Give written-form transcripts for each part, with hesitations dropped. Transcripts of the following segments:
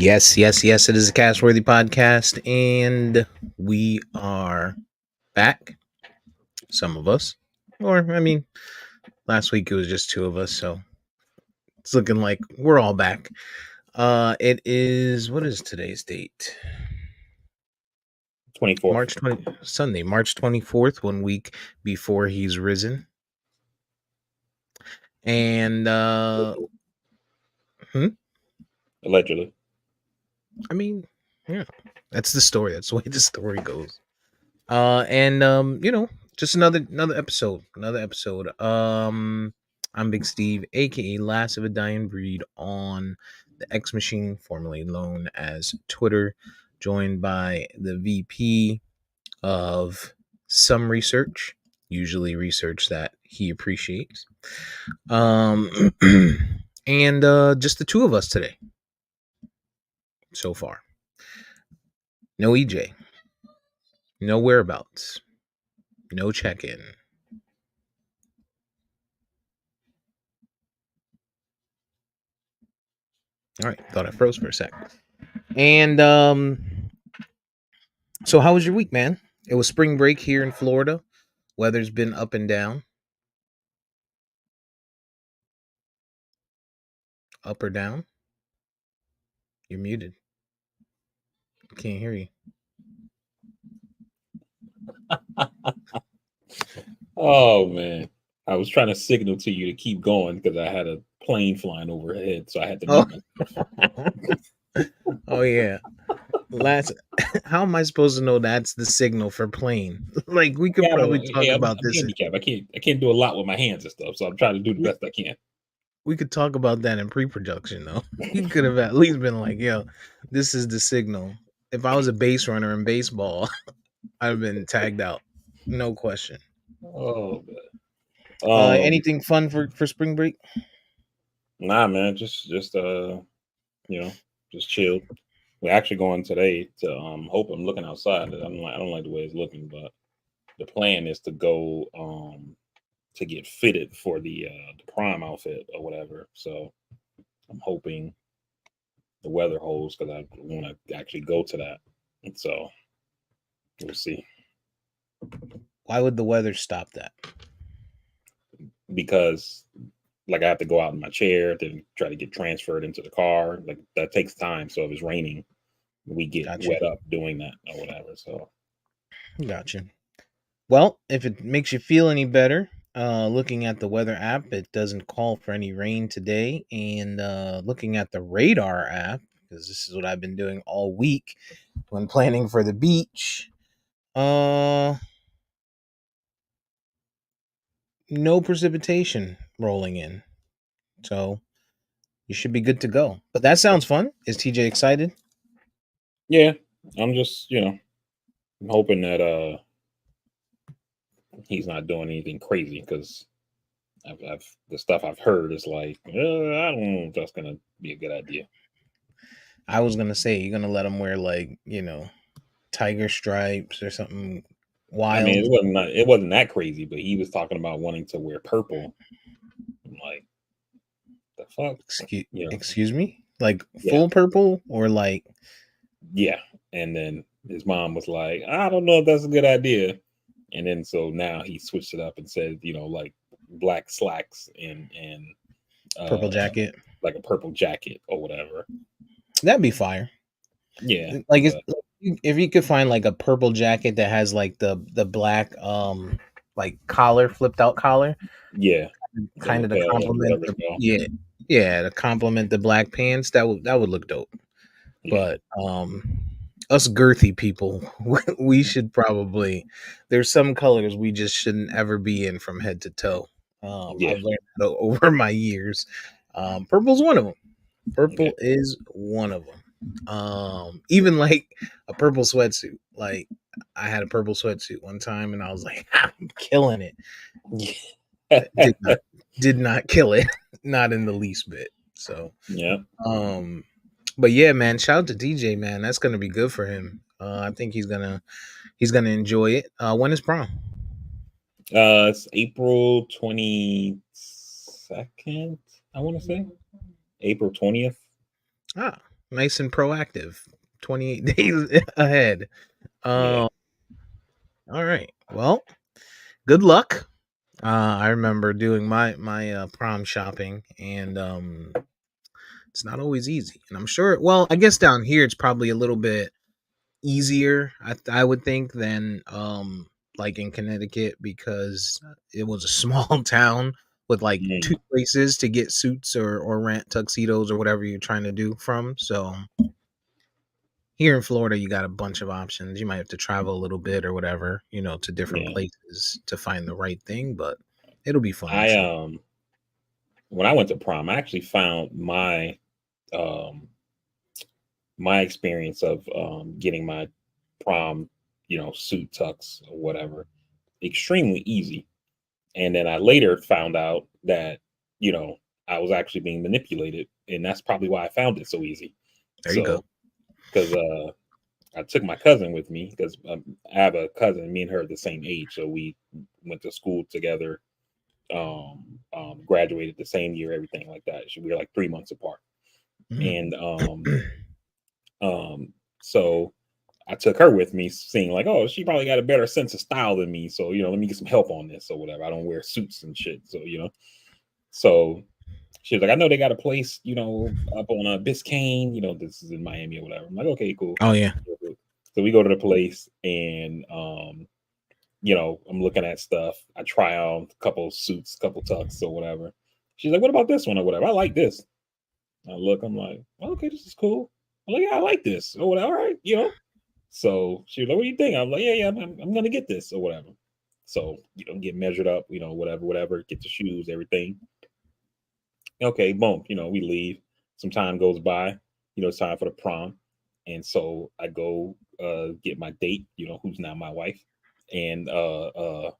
Yes, yes, yes. It is a Castworthy podcast, and we are back. Some of us, or last week it was just two of us, so it's looking like we're all back. It is what is today's date? 24th. Sunday, March 24th, 1 week before he's risen, and hmm? Allegedly. I mean, yeah, that's the story. That's the way the story goes. And just another episode. I'm Big Steve, aka Last of a Dying Breed on the X Machine, formerly known as Twitter, joined by the VP of some research, usually research that he appreciates. Um and just the two of us today so far. No EJ, no whereabouts, no check-in. All right, thought I froze for a sec. And so how was your week, man? It was spring break here in Florida. Weather's been up and down. Up or down? You're muted. Can't hear you. Oh man. I was trying to signal to you to keep going because I had a plane flying overhead, so I had to Oh, mute myself. oh yeah. Last, how am I supposed to know that's the signal for plane? Like we could Yeah, probably talk I'm about this. handicapped. I can't do a lot with my hands and stuff, so I'm trying to do the We, best I can. we could talk about that in pre-production though. You could have at least been like, "Yo, this is the signal." If I was a base runner in baseball, I'd have been tagged out, no question. Oh man. Anything fun for spring break? Nah man, just you know, just chill. We're actually going today to hope. I'm looking outside. I don't like the way it's looking, but the plan is to go to get fitted for the prime outfit or whatever. So I'm hoping the weather holds because I want to actually go to that. And so we'll see. Why would the weather stop that? Because like I have to go out in my chair to try to get transferred into the car. Like that takes time. So if it's raining, we get Gotcha. wet up doing that or whatever. So Gotcha. Well, if it makes you feel any better, looking at the weather app, it doesn't call for any rain today. And looking at the radar app, because this is what I've been doing all week when planning for the beach, uh, no precipitation rolling in. So you should be good to go. But that sounds fun. Is TJ excited? yeah, I'm just I'm hoping that he's not doing anything crazy because I've the stuff I've heard is like I don't know if that's gonna be a good idea. I was gonna say you're gonna let him wear like tiger stripes or something I mean, wild. it wasn't that crazy, but he was talking about wanting to wear purple. I'm like, the fuck, Excuse me? Like yeah, full purple or like yeah. And then his mom was like, I don't know if that's a good idea. And then so now he switched it up and said, like black slacks and purple uh jacket? like a purple jacket or whatever. That'd be fire. Yeah, Like it's but if you could find like a purple jacket that has like the black like collar, flipped out collar, yeah, the kind of to lapel or complement whatever it's the called. to complement the black pants, that would look dope. Yeah, But us girthy people, we should probably there's some colors we just shouldn't ever be in from head to toe. yeah, I've learned that over my years. Purple's one of them. yeah, Purple is one of them. Even like a purple sweatsuit. Like I had a purple sweatsuit one time, and I was like, I'm killing it. Did yeah. not did not kill it, not in the least bit. So, Yeah. um, but yeah, man, shout out to DJ, man. That's gonna be good for him. I think he's gonna enjoy it. When is prom? It's April 22nd, I want to say. April 20th. Ah, Nice and proactive. 28 days ahead. Yeah, All right. Well, good luck. I remember doing my prom shopping, and it's not always easy. And I'm sure. Well, I guess down here it's probably a little bit easier. I would think than like in Connecticut because it was a small town with like two mm, places to get suits or rent tuxedos or whatever you're trying to do from. So here in Florida, you got a bunch of options. You might have to travel a little bit or whatever, to different yeah. places to find the right thing, but it'll be fun, I'm I sure. when I went to prom, I actually found um my experience of getting my prom, suit tux or whatever, extremely easy. And then I later found out that, you know, I was actually being manipulated, and that's probably why I found it so easy. There you go. So, because I took my cousin with me because I have a cousin, me and her are the same age, so we went to school together, graduated the same year, everything like that. So we were like 3 months apart, Mm. and so I took her with me, seeing like, oh, she probably got a better sense of style than me, so let me get some help on this or whatever. I don't wear suits and shit, so she was like, I know they got a place, up on Biscayne, this is in Miami or whatever. I'm like, okay, cool. Oh yeah. So we go to the place, and I'm looking at stuff. I try on a couple suits, couple tucks or whatever. She's like, what about this one or whatever? I like this. I look, I'm like, okay, this is cool. I'm like, yeah, I like this or whatever. All right. So she was like, what do you think? I'm like, yeah, I'm gonna get this or whatever. So, get measured up, whatever, get the shoes, everything. Okay, boom, we leave. Some time goes by, it's time for the prom. And so I go get my date, who's now my wife. And um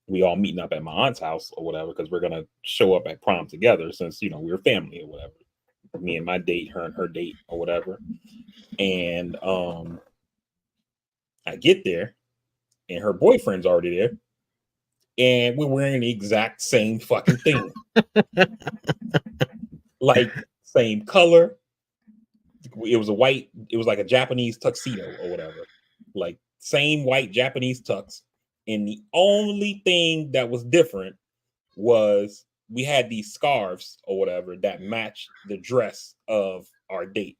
we all meeting up at my aunt's house or whatever, because we're gonna show up at prom together since we're family or whatever. Me and my date, her and her date or whatever. And I get there, and her boyfriend's already there, and we're wearing the exact same fucking thing. Like, same color. It was like a Japanese tuxedo or whatever. Like, same white Japanese tux. And the only thing that was different was we had these scarves or whatever that matched the dress of our date.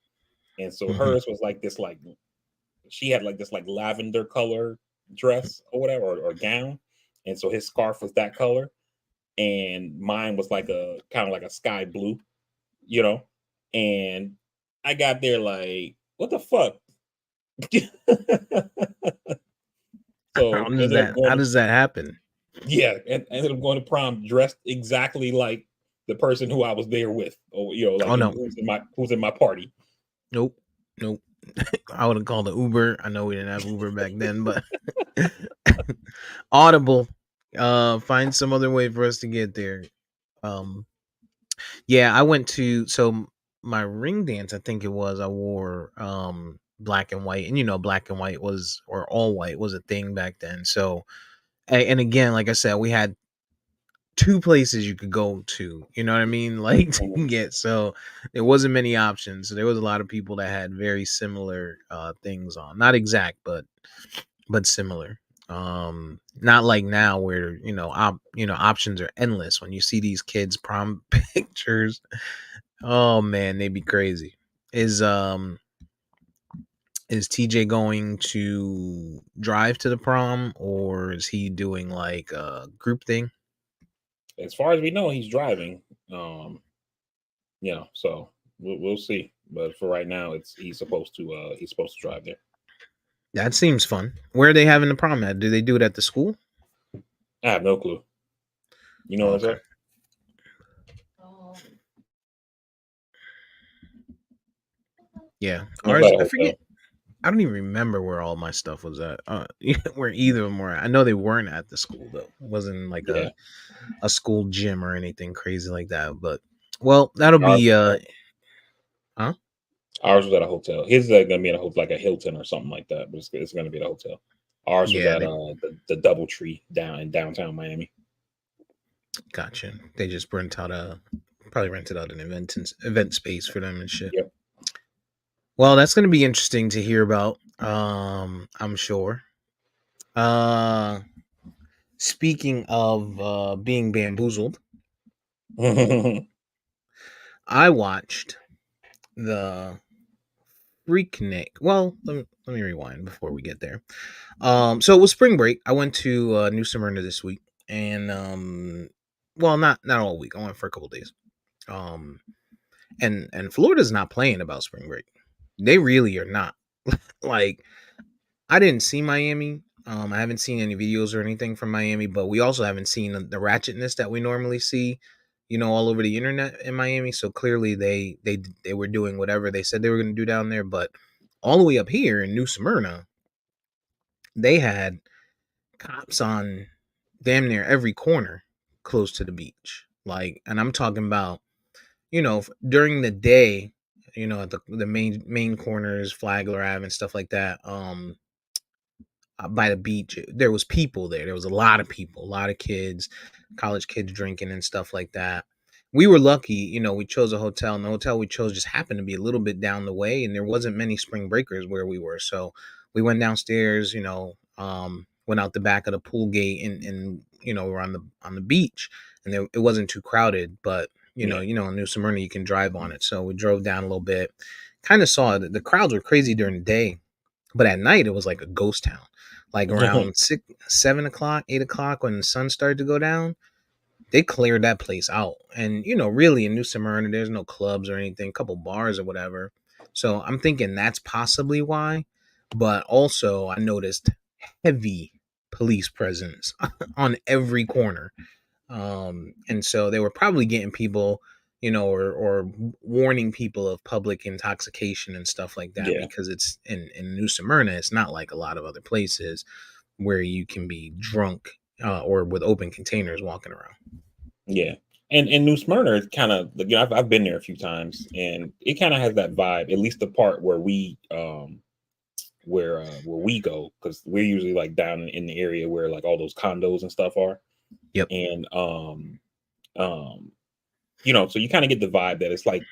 And so Hmm. hers was like this, like, she had like this like lavender color dress or whatever, or gown. And so his scarf was that color. And mine was like a kind of like a sky blue, you know. And I got there like, what the fuck? How So does ended up that how going to, does that happen? yeah, and ended up going to prom dressed exactly like the person who I was there with, or like Oh no. who's in my party. Nope. Nope. I would have called the Uber. I know we didn't have Uber back then, but Audible. Find some other way for us to get there. Um yeah, I went to my ring dance, I think it was, I wore black and white. And black and white was or all white was a thing back then. So and again, like I said, we had two places you could go to, you know what I mean? Like Mhm. to get, so there wasn't many options. So there was a lot of people that had very similar things on. Not exact, but similar. Not like now where, options are endless. When you see these kids prom pictures, oh man, they'd be crazy. Is is TJ going to drive to the prom, or is he doing like a group thing? As far as we know, he's driving. So we'll see. But for right now, it's he's supposed to drive there. That seems fun. Where are they having the prom at? Do they do it at the school? I have no clue. You know Oh, where it's okay. at? Yeah. It's at Ours, a I forget. hotel. I don't even remember where all my stuff was at. Where either of them were at. I know they weren't at the school though. It wasn't like Yeah, a school gym or anything crazy like that. But well, that'll ours be was huh? ours was at a hotel. His is gonna be at a hotel, like a Hilton or something like that. But it's gonna be at a hotel. Ours was Yeah, at they the DoubleTree down in downtown Miami. gotcha. They just rent out a Probably rented out an event space for them and shit. Yep. Well, that's gonna be interesting to hear about. I'm sure. Uh, Speaking of being bamboozled, I watched the Freaknik. Well, let me rewind before we get there. So it was spring break. I went to New Smyrna this week, and well, not all week. I went for a couple days. Um, and Florida's not playing about spring break. They really are not. Like, I didn't see Miami. I haven't seen any videos or anything from Miami, but we also haven't seen the ratchetness that we normally see, all over the internet in Miami. So clearly they were doing whatever they said they were going to do down there. But all the way up here in New Smyrna, they had cops on damn near every corner close to the beach. Like, and I'm talking about, during the day, at the main corners, Flagler Ave and stuff like that. By the beach, there was people there. There was a lot of people, a lot of kids, college kids drinking and stuff like that. We were lucky, we chose a hotel, and the hotel we chose just happened to be a little bit down the way, and there wasn't many spring breakers where we were. So we went downstairs, went out the back of the pool gate, and we were on the beach, and it wasn't too crowded, but Yeah. in New Smyrna you can drive on it. So we drove down a little bit, kind of saw it. The crowds were crazy during the day, but at night, it was like a ghost town. Like around 7 o'clock, 8 o'clock, when the sun started to go down, they cleared that place out. And really in New Smyrna, there's no clubs or anything, a couple bars or whatever. So I'm thinking that's possibly why. But also, I noticed heavy police presence on every corner. And so they were probably getting people, or warning people of public intoxication and stuff like that, Yeah. because it's in New Smyrna, it's not like a lot of other places where you can be drunk or with open containers walking around. Yeah. And New Smyrna is kind of, I've been there a few times, and it kind of has that vibe. At least the part where we go, because we're usually like down in the area where like all those condos and stuff are. Yep. And um so you kind of get the vibe that it's like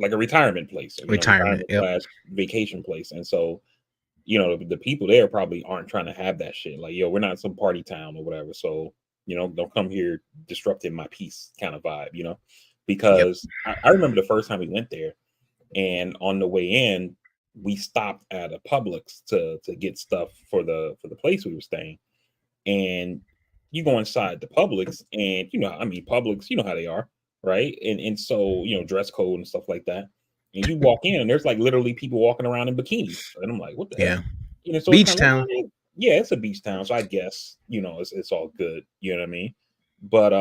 a retirement place, or Retirement. retirement Yep. slash vacation place. And so the people there probably aren't trying to have that shit. Like, yo, we're not some party town or whatever. So, don't come here disrupting my peace kind of vibe, Yep. because I remember the first time we went there, and on the way in, we stopped at a Publix to get stuff for the place we were staying. And you go inside the Publix, and Publix, you know how they are, right? And so, dress code and stuff like that. And you walk in, and there's like literally people walking around in bikinis, and I'm like, what the hell? Yeah. So it's Beach kind of like, town. yeah, it's a beach town, so I guess it's all good. You know what I mean? But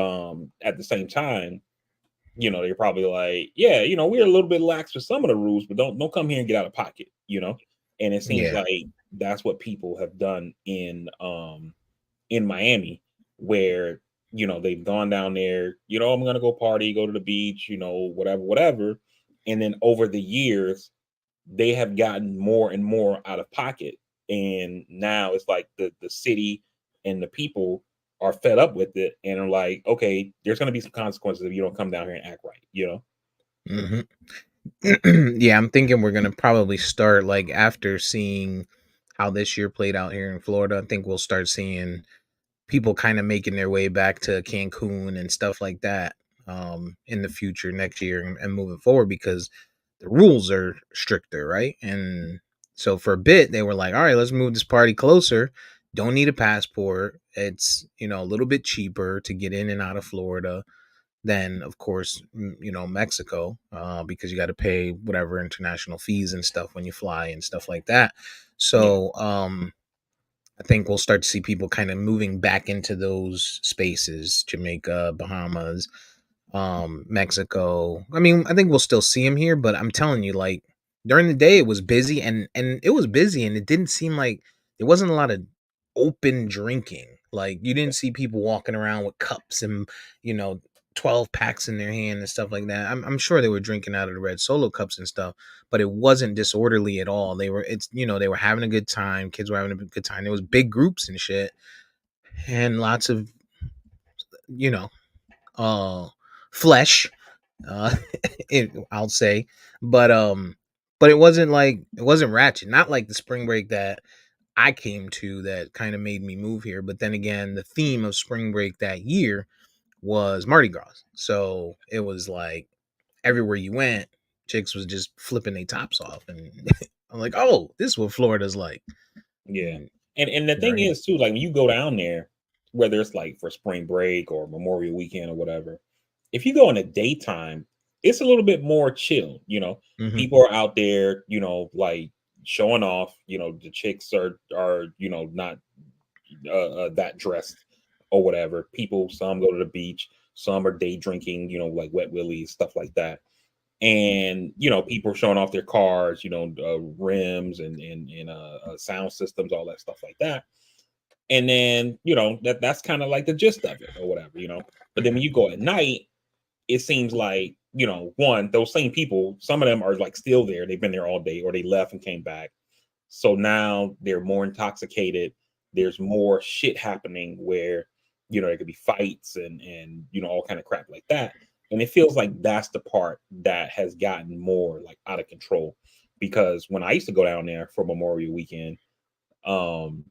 at the same time, they're probably like, yeah, we're a little bit lax with some of the rules, but don't come here and get out of pocket. And it seems Yeah. like that's what people have done in Miami, where they've gone down there, I'm gonna go party, go to the beach, whatever, whatever. And then over the years, they have gotten more and more out of pocket. And now it's like the city and the people are fed up with it, and are like, okay, there's gonna be some consequences if you don't come down here and act right. Hmm. Yeah, I'm thinking we're gonna probably start, like, after seeing how this year played out here in Florida. I think we'll start seeing people kind of making their way back to Cancun and stuff like that in the future next year, and moving forward, because the rules are stricter, right? And so for a bit they were like, all right, let's move this party closer. Don't need a passport. It's a little bit cheaper to get in and out of Florida than, of course, Mexico, because you got to pay whatever international fees and stuff when you fly and stuff like that. Yeah. So I think we'll start to see people kind of moving back into those spaces, Jamaica, Bahamas, Mexico. I mean, I think we'll still see them here, but I'm telling you, like, during the day it was busy, and it was busy, and it didn't seem like there wasn't a lot of open drinking. Like, you didn't see people walking around with cups and, you know 12 packs in their hand and stuff like that. I'm sure they were drinking out of the red Solo cups and stuff, but it wasn't disorderly at all. They were having a good time. Kids were having a good time. There was big groups and shit, and lots of, you know, uh, flesh. Uh, I'll say, but but it wasn't like it wasn't ratchet. Not like the spring break that I came to that kind of made me move here. But then again, the theme of spring break that year was Mardi Gras, so it was like everywhere you went, chicks was just flipping their tops off, and I'm like, oh, this is what Florida's like. Yeah. And And the thing right. is too, like when you go down there, whether it's like for spring break or Memorial Weekend or whatever, if you go in the daytime, it's a little bit more chill, you know. Hmm. People are out there, you know, like showing off, you know, the chicks are, you know, not that dressed or whatever. People, some go to the beach, some are day drinking, you know, like wet willies, stuff like that. And you know, people are showing off their cars, you know, rims and sound systems, all that stuff like that. And then you know that's kind of like the gist of it or whatever, you know. But then when you go at night, it seems like, you know, one, those same people, some of them are like still there, they've been there all day or they left and came back, so now they're more intoxicated. There's more shit happening where, you know, there could be fights and you know all kind of crap like that. And it feels like that's the part that has gotten more like out of control. Because when I used to go down there for Memorial Weekend, um,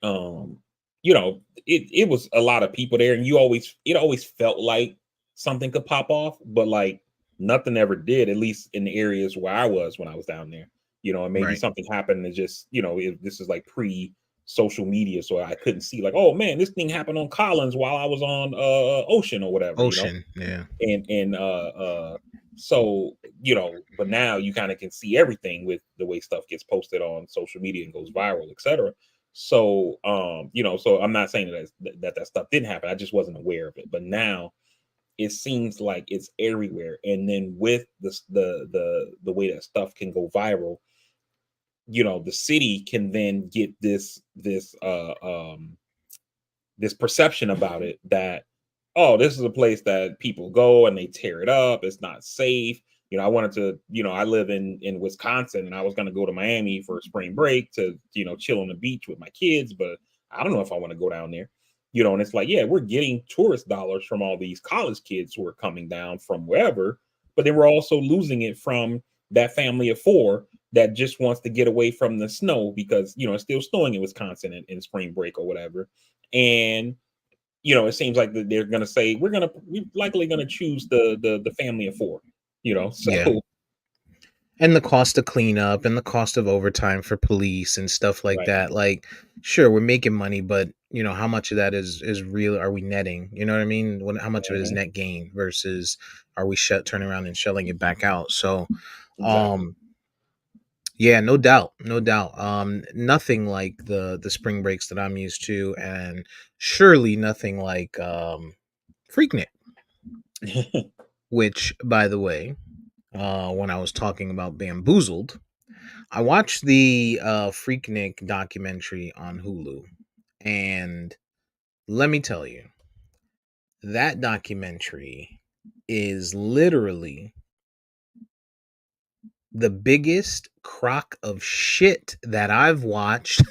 um, you know, it was a lot of people there, and you always it always felt like something could pop off, but like nothing ever did. At least in the areas where I was when I was down there, you know, and maybe Right. something happened and just you know this is like pre social media, so I couldn't see like, oh man, this thing happened on Collins while I was on Ocean or whatever, you know. Ocean. Yeah. And so you know, but now you kind of can see everything with the way stuff gets posted on social media and goes viral, etc. So you know, so I'm not saying that stuff didn't happen, I just wasn't aware of it. But now it seems like it's everywhere, and then with the way that stuff can go viral, you know, the city can then get this perception about it that, oh, this is a place that people go and they tear it up, it's not safe. You know, I wanted to, you know, I live in Wisconsin, and I was going to go to Miami for spring break to, you know, chill on the beach with my kids, but I don't know if I want to go down there. You know, and it's like, yeah, we're getting tourist dollars from all these college kids who are coming down from wherever, but then we're also losing it from that family of four that just wants to get away from the snow because, you know, it's still snowing in Wisconsin in spring break or whatever. And you know, it seems like they're going to say we're likely going to choose the family of four. You know, Yeah. so And the cost of cleanup and the cost of overtime for police and stuff like right, that. Like, sure, we're making money, but how much of that is real? Are we netting? You know what I mean? How much of it is mhm, net gain versus are we turning around and shelling it back out? So, exactly. um, yeah, no doubt, no doubt. Nothing like the spring breaks that I'm used to, and surely nothing like Freaknik, which, by the way, when I was talking about Bamboozled, I watched the Freaknik documentary on Hulu, and let me tell you, that documentary is literally the biggest crock of shit that I've watched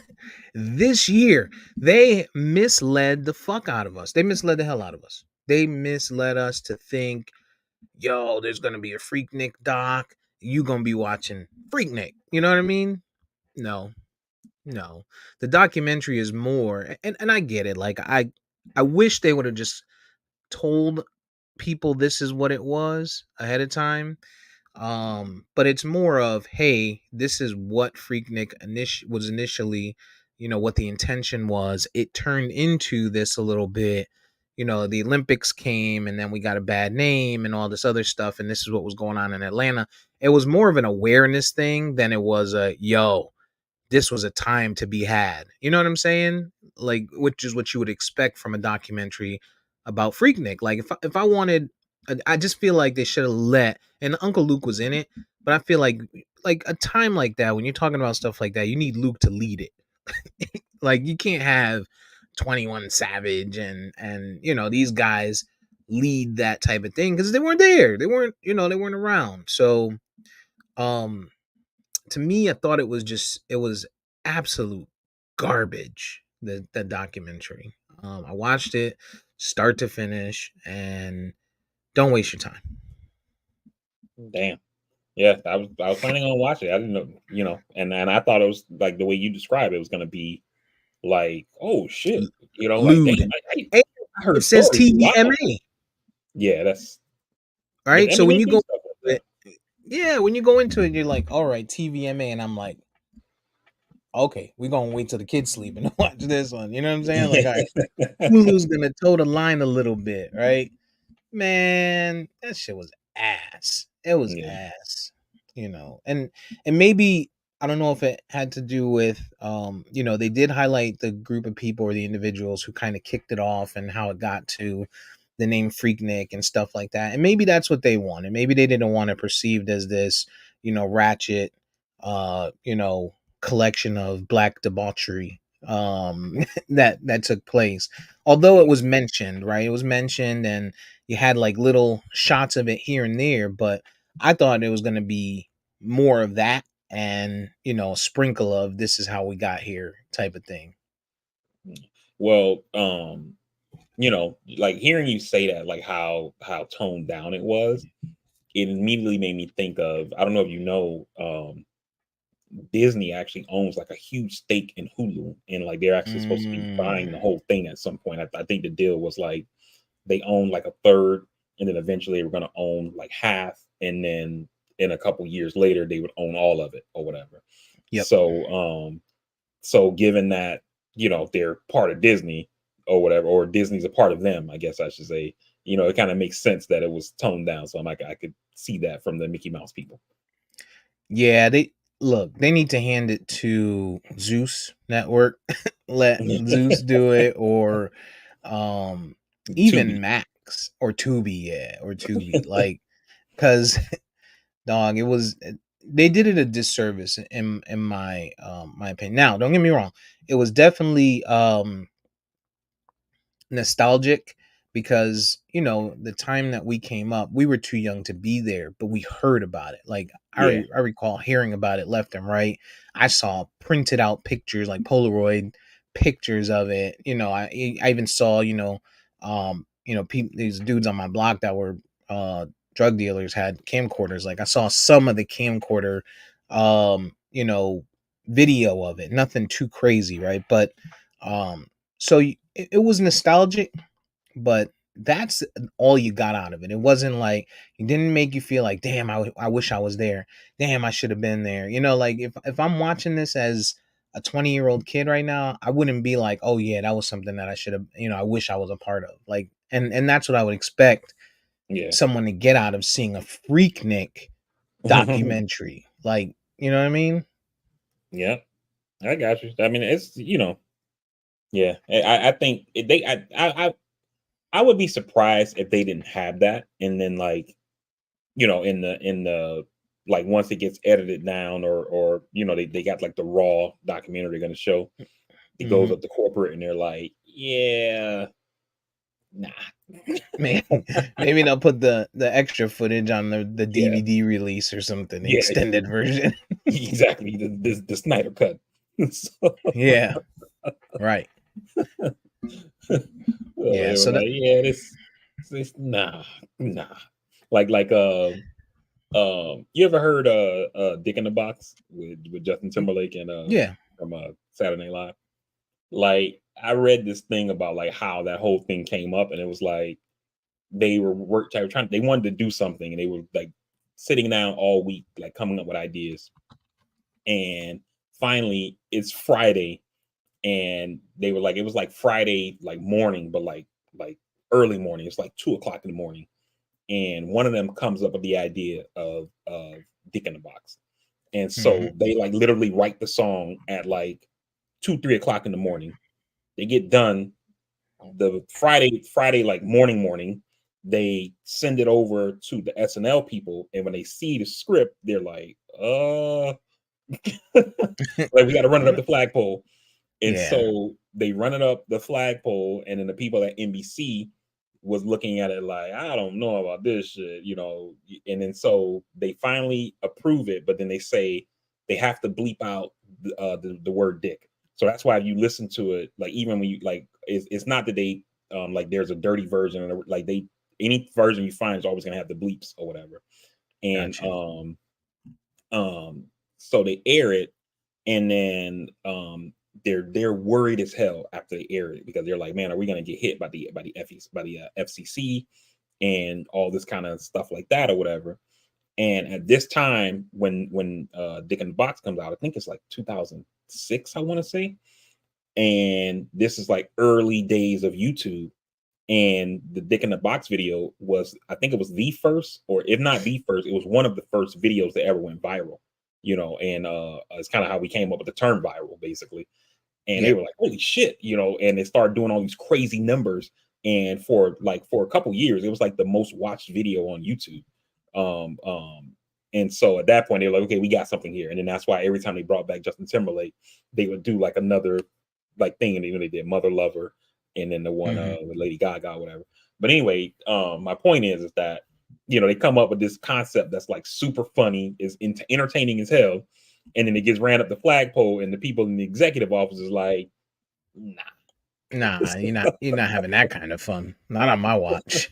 this year. They misled the fuck out of us. They misled the hell out of us. They misled us to think, yo, there's gonna be a Freaknik doc. You gonna be watching Freaknik. You know what I mean? No, no. The documentary is more, and I get it. Like I wish they would have just told people this is what it was ahead of time. But it's more of, hey, this is what Freaknik was initially, what the intention was. It turned into this a little bit. The Olympics came, and then we got a bad name and all this other stuff, and this is what was going on in Atlanta. It was more of an awareness thing than it was a yo, this was a time to be had. You know what I'm saying? Like, which is what you would expect from a documentary about Freaknik. Like, if I wanted, I just feel like they should have let. And Uncle Luke was in it, but I feel like a time like that when you're talking about stuff like that, you need Luke to lead it. Like, you can't have 21 Savage and these guys lead that type of thing because they weren't there. They weren't around. So, um to me, I thought it was absolute garbage. The documentary. I watched it start to finish and Don't waste your time. Damn. Yeah, I was planning on watching it. I didn't know, and I thought it was like the way you described it was gonna be like, oh shit, like damn, Lewd. I, Hey, I heard it says stories. Wow. TVMA, Yeah, but right? I So mean when they you do go stuff like into that. it, yeah, when you go into it, you're like, all right, TVMA, and I'm like, okay, we're gonna wait till the kids sleep and watch this one. You know what I'm saying? Like, all right, Hulu's gonna toe the line a little bit, right? Man, that shit was ass. It was Yeah. ass. And maybe I don't know if it had to do with they did highlight the group of people or the individuals who kind of kicked it off and how it got to the name Freaknik and stuff like that. And maybe that's what they wanted. Maybe they didn't want it perceived as this, ratchet uh, you know, collection of black debauchery that took place. Although it Yeah. was mentioned, right? It was mentioned and you had like little shots of it here and there, but I thought it was going to be more of that and, a sprinkle of this is how we got here type of thing. Well, like hearing you say that, like how toned down it was, it immediately made me think of, I don't know if you know, Disney actually owns like a huge stake in Hulu, and like they're actually supposed to be buying the Mm, whole thing at some point. I think the deal was like they own like a third, and then eventually they were going to own like half, and then in a couple years later they would own all of it or whatever. yep. So given that they're part of Disney or whatever, or Disney's a part of them, I guess I should say, it kind of makes sense that it was toned down. So I'm like, I could see that from the Mickey Mouse people. Yeah, they need to hand it to Zeus Network. Let Zeus do it or um even Tubi. Max or Tubi, yeah, or Tubi. Like cuz dog, they did it a disservice in my opinion. Now, don't get me wrong. It was definitely nostalgic because the time that we came up, we were too young to be there, but we heard about it. Like Yeah. I recall hearing about it left and right. I saw printed out pictures, like Polaroid pictures of it. I even saw these dudes on my block that were drug dealers had camcorders. Like I saw some of the camcorder um you know video of it, nothing too crazy, right? But um so it was nostalgic, but that's all you got out of it. It wasn't like it didn't make you feel like, damn, I wish I was there. Damn, I should have been there. Like if I'm watching this as a 20-year-old kid right now, I wouldn't be like, oh yeah, that was something that I should have, I wish I was a part of. Like, and that's what I would expect Yeah. someone to get out of seeing a Freaknik documentary. Like, you know what I mean? Yeah, I got you. I mean, it's yeah. I think they I would be surprised if they didn't have that, and then like in the like once it gets edited down, or they got like the raw documentary they're gonna show, it goes Hmm. up to corporate and they're like, yeah, nah, Man, maybe they'll put the extra footage on the yeah, DVD release or something, the yeah, extended version. exactly, the Snyder cut. So, Yeah, right. so Yeah, they were so that like, yeah, this nah, like you ever heard Dick in the Box with Justin Timberlake and yeah. from Saturday Night Live? Like I read this thing about like how that whole thing came up, and it was like they were trying, they wanted to do something, and they were like sitting down all week like coming up with ideas, and finally it's Friday, and they were like, it was like Friday like morning, but like early morning. It's like 2 o'clock in the morning, and one of them comes up with the idea of Dick in the Box, and Mhm. so they like literally write the song at like 2, 3 o'clock in the morning. They get done the Friday like morning. They send it over to the SNL people, and when they see the script, they're like, like we got to run it up the flagpole. And Yeah. so they run it up the flagpole, and then the people at NBC was looking at it like, I don't know about this shit. And then so they finally approve it, but then they say they have to bleep out the word dick. So that's why if you listen to it, like even when you like, it's not that they like there's a dirty version, or like any version you find is always gonna have the bleeps or whatever. And Gotcha. um so they air it, and then they're worried as hell after they air it, because they're like, man, are we gonna get hit by the FCC and all this kind of stuff like that or whatever. And at this time, when Dick in the Box comes out, I think it's like 2006, I want to say. And this is like early days of YouTube. And the Dick in the Box video was, I think it was the first, or if not the first, it was one of the first videos that ever went viral. And it's kind of how we came up with the term viral, basically. And they Yeah. were like, holy shit, and they started doing all these crazy numbers. And for a couple years, it was like the most watched video on YouTube. Um, um, and so at that point, they were like, okay, we got something here. And then that's why every time they brought back Justin Timberlake, they would do like another like thing. And they did Mother Lover, and then the one Hmm. with Lady Gaga, whatever. But anyway, my point is that they come up with this concept that's like super funny, is entertaining as hell, and then it gets ran up the flagpole, and the people in the executive office is like, nah. Nah, you're not having that kind of fun. Not on my watch.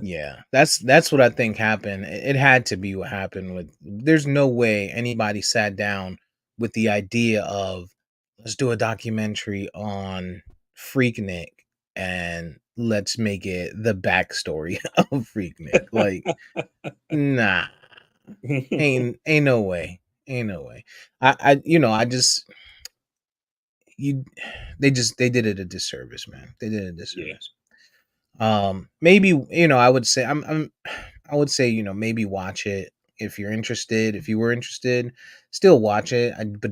Yeah, that's what I think happened. It had to be what happened with. There's no way anybody sat down with the idea of, let's do a documentary on Freaknik and let's make it the backstory of Freaknik. Like, nah, ain't no way, ain't no way. I just you, they did it a disservice, man. They did it a Yeah. disservice. Maybe, I would say I would say, maybe watch it if you're interested. If you were interested, still watch it. But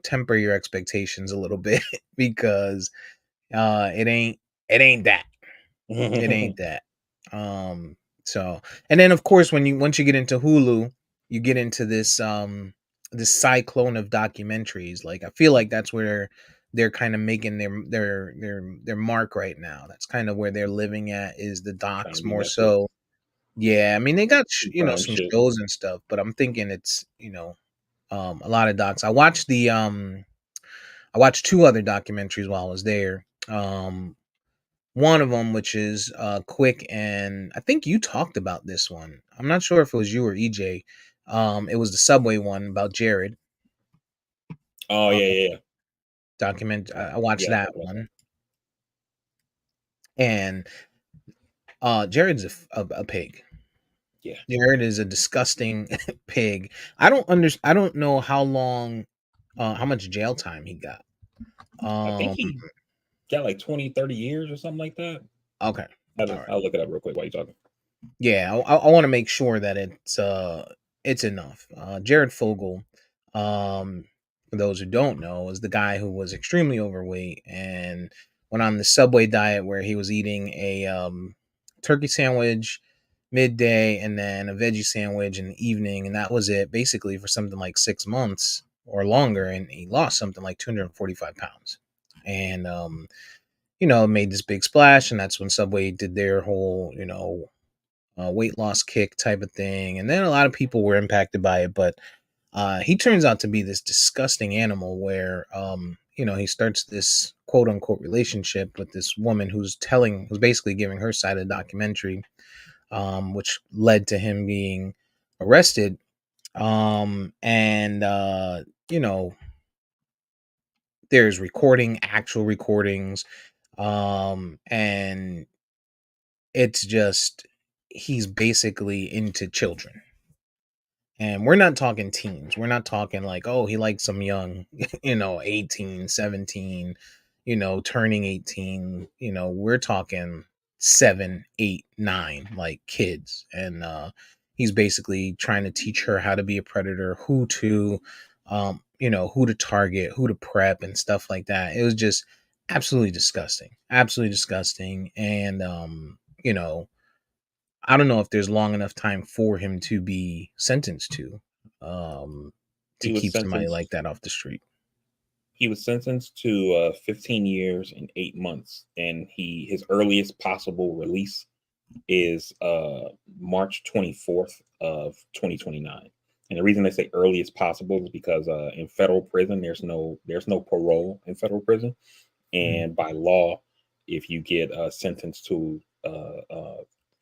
temper your expectations a little bit because it ain't that. It ain't that. Um so, and then of course once you get into Hulu, you get into this cyclone of documentaries. Like, I feel like that's where they're kind of making their mark right now. That's kind of where they're living at, is the Trying to docs be more Netflix. so. Yeah, I mean, they got True crime some shit. shows and stuff, but I'm thinking it's, a lot of docs. I watched two other documentaries while I was there. One of them, which is quick, and I think you talked about this one. I'm not sure if it was you or EJ. It was the Subway one about Jared. Oh Uh, yeah, yeah, yeah. document. I watched Yeah, I that talked about that. one, and Jared's a pig. Yeah. Jared is a disgusting pig. I don't know how much jail time he got. I think Um. he got like 20, 30 years or something like that. Okay. All right. I'll look it up real quick while you're talking. Yeah, I want to make sure that it's enough. Jared Fogle, for those who don't know, is the guy who was extremely overweight and went on the Subway diet, where he was eating a turkey sandwich midday and then a veggie sandwich in the evening, and that was it basically for something like 6 months or longer, and he lost something like 245 pounds, and made this big splash, and that's when Subway did their whole weight loss kick type of thing. And then a lot of people were impacted by it, but he turns out to be this disgusting animal where, he starts this quote unquote relationship with this woman who's basically giving her side of the documentary, which led to him being arrested. And, you know, there's actual recordings. And it's just, he's basically into children. And we're not talking teens. We're not talking like, oh, he likes some young, 18, 17, turning 18. We're talking 7, 8, 9, like kids. And he's basically trying to teach her how to be a predator, who to target, who to prep, and stuff like that. It was just absolutely disgusting. Absolutely disgusting. And, I don't know if there's long enough time for him to be sentenced um, to He was keep somebody sentenced like that off the street. he was sentenced to 15 years and 8 months, and his earliest possible release is March 24th of 2029. And the reason they say earliest possible is because in federal prison there's no parole in federal prison, Mhm. and by law if you get sentenced to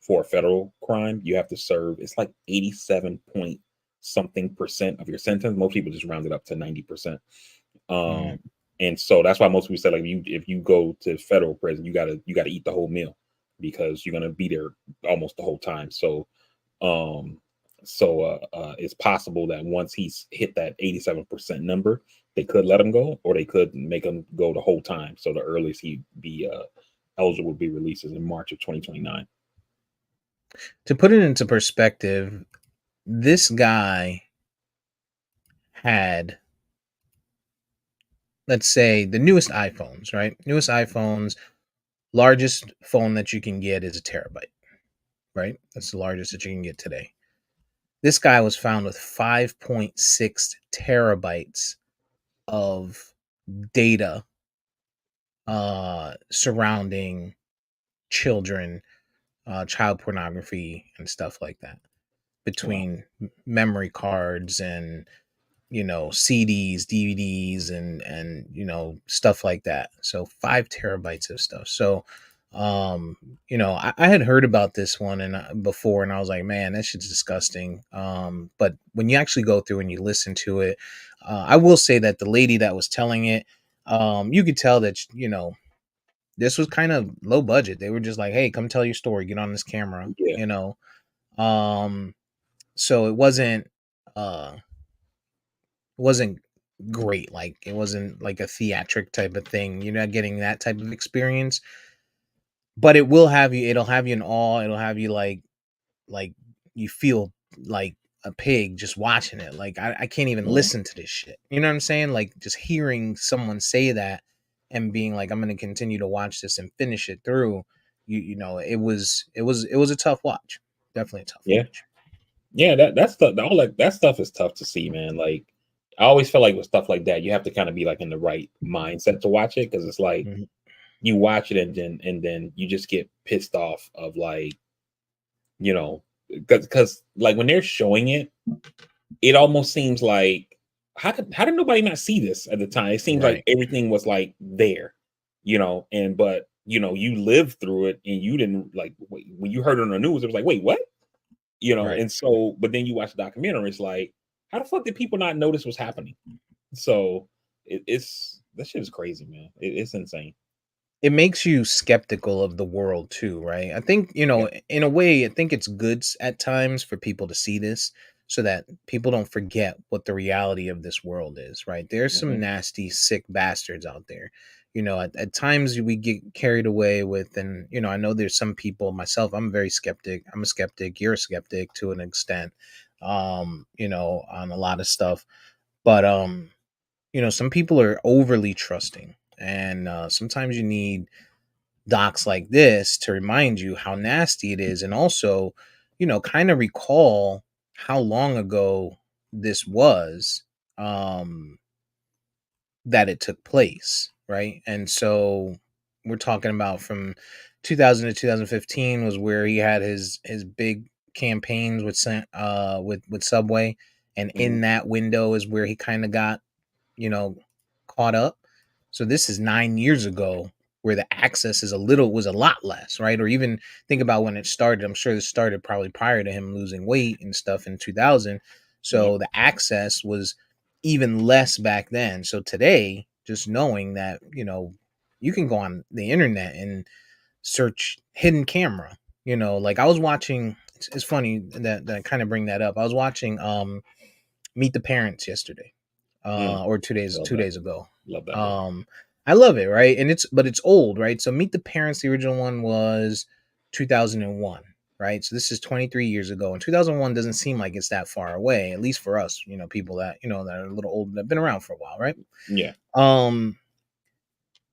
for a federal crime, you have to serve. It's like 87 point something percent of your sentence. Most people just round it up to 90%. Mm. Um, and so that's why most people say like you if you go to federal prison, you gotta eat the whole meal because you're gonna be there almost the whole time. Um, it's possible that once he's hit that 87% number, they could let him go, or they could make him go the whole time. So the earliest he'd be eligible to be released is in March of 2029. To put it into perspective, this guy had, let's say, the newest iPhones, right? Newest iPhones, largest phone that you can get is a terabyte, right? That's the largest that you can get today. This guy was found with 5.6 terabytes of data surrounding children, child pornography, and stuff like that, Wow. between memory cards and CDs, DVDs, and stuff like that. So 5 terabytes of stuff. So I had heard about this one and before, and I was like, man, that shit's disgusting. But when you actually go through and you listen to it, I will say that the lady that was telling it, you could tell that this was kind of low budget. They were just like, hey, come tell your story, get on this camera, Yeah. um so it wasn't great. Like it wasn't like a theatric type of thing. You're not getting that type of experience, but it'll have you in awe. It'll have you like you feel like a pig just watching it. Like I can't even Mm. listen to this shit. You know what I'm saying? Like just hearing someone say that and being like, I'm gonna continue to watch this and finish it through. It was a tough watch. Definitely a tough Yeah. watch. Yeah. That's the all that stuff is tough to see, man. Like I always feel like with stuff like that, you have to kind of be like in the right mindset to watch it because it's like Mhm. you watch it and then you just get pissed off of like because like when they're showing it, it almost seems like how did nobody not see this at the time? It seems like Right, everything was like there, and but you lived through it and you didn't like when you heard it on the news, it was like, wait, what? right. And so but then you watch the documentary, it's like, how the fuck did people not notice what's happening? So it's that shit is crazy, man. It's insane. It makes you skeptical of the world too, right? I think, Yeah. in a way, I think it's good at times for people to see this so that people don't forget what the reality of this world is, right? There's some Hmm. nasty, sick bastards out there. At times we get carried away with, and, I know there's some people, myself, I'm very skeptic. I'm a skeptic. You're a skeptic to an extent, on a lot of stuff. But, some people are overly trusting. And sometimes you need docs like this to remind you how nasty it is, and also kind of recall how long ago this was, um that it took place, right? And so we're talking about from 2000 to 2015 was where he had his big campaigns with with Subway, and Hmm. in that window is where he kind of got you know, caught up. So this is 9 years ago, where the access was a lot less, right? Or even think about when it started. I'm sure this started probably prior to him losing weight and stuff in 2000. Yeah. So the access was even less back then. So today, just knowing that, you can go on the internet and search hidden camera. Like I was watching. It's funny that I kind of bring that up. I was watching Meet the Parents yesterday, Mm. or 2 days Love two that. days ago. Love that movie. Um, I love it, right? And it's old, right? So Meet the Parents, the original one was 2001, right? So this is 23 years ago, and 2001 doesn't seem like it's that far away, at least for us, people that that are a little old, that have been around for a while, right? Yeah. Um,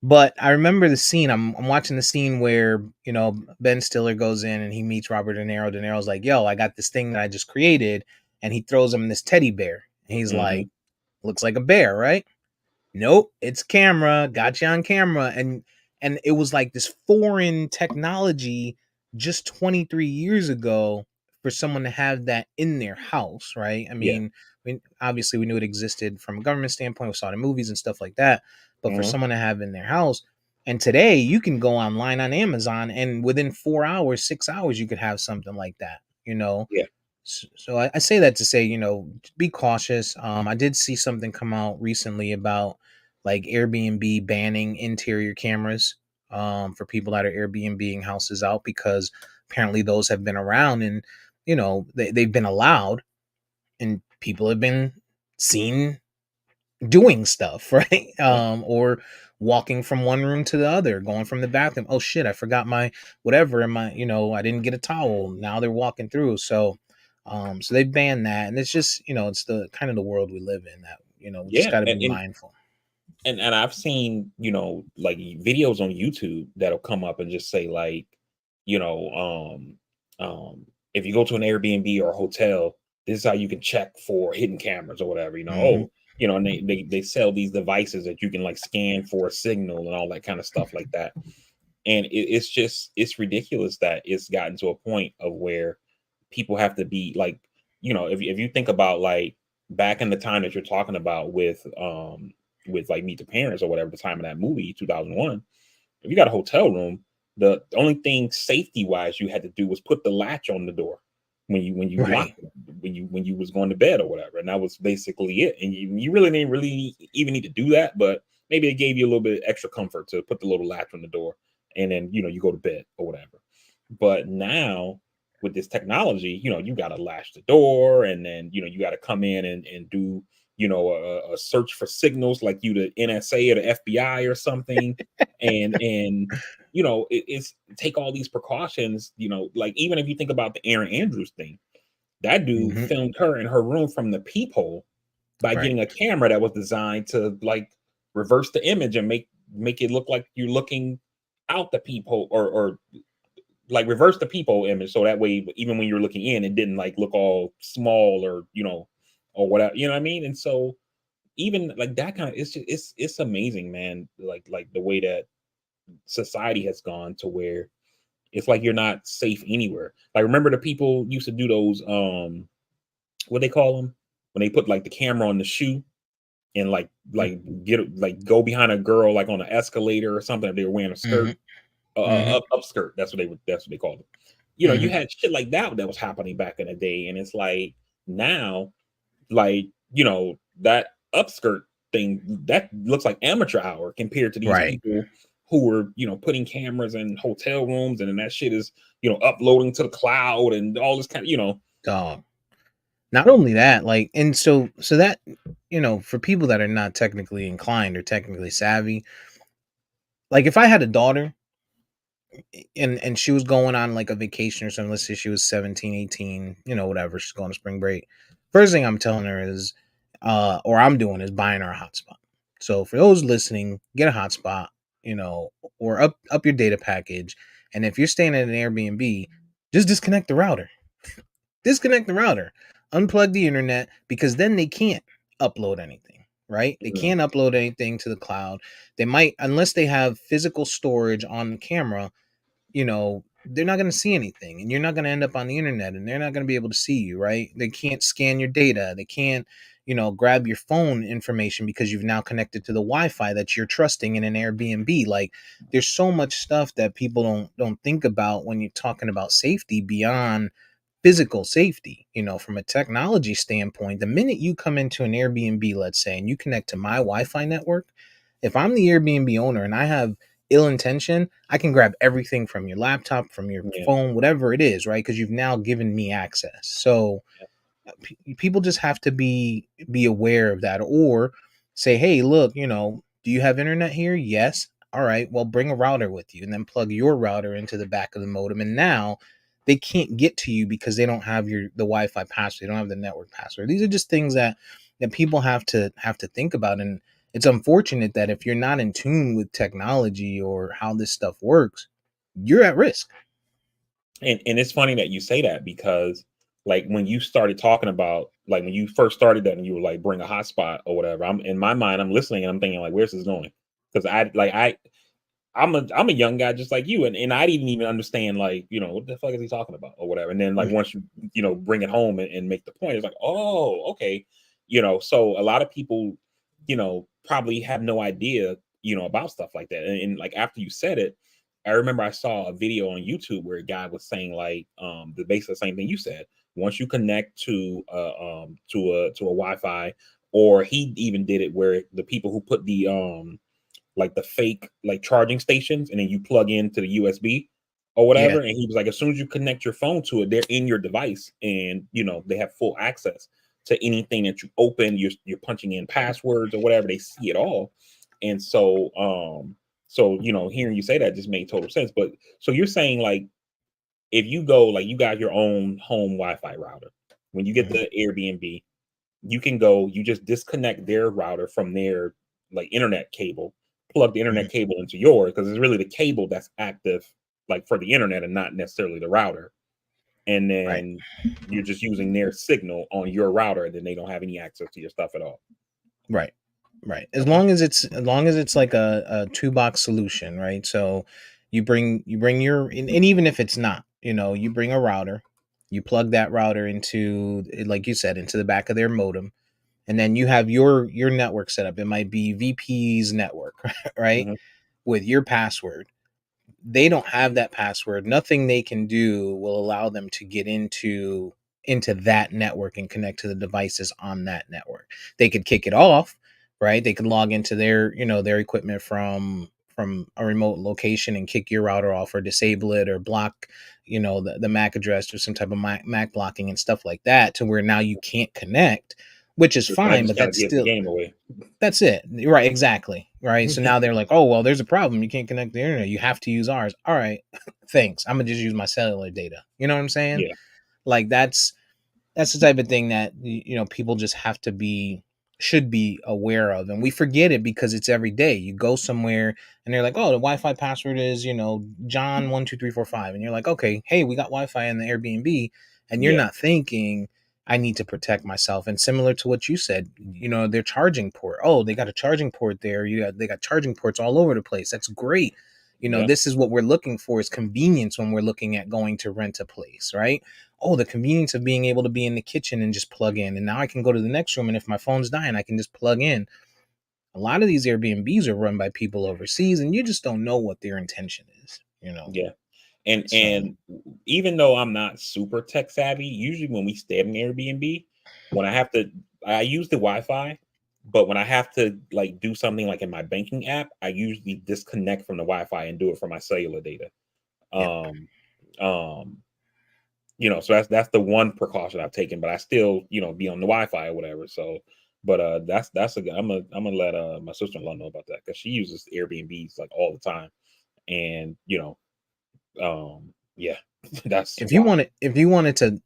but I remember the scene. I'm watching the scene where Ben Stiller goes in and he meets Robert De Niro. De Niro's like, "Yo, I got this thing that I just created," and he throws him this teddy bear. And he's Hmm. like, "Looks like a bear, right?" Nope, it's camera. Got you on camera, and it was like this foreign technology just 23 years ago for someone to have that in their house, right? I Yeah. mean, obviously we knew it existed from a government standpoint. We saw it in movies and stuff like that, but for Hmm. someone to have in their house, And today you can go online on Amazon and within 4 hours, 6 hours, you could have something like that, you know? Yeah. So I say that to say, be cautious. I did see something come out recently about like Airbnb banning interior cameras for people that are Airbnbing houses out because apparently those have been around and they've been allowed and people have been seen doing stuff, right? Yeah. Or walking from one room to the other, going from the bathroom. Oh shit, I forgot my whatever in my, I didn't get a towel. Now they're walking through. So they banned that. And it's just, it's the kind of the world we live in that, we just Yeah. gotta be mindful. And I've seen, like videos on YouTube that'll come up and just say like, you know, if you go to an Airbnb or a hotel, this is how you can check for hidden cameras or whatever, Hmm. and they sell these devices that you can like scan for a signal and all that kind of stuff like that. And it's ridiculous that it's gotten to a point of where people have to be like, if you think about like back in the time that you're talking about with like Meet the Parents or whatever, the time of that movie 2001, if you got a hotel room, the only thing safety wise you had to do was put the latch on the door when you Right. locked it, when you was going to bed or whatever, and that was basically it. And you really didn't really even need to do that, but maybe it gave you a little bit of extra comfort to put the little latch on the door, and then you go to bed or whatever. But now with this technology, you got to latch the door, and then you got to come in and do a search for signals like you the NSA or the FBI or something, and it's take all these precautions. Like even if you think about the Aaron Andrews thing, that dude Hmm. filmed her in her room from the peephole by Right. getting a camera that was designed to like reverse the image and make it look like you're looking out the peephole, or like reverse the peephole image, so that way even when you're looking in, it didn't like look all small or or whatever, you know what I mean? And so even like that kind of, it's just it's amazing, man, like the way that society has gone to where it's like you're not safe anywhere. Like remember the people used to do those what they call them when they put like the camera on the shoe and like get like go behind a girl like on an escalator or something if they were wearing a skirt, Hmm. Hmm. up skirt. That's what they called it. You Hmm. had shit like that was happening back in the day, and it's like now, like that upskirt thing that looks like amateur hour compared to these Right. people who were putting cameras in hotel rooms, and then that shit is uploading to the cloud and all this kind of Dog. Not only that, like, and so that, for people that are not technically inclined or technically savvy, like if I had a daughter and she was going on like a vacation or something, let's say she was 17, 18, whatever, she's going to spring break. First thing I'm telling her is, or I'm doing is buying her a hotspot. So for those listening, get a hotspot, you know, or up your data package. And if you're staying at an Airbnb, just disconnect the router, unplug the internet, because then they can't upload anything, right? They Mhm. can't upload anything to the cloud. They might, unless they have physical storage on the camera, they're not going to see anything and you're not going to end up on the internet and they're not going to be able to see you, right? They can't scan your data. They can't, grab your phone information because you've now connected to the Wi-Fi that you're trusting in an Airbnb. Like there's so much stuff that people don't think about when you're talking about safety beyond physical safety. From a technology standpoint, the minute you come into an Airbnb, let's say, and you connect to my Wi-Fi network, if I'm the Airbnb owner and I have ill intention, I can grab everything from your laptop, from your Yeah, phone, whatever it is, right? Because you've now given me access. So people just have to be aware of that, or say, hey, look, do you have internet here? Yes. All right, well, bring a router with you and then plug your router into the back of the modem, and now they can't get to you because they don't have the Wi-Fi password, they don't have the network password. These are just things that people have to think about. And it's unfortunate that if you're not in tune with technology or how this stuff works, you're at risk. and it's funny that you say that because like when you started talking about like when you first started that and you were like bring a hotspot or whatever, I'm in my mind I'm listening and I'm thinking like where's this going? Because I'm a young guy just like you, and I didn't even understand like what the fuck is he talking about or whatever. And then like once you bring it home and make the point, it's like oh okay, so a lot of people probably have no idea about stuff like that. And like after you said it, I remember I saw a video on YouTube where a guy was saying like the basically the same thing you said. Once you connect to a Wi-Fi, or he even did it where the people who put the like the fake like charging stations and then you plug into the USB or Yeah. whatever. And he was like, as soon as you connect your phone to it, they're in your device and they have full access to anything that you open. You're punching in passwords or whatever, they see it all. And so hearing you say that just made total sense. But so you're saying like if you go like you got your own home Wi-Fi router, when you get Mhm. the Airbnb, you can go, you just disconnect their router from their like internet cable, plug the internet Mhm. cable into yours because it's really the cable that's active like for the internet and not necessarily the router. And Right. then you're just using their signal on your router, and then they don't have any access to your stuff at all. Right. Right. Okay. As long as it's like a two box solution, right? So you bring your and even if it's not, you bring a router, you plug that router into, like you said, into the back of their modem, and then you have your network set up. It might be VP's network, right? Hmm. With your password. They don't have that password. Nothing they can do will allow them to get into that network and connect to the devices on that network. They could kick it off, right? They could log into their equipment from a remote location and kick your router off or disable it or block, the MAC address or some type of MAC blocking and stuff like that to where now you can't connect, which is Just, I fine, just but got to that's give the still game away. that's it. Right, exactly. Right. So now they're like, oh well, there's a problem. You can't connect to the internet. You have to use ours. All right. Thanks. I'm gonna just use my cellular data. You know what I'm saying? Yeah, Like that's the type of thing that people just have to be should be aware of, and we forget it because it's every day. You go somewhere and they're like, oh, the Wi-Fi password is John 12345, and you're like, okay, hey, we got Wi-Fi in the Airbnb, and you're yeah, not thinking I need to protect myself. And similar to what you said, their charging port. Oh, they got a charging port there. They got charging ports all over the place. That's great. yeah, This is what we're looking for is convenience when we're looking at going to rent a place, right? Oh, the convenience of being able to be in the kitchen and just plug in. And now I can go to the next room, and if my phone's dying, I can just plug in. A lot of these Airbnbs are run by people overseas, and you just don't know what their intention is. yeah. And So, and even though I'm not super tech savvy, usually when we stay in Airbnb, when I use the Wi-Fi, but when I have to like do something like in my banking app, I usually disconnect from the Wi-Fi and do it from my cellular data. yep. Um, um, so that's the one precaution I've taken, but I still, be on the Wi-Fi or whatever. So, but that's a good. I'm gonna let my sister-in-law know about that because she uses Airbnbs like all the time, and yeah, that's If you wild. wanted to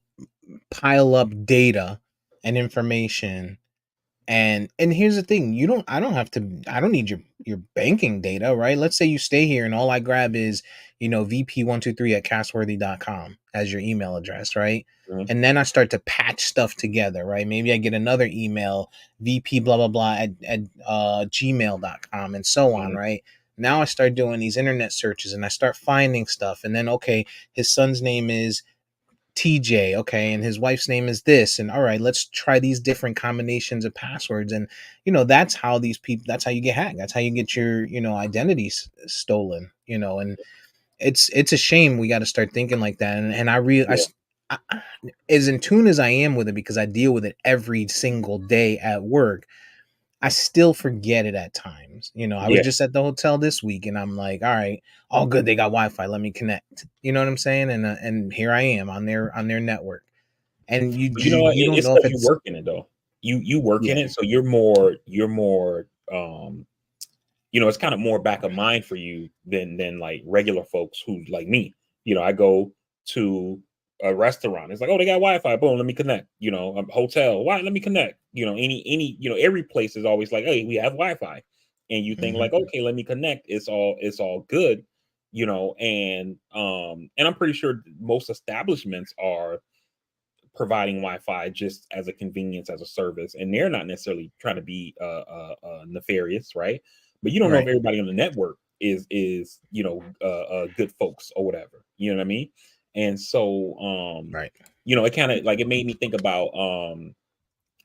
pile up data and information. And here's the thing, I don't need your banking data, right? Let's say you stay here and all I grab is, VP123 at castworthy.com as your email address, right? Mhm, And then I start to patch stuff together, right? Maybe I get another email, VP blah blah blah at gmail.com and so on, mhm, right? Now I start doing these internet searches and I start finding stuff. And then okay, his son's name is TJ, okay, and his wife's name is this, and all right, let's try these different combinations of passwords, and that's how these people, that's how you get hacked, that's how you get your identity stolen, and it's a shame we got to start thinking like that, and yeah, as in tune as I am with it because I deal with it every single day at work. I still forget it at times. I was yeah. just at the hotel this week and I'm like, all right, all good. They got Wi-Fi. Let me connect. You know what I'm saying? And here I am on their network. And But you know what? you don't It's know if because you it's work in it though. You work in yeah. it, so you're more it's kind of more back of mind for you than like regular folks who like me. I go to a restaurant. It's like, oh, they got Wi-Fi. Boom, let me connect. A hotel. Why? Let me connect. Every place is always like, hey, we have Wi-Fi, and you think Mhm. like, okay, let me connect. It's all good. And I'm pretty sure most establishments are providing Wi-Fi just as a convenience as a service, and they're not necessarily trying to be nefarious, right? But you don't know if Right. everybody on the network is good folks or whatever. You know what I mean? And so Right. it kind of like it made me think about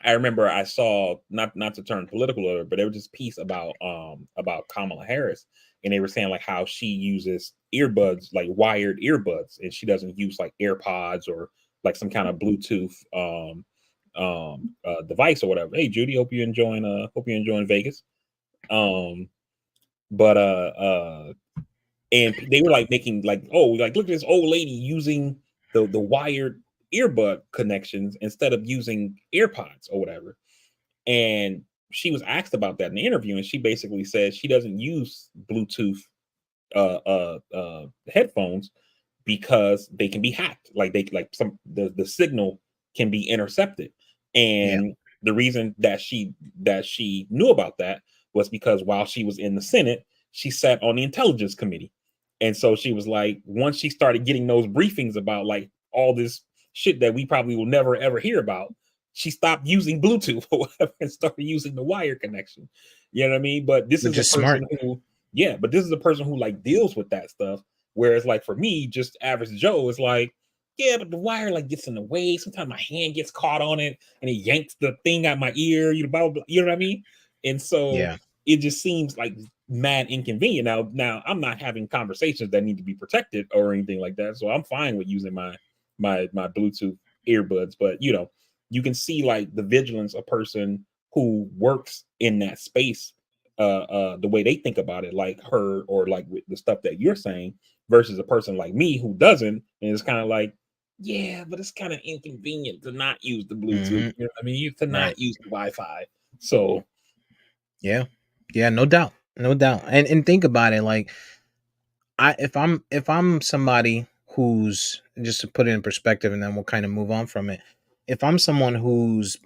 I remember I saw, not to turn political, but there was this piece about Kamala Harris, and they were saying like how she uses earbuds, like wired earbuds, and she doesn't use like AirPods or like some kind of Bluetooth device or whatever. Hey Judy, hope you're enjoying Vegas. Um but and they were like making like, oh, like look at this old lady using the wired earbud connections instead of using AirPods or whatever. And she was asked about that in the interview, and she basically said she doesn't use Bluetooth headphones because they can be hacked. Like they like some the signal can be intercepted. Yeah. And the reason that she knew about that was because while she was in the Senate, she sat on the Intelligence Committee. And so she was like, once she started getting those briefings about like all this shit that we probably will never ever hear about, she stopped using Bluetooth or whatever and started using the wire connection. You know what I mean? But this is Which a is smart. person who, yeah, but this is a person who like deals with that stuff. Whereas, like for me, just average Joe is like, yeah, but the wire like gets in the way. Sometimes my hand gets caught on it and it yanks the thing out my ear. You know, blah, blah, blah, you know what I mean? And so Yeah. it just seems like mad inconvenient. Now I'm not having conversations that need to be protected or anything like that. So I'm fine with using my Bluetooth earbuds. But you know, you can see like the vigilance a person who works in that space, the way they think about it, like her or like with the stuff that you're saying, versus a person like me who doesn't, and it's kind of like, yeah, but it's kind of inconvenient to not use the Bluetooth. Hmm. You know what I mean? To Right. not use the Wi-Fi. So Yeah. Yeah. No doubt. No doubt. And think about it. Like if I'm somebody who's, just to put it in perspective, and then we'll kind of move on from it. If I'm someone who's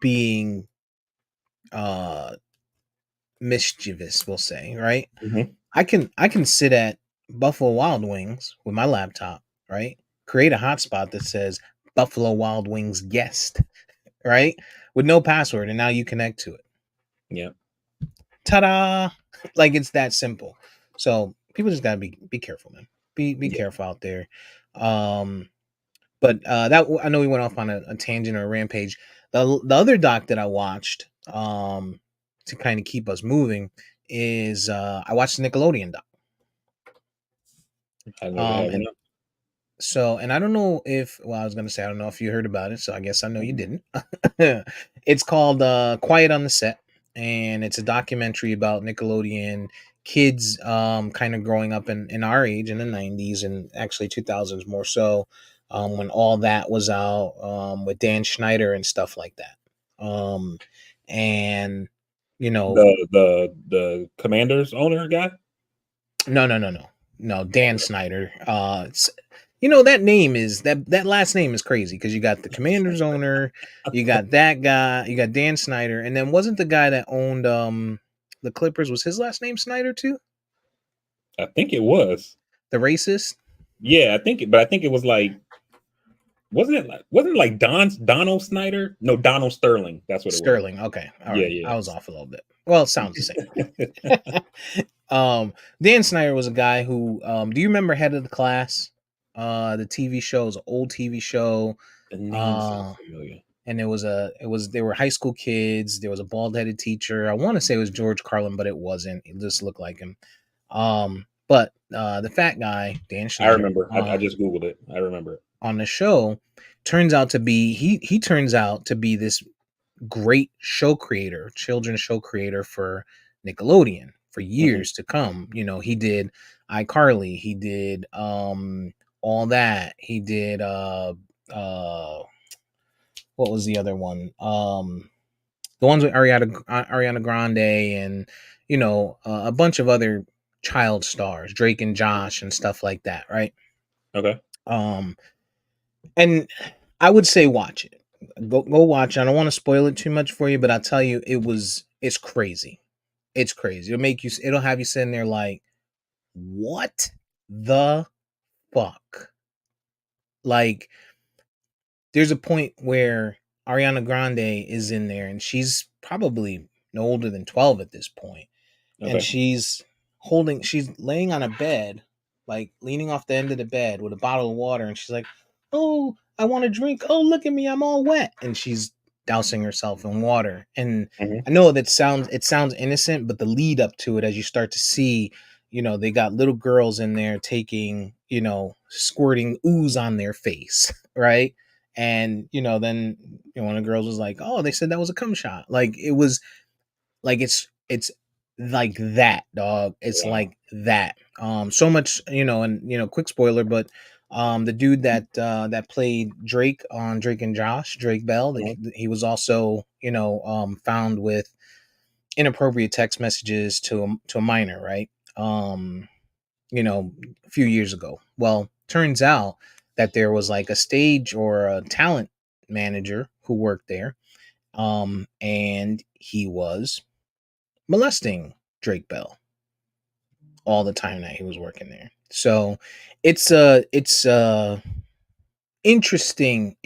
being uh mischievous, we'll say, right? mhm, I can sit at Buffalo Wild Wings with my laptop, right? Create a hotspot that says Buffalo Wild Wings guest, right? With no password, and now you connect to it. yeah, Ta-da! Like it's that simple. So people just gotta be careful, man. Be yeah. careful out there. Um, but that I know we went off on a tangent or a rampage. The other doc that I watched, to kind of keep us moving, is I watched the Nickelodeon doc. I never have And enough. and I don't know if, well, I was gonna say I don't know if you heard about it, so I guess I know you Mhm. didn't. It's called Quiet on the Set, and it's a documentary about Nickelodeon kids, kind of growing up in our age in the '90s and actually 2000s more so, when all that was out, with Dan Schneider and stuff like that. And you know, The Commanders owner guy. no, no, no, no, no. Dan Okay. Snyder. That name is that last name is crazy because you got the Commanders owner, you got that guy, you got Dan Snyder, and then wasn't the guy that owned the Clippers, was his last name Snyder too? I think it was. The racist Yeah, but I think it was like, wasn't it like Donald Snyder? No, Donald Sterling. That's what it was. Sterling. Okay, all Yeah, right, yeah. I was off a little bit. Well, it sounds the same. Dan Snyder was a guy who, do you remember Head of the Class? The TV show was an old TV show. The name Uh, sounds familiar. and they were high school kids. There was a bald headed teacher. I want to say it was George Carlin, but it wasn't. It just looked like him. But the fat guy, Dan I Schneider, remember. I just googled it. I remember it. on the show, he turns out to be this great show creator, children's show creator for Nickelodeon for Mhm. years to come. He did iCarly, he did all that. He did uh what was the other one? The ones with Ariana Grande, and a bunch of other child stars, Drake and Josh and stuff like that, right? Okay. Um and I would say watch it. Go watch it. I don't want to spoil it too much for you, but I'll tell you it's crazy. It's crazy. It'll have you sitting there like, what the fuck? Like, there's a point where Ariana Grande is in there and she's probably no older than 12 at this point, and Okay. she's laying on a bed, like leaning off the end of the bed with a bottle of water, and she's like, "Oh, I want to drink. Oh, look at me, I'm all wet." And she's dousing herself in water. And Hmm. I know that sounds innocent, but the lead up to it, as you start to see, they got little girls in there taking, squirting ooze on their face, right? And then one of the girls was like, "Oh, they said that was a cum shot." Like it was like it's like that, dog. It's Wow. like that. So much, and quick spoiler, but the dude that played Drake on Drake and Josh, Drake Bell, Mhm. he was also, found with inappropriate text messages to a minor, right? Um, a few years ago. Well, turns out that there was like a stage or a talent manager who worked there, and he was molesting Drake Bell all the time that he was working there. So it's a interesting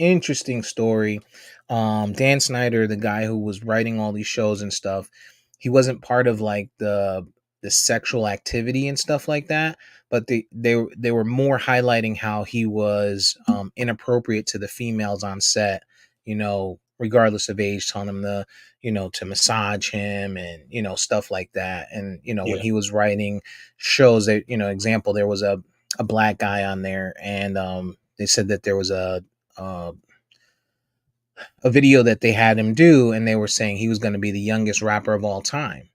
story. Dan Snyder, the guy who was writing all these shows and stuff, he wasn't part of like the sexual activity and stuff like that, but they were more highlighting how he was inappropriate to the females on set, regardless of age, telling them to massage him and stuff like that. And when Yeah. he was writing shows, that example, there was a black guy on there, and they said that there was uh, a video that they had him do, and they were saying he was going to be the youngest rapper of all time,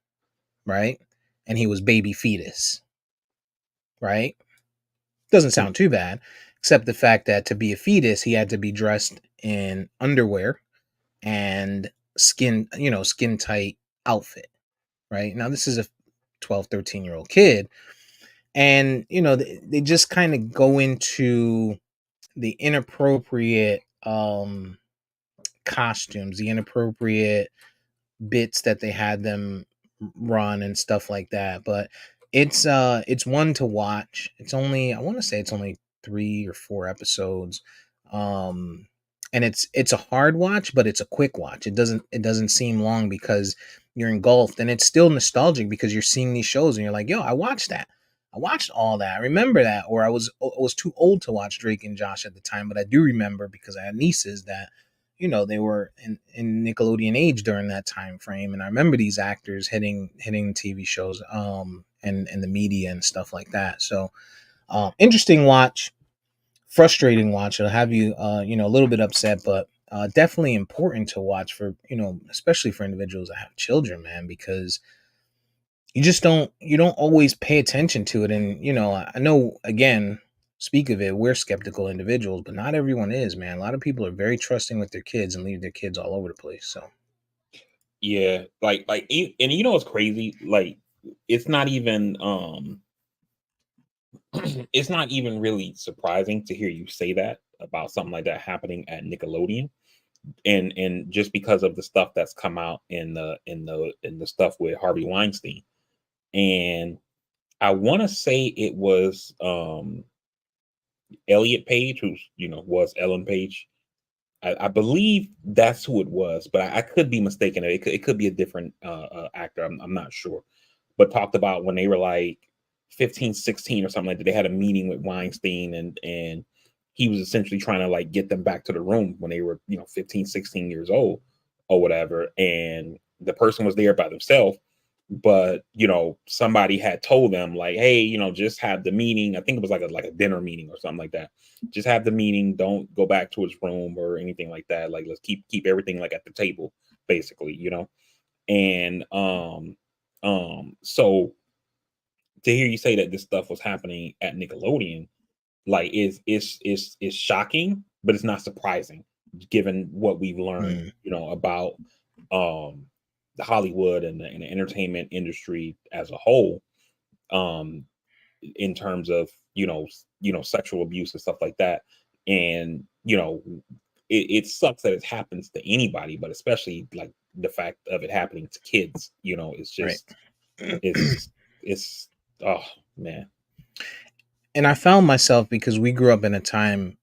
right? And he was baby fetus, right? Doesn't Hmm. sound too bad, except the fact that to be a fetus, he had to be dressed in underwear and skin tight outfit, right? Now this is a 12, 13-year old kid, and they just kind of go into the inappropriate costumes, the inappropriate bits that they had them run and stuff like that. But it's one to watch. It's only, I want to say it's only 3 or 4 episodes. Um and it's a hard watch, but it's a quick watch. It doesn't seem long because you're engulfed, and it's still nostalgic because you're seeing these shows and you're like, yo, I watched that. I watched all that. I remember that. Or I was too old to watch Drake and Josh at the time, but I do remember because I had nieces that they were in Nickelodeon age during that time frame, and I remember these actors hitting TV shows, and the media and stuff like that. So interesting watch, frustrating watch. It'll have you a little bit upset, but definitely important to watch for especially for individuals that have children, man, because you don't always pay attention to it. And I know, again, speak of it, we're skeptical individuals, but not everyone is, man. A lot of people are very trusting with their kids and leave their kids all over the place. So Yeah. And you know what's crazy? Like, it's not even it's not even really surprising to hear you say that about something like that happening at Nickelodeon. And just because of the stuff that's come out in the stuff with Harvey Weinstein. And I want to say it was Elliot Page, who's was Ellen Page. I believe that's who it was, but I could be mistaken. It could be a different actor. I'm not sure. But talked about when they were like 15, 16 or something like that. They had a meeting with Weinstein, and he was essentially trying to like get them back to the room when they were 15, 16 years old or whatever. And the person was there by themselves, but somebody had told them like, hey, just have the meeting. I think it was like a dinner meeting or something like that. Just have the meeting, don't go back to his room or anything like that. Like, let's keep everything like at the table, basically. And so to hear you say that this stuff was happening at Nickelodeon, like, is shocking, but it's not surprising given what we've learned, mm, about um the Hollywood and the entertainment industry as a whole, um in terms of sexual abuse and stuff like that. And it sucks that it happens to anybody, but especially like the fact of it happening to kids, it's right. just it's oh man. And I found myself, because we grew up in a time,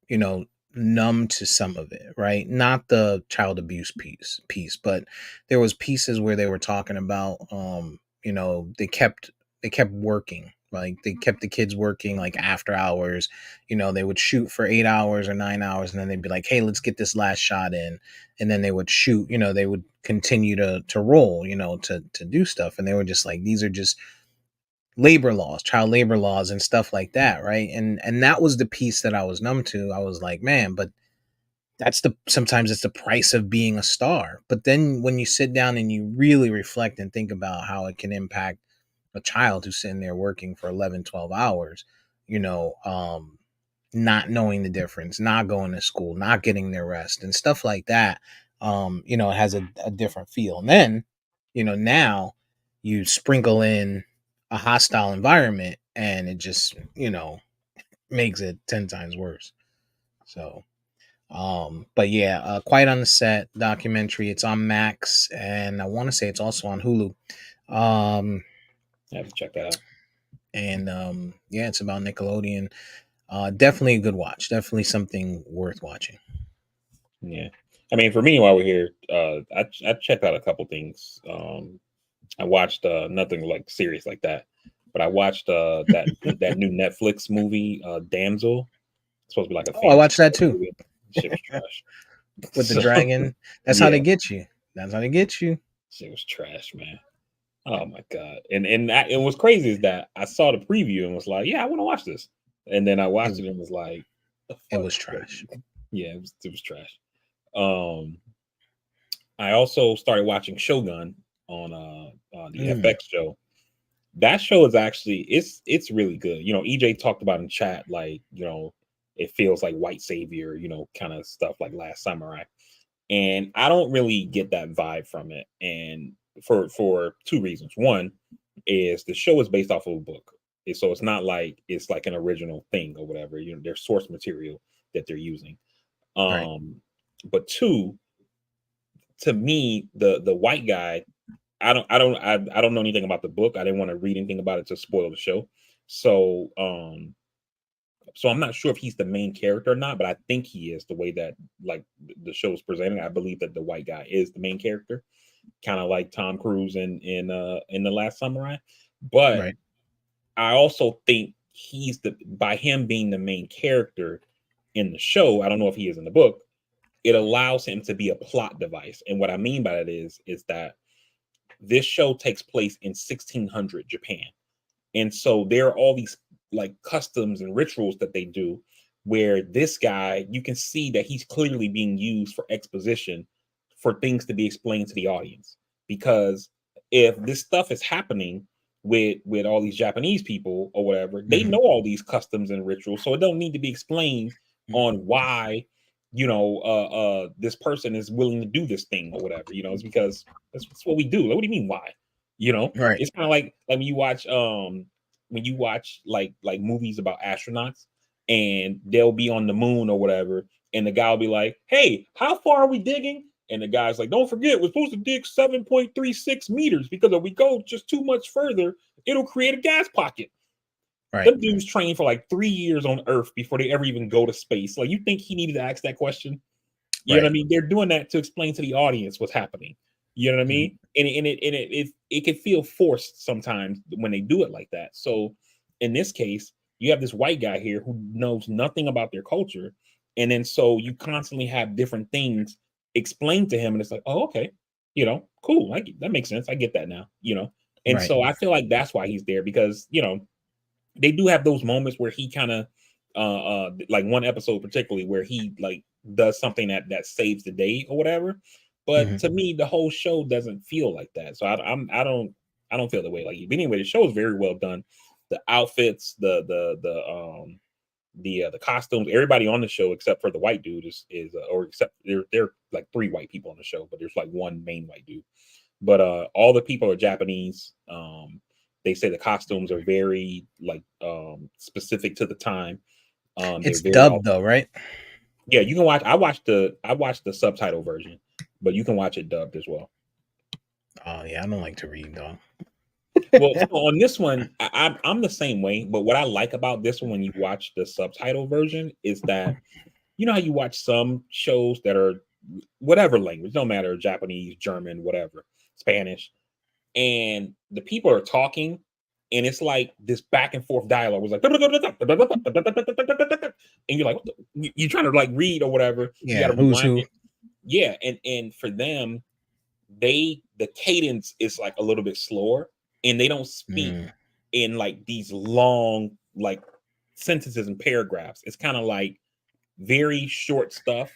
numb to some of it, right? Not the child abuse piece, but there was pieces where they were talking about, they kept working, Like they kept the kids working like after hours. They would shoot for 8 hours or 9 hours, and then they'd be like, "Hey, let's get this last shot in," and then they would shoot. They would continue to roll. To do stuff, and they were just like, these are just labor laws, child labor laws, and stuff like that, right? And that was the piece that I was numb to. I was like, man, but sometimes it's the price of being a star. But then when you sit down and you really reflect and think about how it can impact a child who's sitting there working for 11, 12 hours, you know, um, not knowing the difference, not going to school, not getting their rest and stuff like that, it has a different feel. And then, now you sprinkle in a hostile environment and it just, makes it 10 times worse. So, but yeah, Quiet on the Set documentary. It's on Max, and I want to say it's also on Hulu. Um, I have to check that out. and yeah, it's about Nickelodeon. Definitely a good watch. Definitely something worth watching. Yeah, I mean, for me, while we're here, I checked out a couple things. I watched nothing like serious like that, but I watched that new Netflix movie, Damsel. It's supposed to be like a Oh, I fantasy watched that too movie. Shit was trash. with the So dragon. That's how yeah, they get you. That's how they get you. shit was trash, man. Oh my god! And what's crazy is that I saw the preview and was like, yeah, I want to watch this, and then I watched It, it and was like, the it fuck? was trash. Yeah, it was trash. Um, I also started watching Shogun on the Mm, FX show. That show is actually it's really good. EJ talked about in chat, like, it feels like white savior, kind of stuff like Last Samurai. And I don't really get that vibe from it. And for two reasons. One is the show is based off of a book. So it's not like it's like an original thing or whatever. There's source material that they're using. right. But two, to me, the white guy, I don't know anything about the book. I didn't want to read anything about it to spoil the show. So so I'm not sure if he's the main character or not, but I think he is, the way that like the show is presented. I believe that the white guy is the main character, kind of like Tom Cruise in The Last Samurai. But Right. I also think he's the by him being the main character in the show, I don't know if he is in the book, it allows him to be a plot device. And what I mean by that is that this show takes place in 1600 Japan. And so there are all these like customs and rituals that they do where this guy, you can see that he's clearly being used for exposition for things to be explained to the audience. Because if this stuff is happening with all these Japanese people or whatever, they Hmm. know all these customs and rituals, so it don't need to be explained on why this person is willing to do this thing or whatever. It's because that's what we do. Like, what do you mean why? Right. It's kind of like when you watch like movies about astronauts, and they'll be on the moon or whatever, and the guy will be like, hey, how far are we digging? And the guy's like, don't forget, we're supposed to dig 7.36 meters, because if we go just too much further, it'll create a gas pocket. Right. Them dudes trained for like 3 years on Earth before they ever even go to space. Like, you think he needed to ask that question? You know what I Right. mean? They're doing that to explain to the audience what's happening. You know what I Mhm. mean? And it can feel forced sometimes when they do it like that. So in this case, you have this white guy here who knows nothing about their culture, and then so you constantly have different things explained to him, and it's like, oh, okay, cool. That makes sense. I get that now. And Right. so I feel like that's why he's there, because they do have those moments where he kind of like one episode particularly where he like does something that saves the day or whatever. But Hmm. to me, the whole show doesn't feel like that. So I don't feel the way like you. But anyway, the show is very well done. The outfits, the costumes, everybody on the show except for the white dude is or except there like three white people on the show, but there's like one main white dude. But all the people are Japanese. They say the costumes are very like specific to the time. They're It's very dubbed though, right? yeah, you can watch. I watched the subtitle version, but you can watch it dubbed as well. Oh yeah, I don't like to read though. Well, so on this one, I'm the same way. But what I like about this one, when you watch the subtitle version, is that how you watch some shows that are whatever language, no matter Japanese, German, whatever, Spanish, and the people are talking, and it's like this back and forth dialogue was like, and you're like, you're trying to like read or whatever. You got Yeah, to who's rewind who? it. Yeah, and for them, the cadence is like a little bit slower, and they don't speak Mm, in like these long like sentences and paragraphs. It's kind of like very short stuff,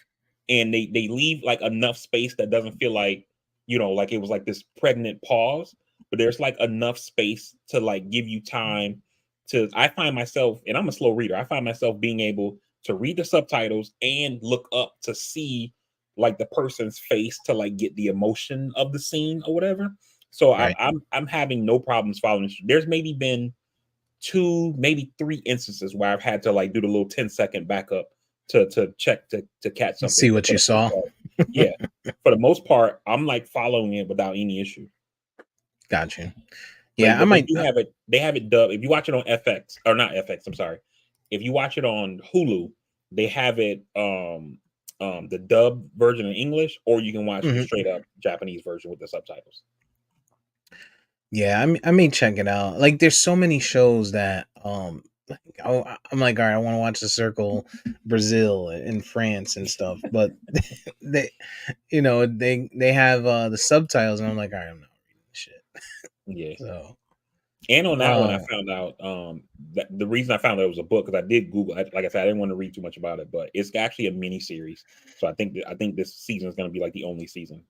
and they leave like enough space that doesn't feel like, like it was like this pregnant pause, but there's like enough space to like give you time to. I find myself, and I'm a slow reader, I find myself being able to read the subtitles and look up to see like the person's face to like get the emotion of the scene or whatever. So i'm right. i'm, I'm having no problems following. There's maybe been two, maybe three instances where I've had to like do the little 10-second backup to check to catch something. See But what for you the most saw. part, yeah, for the most part, I'm like following it without any issue. Got you. But Yeah, I but they might. do have it. They have it dubbed. If you watch it on FX or not FX, I'm sorry. If you watch it on Hulu, they have it the dub version in English, or you can watch the Mhm. straight up Japanese version with the subtitles. Yeah, I may check it out. Like, there's so many shows that like, I'm like, all right, I want to watch The Circle, Brazil and France and stuff, but they, they have the subtitles, and I'm like, all right, I'm not reading this shit. Yeah. So, And on that one, I uh, found out that the reason I found out it was a book, because I did Google. Like I said, I didn't want to read too much about it, but it's actually a mini series. So I think this season is going to be like the only season.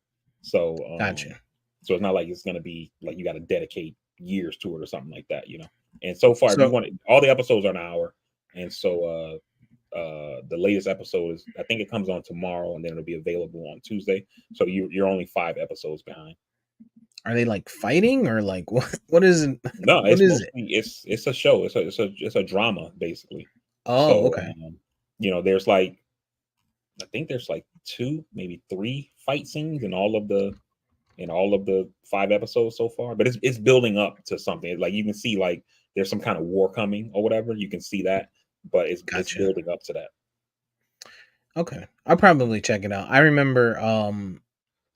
So gotcha. so it's not like it's going to be like you got to dedicate years to it or something like that. And so far, if you So, want all the episodes are an hour, and so the latest episode is, I think it comes on tomorrow, and then it'll be available on Tuesday. So you're only 5 episodes behind. are they like fighting or like what? What is it? No, What it's is it? mostly it's a show. It's a drama basically. Oh, So okay, there's like, I think there's like two, maybe three fight scenes in all of the 5 episodes so far. But it's building up to something. Like you can see like there's some kind of war coming or whatever. You can see that, but it's gotcha. building up to that. Okay, I'll probably check it out. I remember,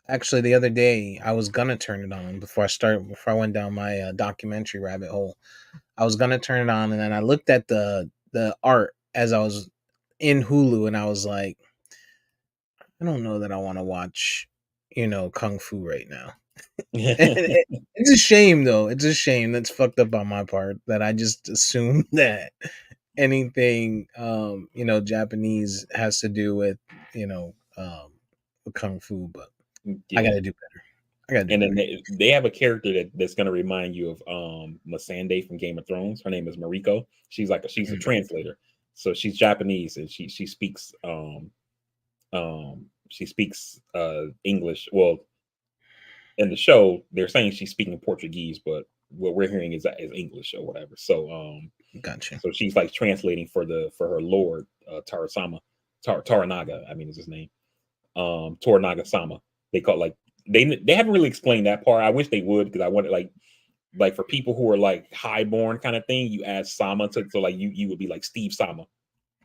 actually, the other day I was gonna turn it on before I went down my documentary rabbit hole. I was gonna turn it on, and then I looked at the art as I was in Hulu, and I was like, I don't know that I want to watch, kung fu right now. And it's a shame, though. It's a shame. That's fucked up on my part that I just assumed that anything, Japanese has to do with kung fu, but I Yeah. gotta do better. I gotta do And then better. they have a character that's going to remind you of Missandei from Game of Thrones. Her name is Mariko. She's a Mm. translator, so she's Japanese, and she speaks English. Well, in the show they're saying she's speaking Portuguese, but what we're hearing is English or whatever. So Gotcha. so she's like translating for her lord, Tarasama, Toranaga, I mean, is his name. Toranaga Sama. They call, like, they haven't really explained that part. I wish they would, because I wanted, like for people who are like highborn kind of thing, you add Sama to, so like you would be like Steve Sama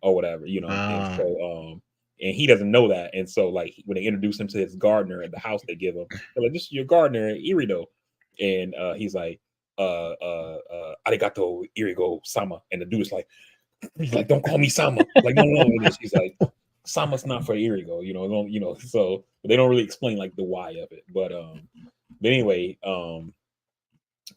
or whatever. And Ah, so and he doesn't know that. And so like when they introduce him to his gardener at the house they give him, they're like, this is your gardener, Irido. And he's like, arigato Irigo Sama. And the dude's like, don't call me Sama. Like, no, no, no. And then she's like, Sama's not for Irigo, don't, so they don't really explain like the why of it. But anyway,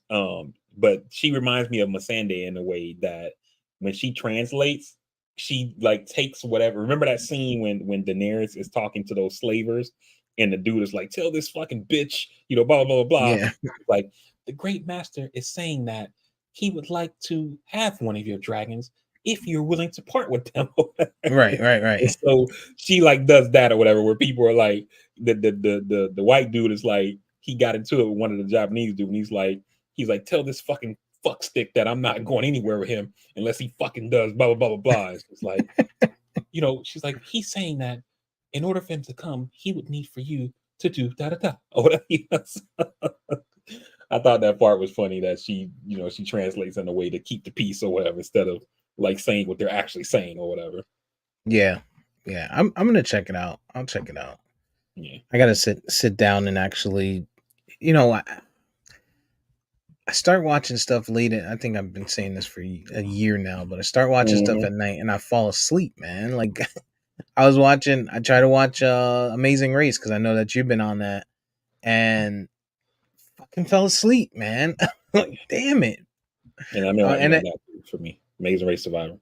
but she reminds me of Masande in a way that when she translates, she like takes whatever. Remember that scene when Daenerys is talking to those slavers, and the dude is like, "Tell this fucking bitch, blah blah blah blah." yeah. Like, the great master is saying that he would like to have one of your dragons if you're willing to part with them. Right, right, And right. so she like does that or whatever, where people are like, the white dude is like, he got into it with one of the Japanese dude, and he's like, tell this fucking fuck stick that I'm not going anywhere with him unless he fucking does blah blah blah blah blah. It's like, she's like, he's saying that in order for him to come, he would need for you to do da da da or whatever. I thought that part was funny, that she translates in a way to keep the peace or whatever, instead of like saying what they're actually saying or whatever. Yeah, yeah. I'm gonna check it out. I'll check it out. Yeah. I gotta sit down and actually, you know, I start watching stuff late. I think I've been saying this for a year now, but I start watching stuff Hmm. at night and I fall asleep, man. Like I try to watch Amazing Race because I know that you've been on that, and fucking fell asleep, man. Like, damn it. And I've been watching And that for me. Amazing Race Survivor.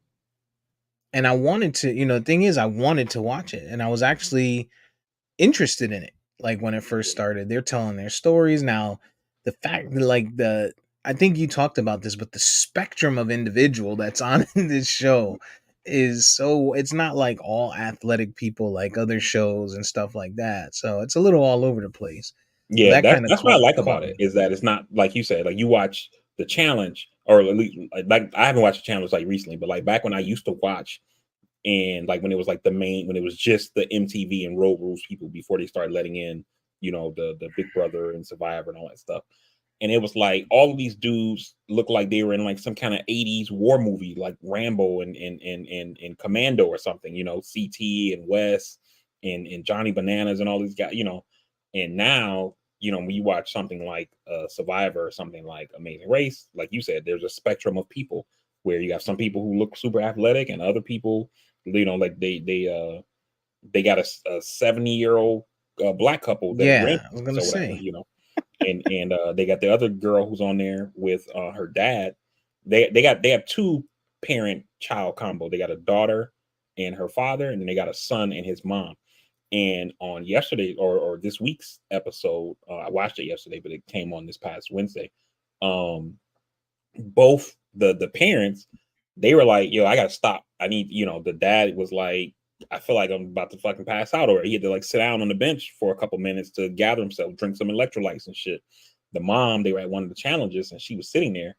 I wanted to, the thing is, I wanted to watch it, and I was actually interested in it. Like when it first started, they're telling their stories. Now, the fact that I think you talked about this, but the spectrum of individual that's on in this show is so, it's not like all athletic people like other shows and stuff like that. So it's a little all over the place. So Yeah, that kind of that's what I like caught about it me. is that it's not like you said, like you watch the challenge, or at least like I haven't watched the challenge like recently, but like back when I used to watch, and like when it was like when it was just the MTV and Road Rules people before they started letting in, the Big Brother and Survivor and all that stuff. And it was like all of these dudes looked like they were in like some kind of 80s war movie, like Rambo and Commando or something, CT and Wes and Johnny Bananas and all these guys, and now, when you watch something like Survivor or something like Amazing Race, like you said, there's a spectrum of people where you have some people who look super athletic and other people, like they got a 70-year-old black couple that are Yeah, I was grandparents gonna or whatever, say. and they got the other girl who's on there with her dad. They have two parent child combo. They got a daughter and her father, and then they got a son and his mom. And on yesterday or this week's episode, I watched it yesterday, but it came on this past Wednesday. Um, both the parents, they were like, "Yo, I gotta stop. I need." The dad was like, "I feel like I'm about to fucking pass out," or he had to like sit down on the bench for a couple minutes to gather himself, drink some electrolytes and shit. The mom, they were at one of the challenges, and she was sitting there,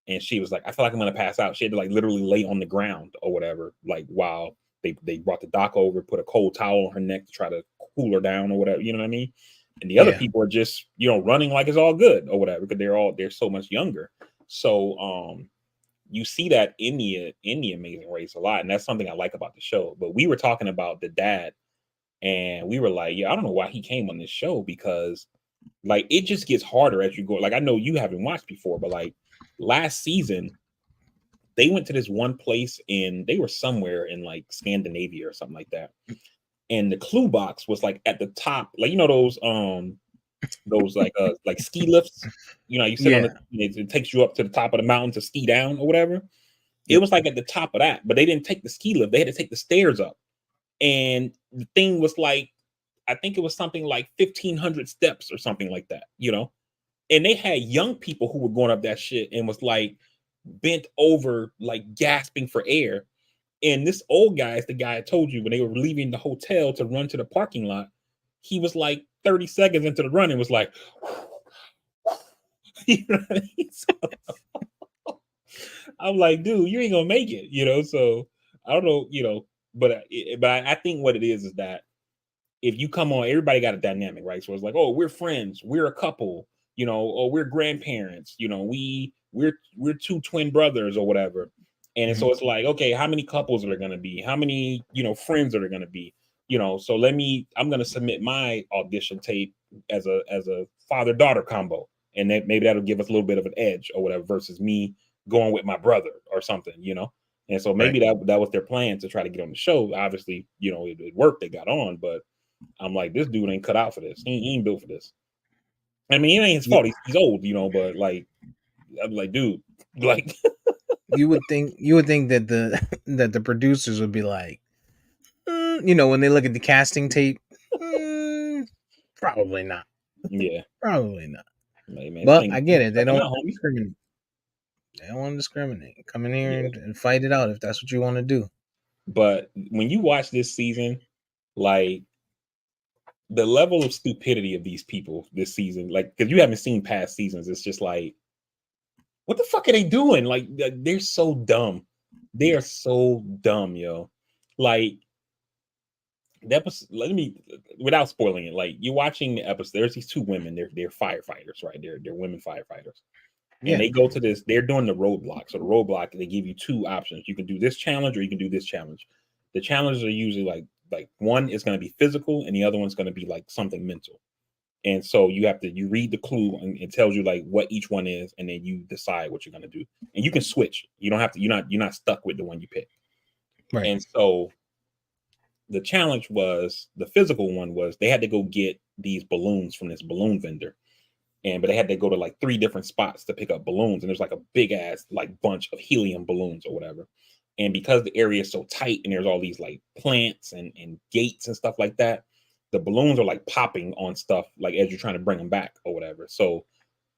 and she was like, "I feel like I'm gonna pass out." She had to like literally lay on the ground or whatever, like while they brought the doc over, put a cold towel on her neck to try to cool her down or whatever. You know what I mean? And the other Yeah, people are just running like it's all good or whatever because they're so much younger. So you see that in the Amazing Race a lot, and that's something I like about the show. But we were talking about the dad, and we were like, yeah, I don't know why he came on this show because like it just gets harder as you go. Like I know you haven't watched before, but like last season they went to this one place in they were somewhere in like Scandinavia or something like that. And the clue box was like at the top, like those like ski lifts. You sit on yeah, it takes you up to the top of the mountain to ski down or whatever. It yep. was like at the top of that, but they didn't take the ski lift. They had to take the stairs up. And the thing was like, I think it was something like 1,500 steps or something like that. And they had young people who were going up that shit and was like bent over, like gasping for air. And this old guy is the guy I told you when they were leaving the hotel to run to the parking lot. He was like 30 seconds into the run and was like, you know what I mean? So I'm like, dude, you ain't gonna make it. So I don't know. But I think what it is that if you come on, everybody got a dynamic, right? So it's like, oh, we're friends, we're a couple, or we're grandparents, we're two twin brothers or whatever. And Mhm. so it's like, okay, how many couples are there gonna be? How many, friends are there gonna be? So I'm gonna submit my audition tape as a father-daughter combo. And then maybe that'll give us a little bit of an edge or whatever versus me going with my brother or something. And so Right. maybe that was their plan to try to get on the show. Obviously, it worked, they got on, but I'm like, this dude ain't cut out for this. He ain't built for this. I mean, it ain't his You, fault. He's old, but like, I'm like, dude, like, you would think that the that the producers would be like, when they look at the casting tape, mm, probably not. yeah, Probably not. like, man, this But thing I is get it. They stepping don't out, homie. discriminate. They don't want to discriminate. Come in here Yeah, and fight it out if that's what you want to do. but when you watch this season, like the level of stupidity of these people this season, like, because you haven't seen past seasons, it's just like, what the fuck are they doing? Like, they're so dumb. They are so dumb, yo. Like, the episode, let me without spoiling it, like you're watching the episode, there's these two women, they're firefighters, right? They're women firefighters. And Yeah. they go to this, they're doing the roadblock. So the roadblock, they give you two options. You can do this challenge or you can do this challenge. The challenges are usually like one is going to be physical and the other one's going to be like something mental. And so you read the clue and it tells you like what each one is, and then you decide what you're gonna do. And you can switch. You don't have to. You're not stuck with the one you pick. Right. And so the challenge was the physical one was they had to go get these balloons from this balloon vendor, but they had to go to like three different spots to pick up balloons, and there's like a big ass like bunch of helium balloons or whatever. And because the area is so tight and there's all these like plants and gates and stuff like that, the balloons are like popping on stuff like as you're trying to bring them back or whatever. So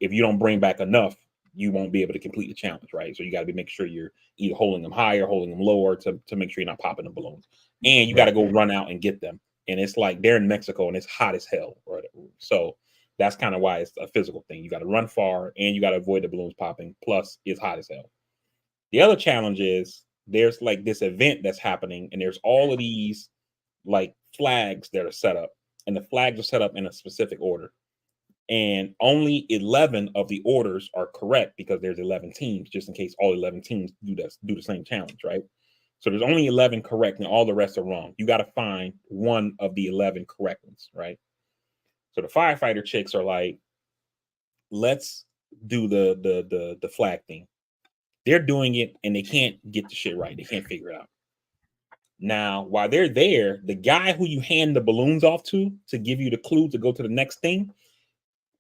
if you don't bring back enough, you won't be able to complete the challenge, right? So you got to be making sure you're either holding them higher, holding them lower to make sure you're not popping the balloons. And you got to Right. go run out and get them. And it's like they're in Mexico and it's hot as hell, right? So that's kind of why it's a physical thing. You got to run far and you got to avoid the balloons popping. Plus, it's hot as hell. The other challenge is there's like this event that's happening, and there's all of these like flags that are set up, and the flags are set up in a specific order. And only 11 of the orders are correct because there's 11 teams, just in case all 11 teams do the same challenge, right? So there's only 11 correct, and all the rest are wrong. You got to find one of the 11 correct ones, right? So the firefighter chicks are like, let's do the flag thing. They're doing it and they can't get the shit right. They can't figure it out. Now, while they're there, the guy who you hand the balloons off to give you the clue to go to the next thing,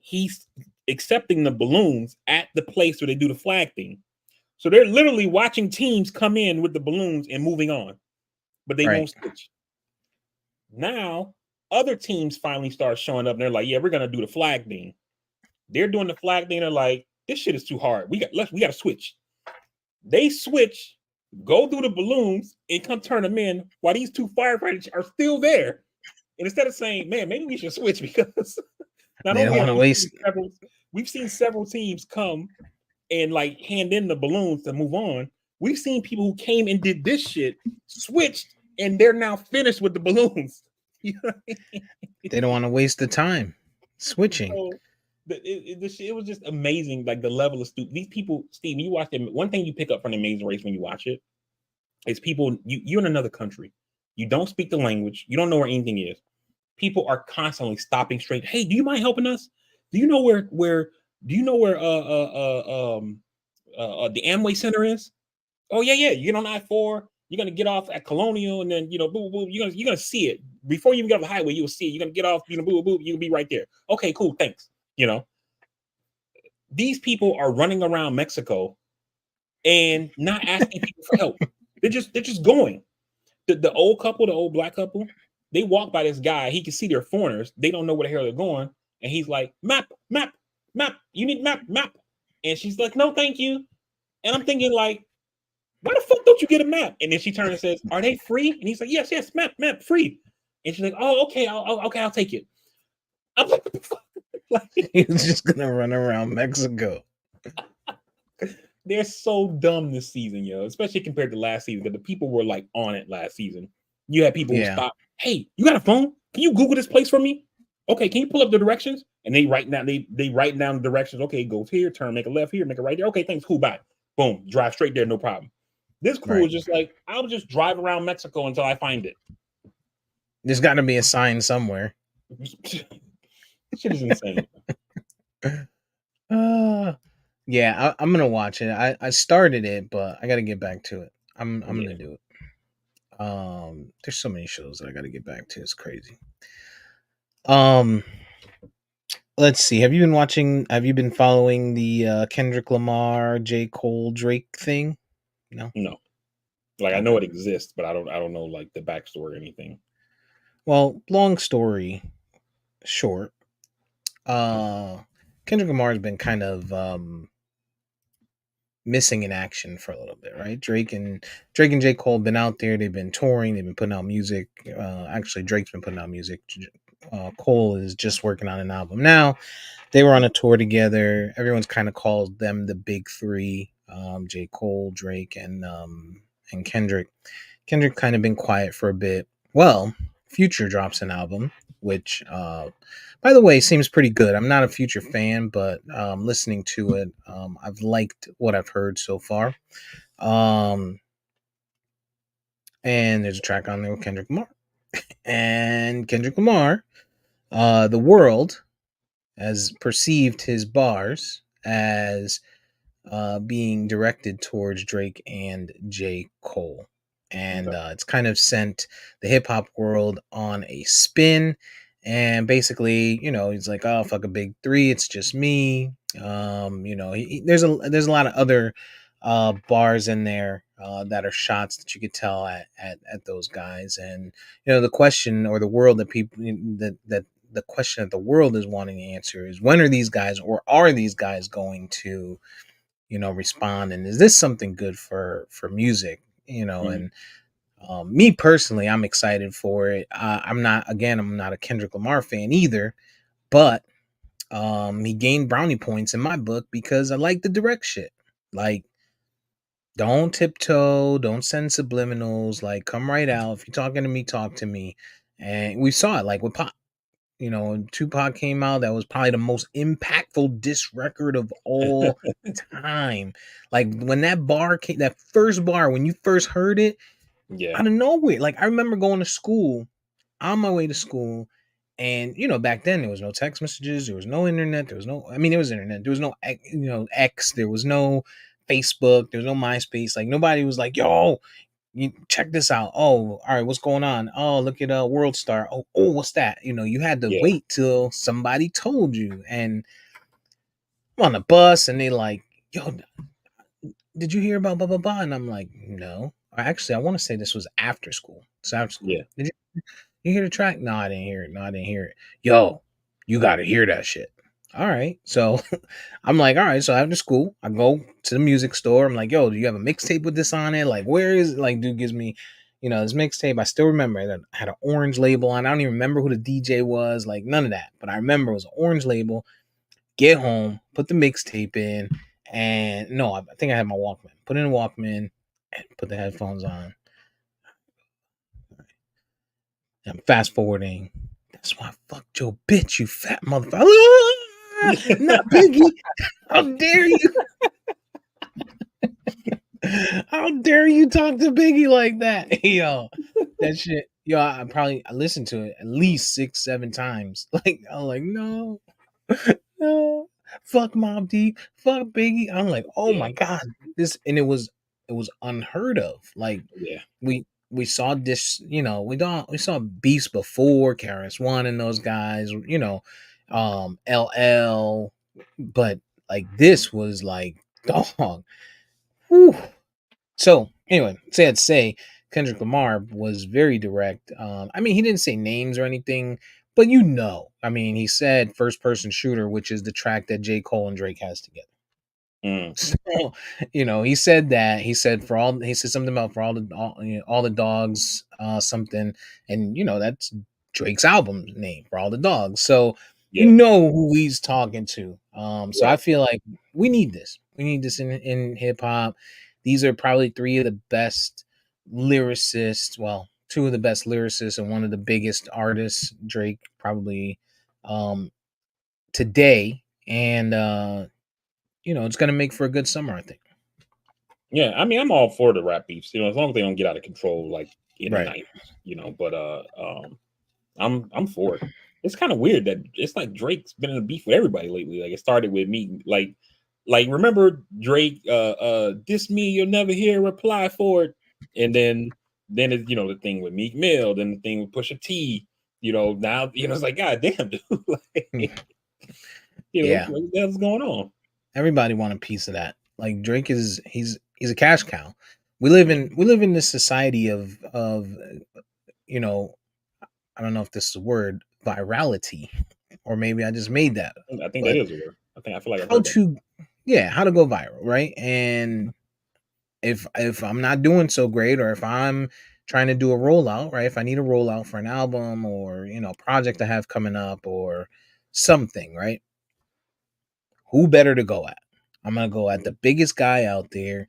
he's accepting the balloons at the place where they do the flag thing. So they're literally watching teams come in with the balloons and moving on, but they Right. won't switch. Now, other teams finally start showing up and they're like, yeah, we're going to do the flag thing. They're doing the flag thing. They're like, this shit is too hard. We got to switch. They switch, go through the balloons, and come turn them in while these two firefighters are still there. And instead of saying, man, maybe we should switch because not They don't only want have to waste. we've seen several teams come and like hand in the balloons to move on. We've seen people who came and did this shit, switched, and they're now finished with the balloons. You know what I mean? They don't want to waste the time switching. So it was just amazing, like the level of stupid. These people, Steve, you watch them. One thing you pick up from the Amazing Race when you watch it is people. You're in another country. You don't speak the language. You don't know where anything is. People are constantly stopping straight. Hey, do you mind helping us? Do you know where? Do you know where the Amway Center is? Oh yeah. You get on I-4. You're gonna get off at Colonial, and then boom, boom. You're gonna see it before you even get off the highway. You'll see it. You're gonna get off. Boom, boom. You'll be right there. Okay, cool. Thanks. You know, these people are running around Mexico and not asking people for help. They're just going. The old couple, the old black couple, they walk by this guy. He can see they're foreigners. They don't know where the hell they're going. And he's like, map, map, map. You need map, map. And she's like, no, thank you. And I'm thinking like, why the fuck don't you get a map? And then she turns and says, are they free? And he's like, yes, map, map, free. And she's like, oh, okay, I'll take it. I'm like, what the fuck? Like, He's just gonna run around Mexico. they're so dumb this season, especially compared to last season. Because the people were like on it last season. You had people who Yeah. stop. Hey, you got a phone? Can you Google this place for me? Okay, can you pull up the directions? And they write down they write down the directions. Okay, go here, turn, make a left here, make a right there. Okay, thanks, cool, bye. Boom, drive straight there, no problem. This crew Right. is just like, I'll just drive around Mexico until I find it. There's got to be a sign somewhere. Shit is insane. Yeah, I'm gonna watch it. I started it, but I got to get back to it. I'm Yeah. gonna do it. There's so many shows that I got to get back to. It's crazy. Um, let's see. Have you been following the Kendrick Lamar, J. Cole, Drake thing? No. No. Like I know Okay. it exists, but I don't know like the backstory or anything. Well, long story short, uh, Kendrick Lamar has been kind of missing in action for a little bit, right? Drake and J. Cole have been out there. They've been touring. They've been putting out music. Actually, Drake's been putting out music. Cole is just working on an album now. They were on a tour together. Everyone's kind of called them the big three: J. Cole, Drake, and Kendrick. Kendrick kind of been quiet for a bit. Well, Future drops an album, which, by the way, seems pretty good. I'm not a Future fan, but listening to it, I've liked what I've heard so far. Um, and there's a track on there with Kendrick Lamar. And Kendrick Lamar, The World, has perceived his bars as being directed towards Drake and J. Cole. And Okay. it's kind of sent the hip hop world on a spin. And basically, he's like, "Oh, fuck a big three. It's just me." There's a lot of other bars in there that are shots that you could tell at those guys. And the question or the world that people that the question that the world is wanting to answer is, when are these guys, or are these guys going to respond, and is this something good for music? Mhm. And me personally, I'm excited for it. I'm not a Kendrick Lamar fan either, but he gained brownie points in my book because I like the direct shit. Like, don't tiptoe, don't send subliminals, like, come right out. If you're talking to me, talk to me. And we saw it, like, with Pop. When Tupac came out, that was probably the most impactful diss record of all time. Like, when that bar came, that first bar, when you first heard it, Yeah. out of nowhere. Like, I remember going to school, on my way to school, and back then there was no text messages, there was no internet, there was no, I mean, there was internet, there was no, X, there was no Facebook, there was no MySpace. Like, nobody was like, "Yo, you check this out. Oh, all right, what's going on? Oh, look at World Star. Oh, what's that?" You had to Yeah. wait till somebody told you. And I'm on the bus, and they like, "Yo, did you hear about blah blah blah?" And I'm like, "No." Or actually, I want to say this was after school. It's after school. Yeah. You hear the track? No, I didn't hear it. No, I didn't hear it. Yo, you got to hear that shit. All right. So I'm like, all right. So after school, I go to the music store. I'm like, "Yo, do you have a mixtape with this on it? Like, where is it?" Like, dude gives me, this mixtape. I still remember it had an orange label on. I don't even remember who the DJ was. Like, none of that. But I remember it was an orange label. Get home, put the mixtape in, and no, I think I had my Walkman. Put in the Walkman and put the headphones on. I'm fast forwarding. "That's why I fucked your bitch, you fat motherfucker." Not Biggie. How dare you? How dare you talk to Biggie like that? Yo, that shit. Yo, I listened to it at least 6, 7 times. Like, I'm like, "No, no, fuck Mob Deep, fuck Biggie." I'm like, "Oh Yeah. my god, this," and it was unheard of. Like, Yeah. we saw this, we saw beefs before, Karis One and those guys, LL, but like, this was like, dog. Whew. So anyway, I'd say Kendrick Lamar was very direct. I mean, he didn't say names or anything, but I mean, he said "first person shooter," which is the track that J. Cole and Drake has together. Mm. So, he said that. He said something about "for all the dogs," something, and that's Drake's album name, "For All the Dogs." So you Yeah. know who he's talking to. So I Right. feel like we need this. We need this in hip hop. These are probably three of the best lyricists. Well, two of the best lyricists and one of the biggest artists. Drake probably um today, and it's gonna make for a good summer, I think. Yeah. I mean, I'm all for the rap beefs, as long as they don't get out of control like in the Right. '90s. But I'm for it. It's kind of weird that it's like Drake's been in a beef with everybody lately. Like, it started with me, like remember Drake, "Diss me, you'll never hear a reply for it," and then it's, the thing with Meek Mill, then the thing with Pusha T. Now, it's like, God damn, dude, Hmm. like, Yeah. what the hell's going on? Everybody want a piece of that. Like, Drake is he's a cash cow. We live in this society of you know, I don't know if this is a word, virality, or maybe I just made that. I think that But is a word. I feel like I've how heard that. to yeah, how to go viral, right? And if I'm not doing so great, or if I'm trying to do a rollout, right? If I need a rollout for an album, or project I have coming up, or something, right? Who better to go at? I'm gonna go at the biggest guy out there,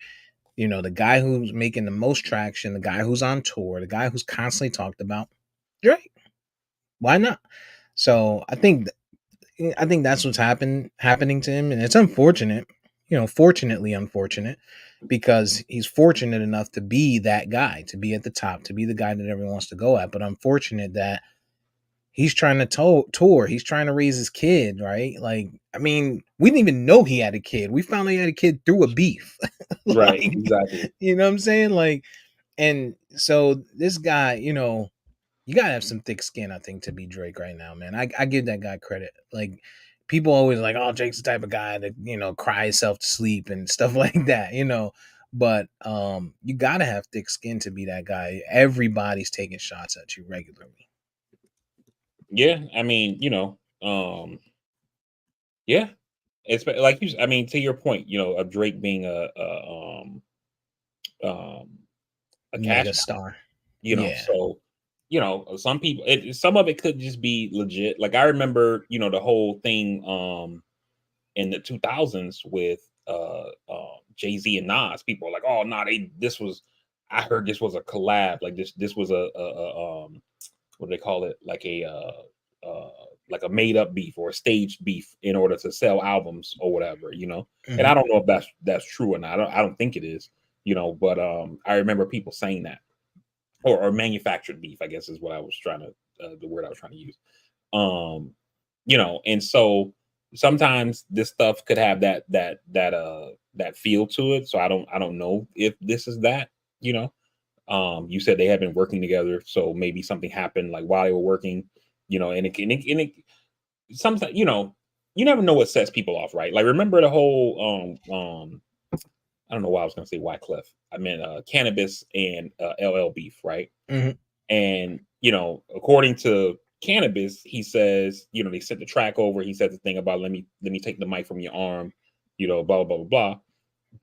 the guy who's making the most traction, the guy who's on tour, the guy who's constantly talked about. Drake. Why not? So I think that's what's happening to him, and it's unfortunate. Fortunately unfortunate, because he's fortunate enough to be that guy, to be at the top, to be the guy that everyone wants to go at. But unfortunate that He's trying to tour. He's trying to raise his kid, right? Like, I mean, we didn't even know he had a kid. We found out he had a kid through a beef. Right. Like, Exactly. you know what I'm saying? Like, and so this guy, you gotta have some thick skin, I think, to be Drake right now, man. I give that guy credit. Like, people always like, oh, Drake's the type of guy that cry himself to sleep and stuff like that. But you gotta have thick skin to be that guy. Everybody's taking shots at you regularly. Yeah. I mean, yeah. It's like I mean, to your point, of Drake being um a cash Mega cow, star. Yeah. so some people, some of it could just be legit. Like I remember, the whole thing in the 2000s with Jay-Z and Nas. People are like, oh no, this was, I heard this was a collab, like this was a what do they call it, like a made up beef or a staged beef in order to sell albums or whatever. And I Hmm. don't know if that's true or not. I don't think it is, but I remember people saying that, or manufactured beef, I guess is what I was trying to, the word I was trying to use. um and so sometimes this stuff could have that feel to it, so I don't know if this is that. you know you said they had been working together, so maybe something happened like while they were working. And it sometimes, you never know what sets people off, right? Like, remember the whole I don't know why I was going to say Wyclef. I meant cannabis and LL beef, right? Hmm. And, according to Cannabis, he says, they sent the track over. He said the thing about, let me take the mic from your arm, blah, blah, blah, blah, blah.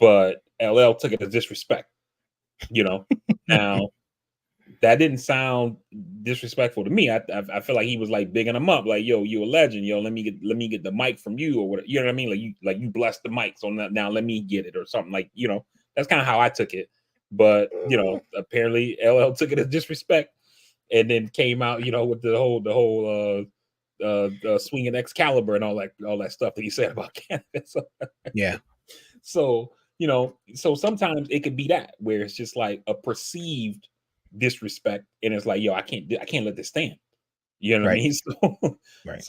But LL took it as disrespect, you know. Now, that didn't sound disrespectful to me. I feel like he was like bigging him up, like, yo, you a legend, yo. Let me get the mic from you, or whatever. You know what I mean? Like you blessed the mic, so now let me get it, or something, like. That's kind of how I took it. But apparently LL took it as disrespect, and then came out, with the whole swinging Excalibur and all that stuff that he said about cannabis. Yeah. So sometimes it could be that, where it's just like a perceived disrespect, and it's like, yo, I can't let this stand. You know what I Right. mean? So, Right.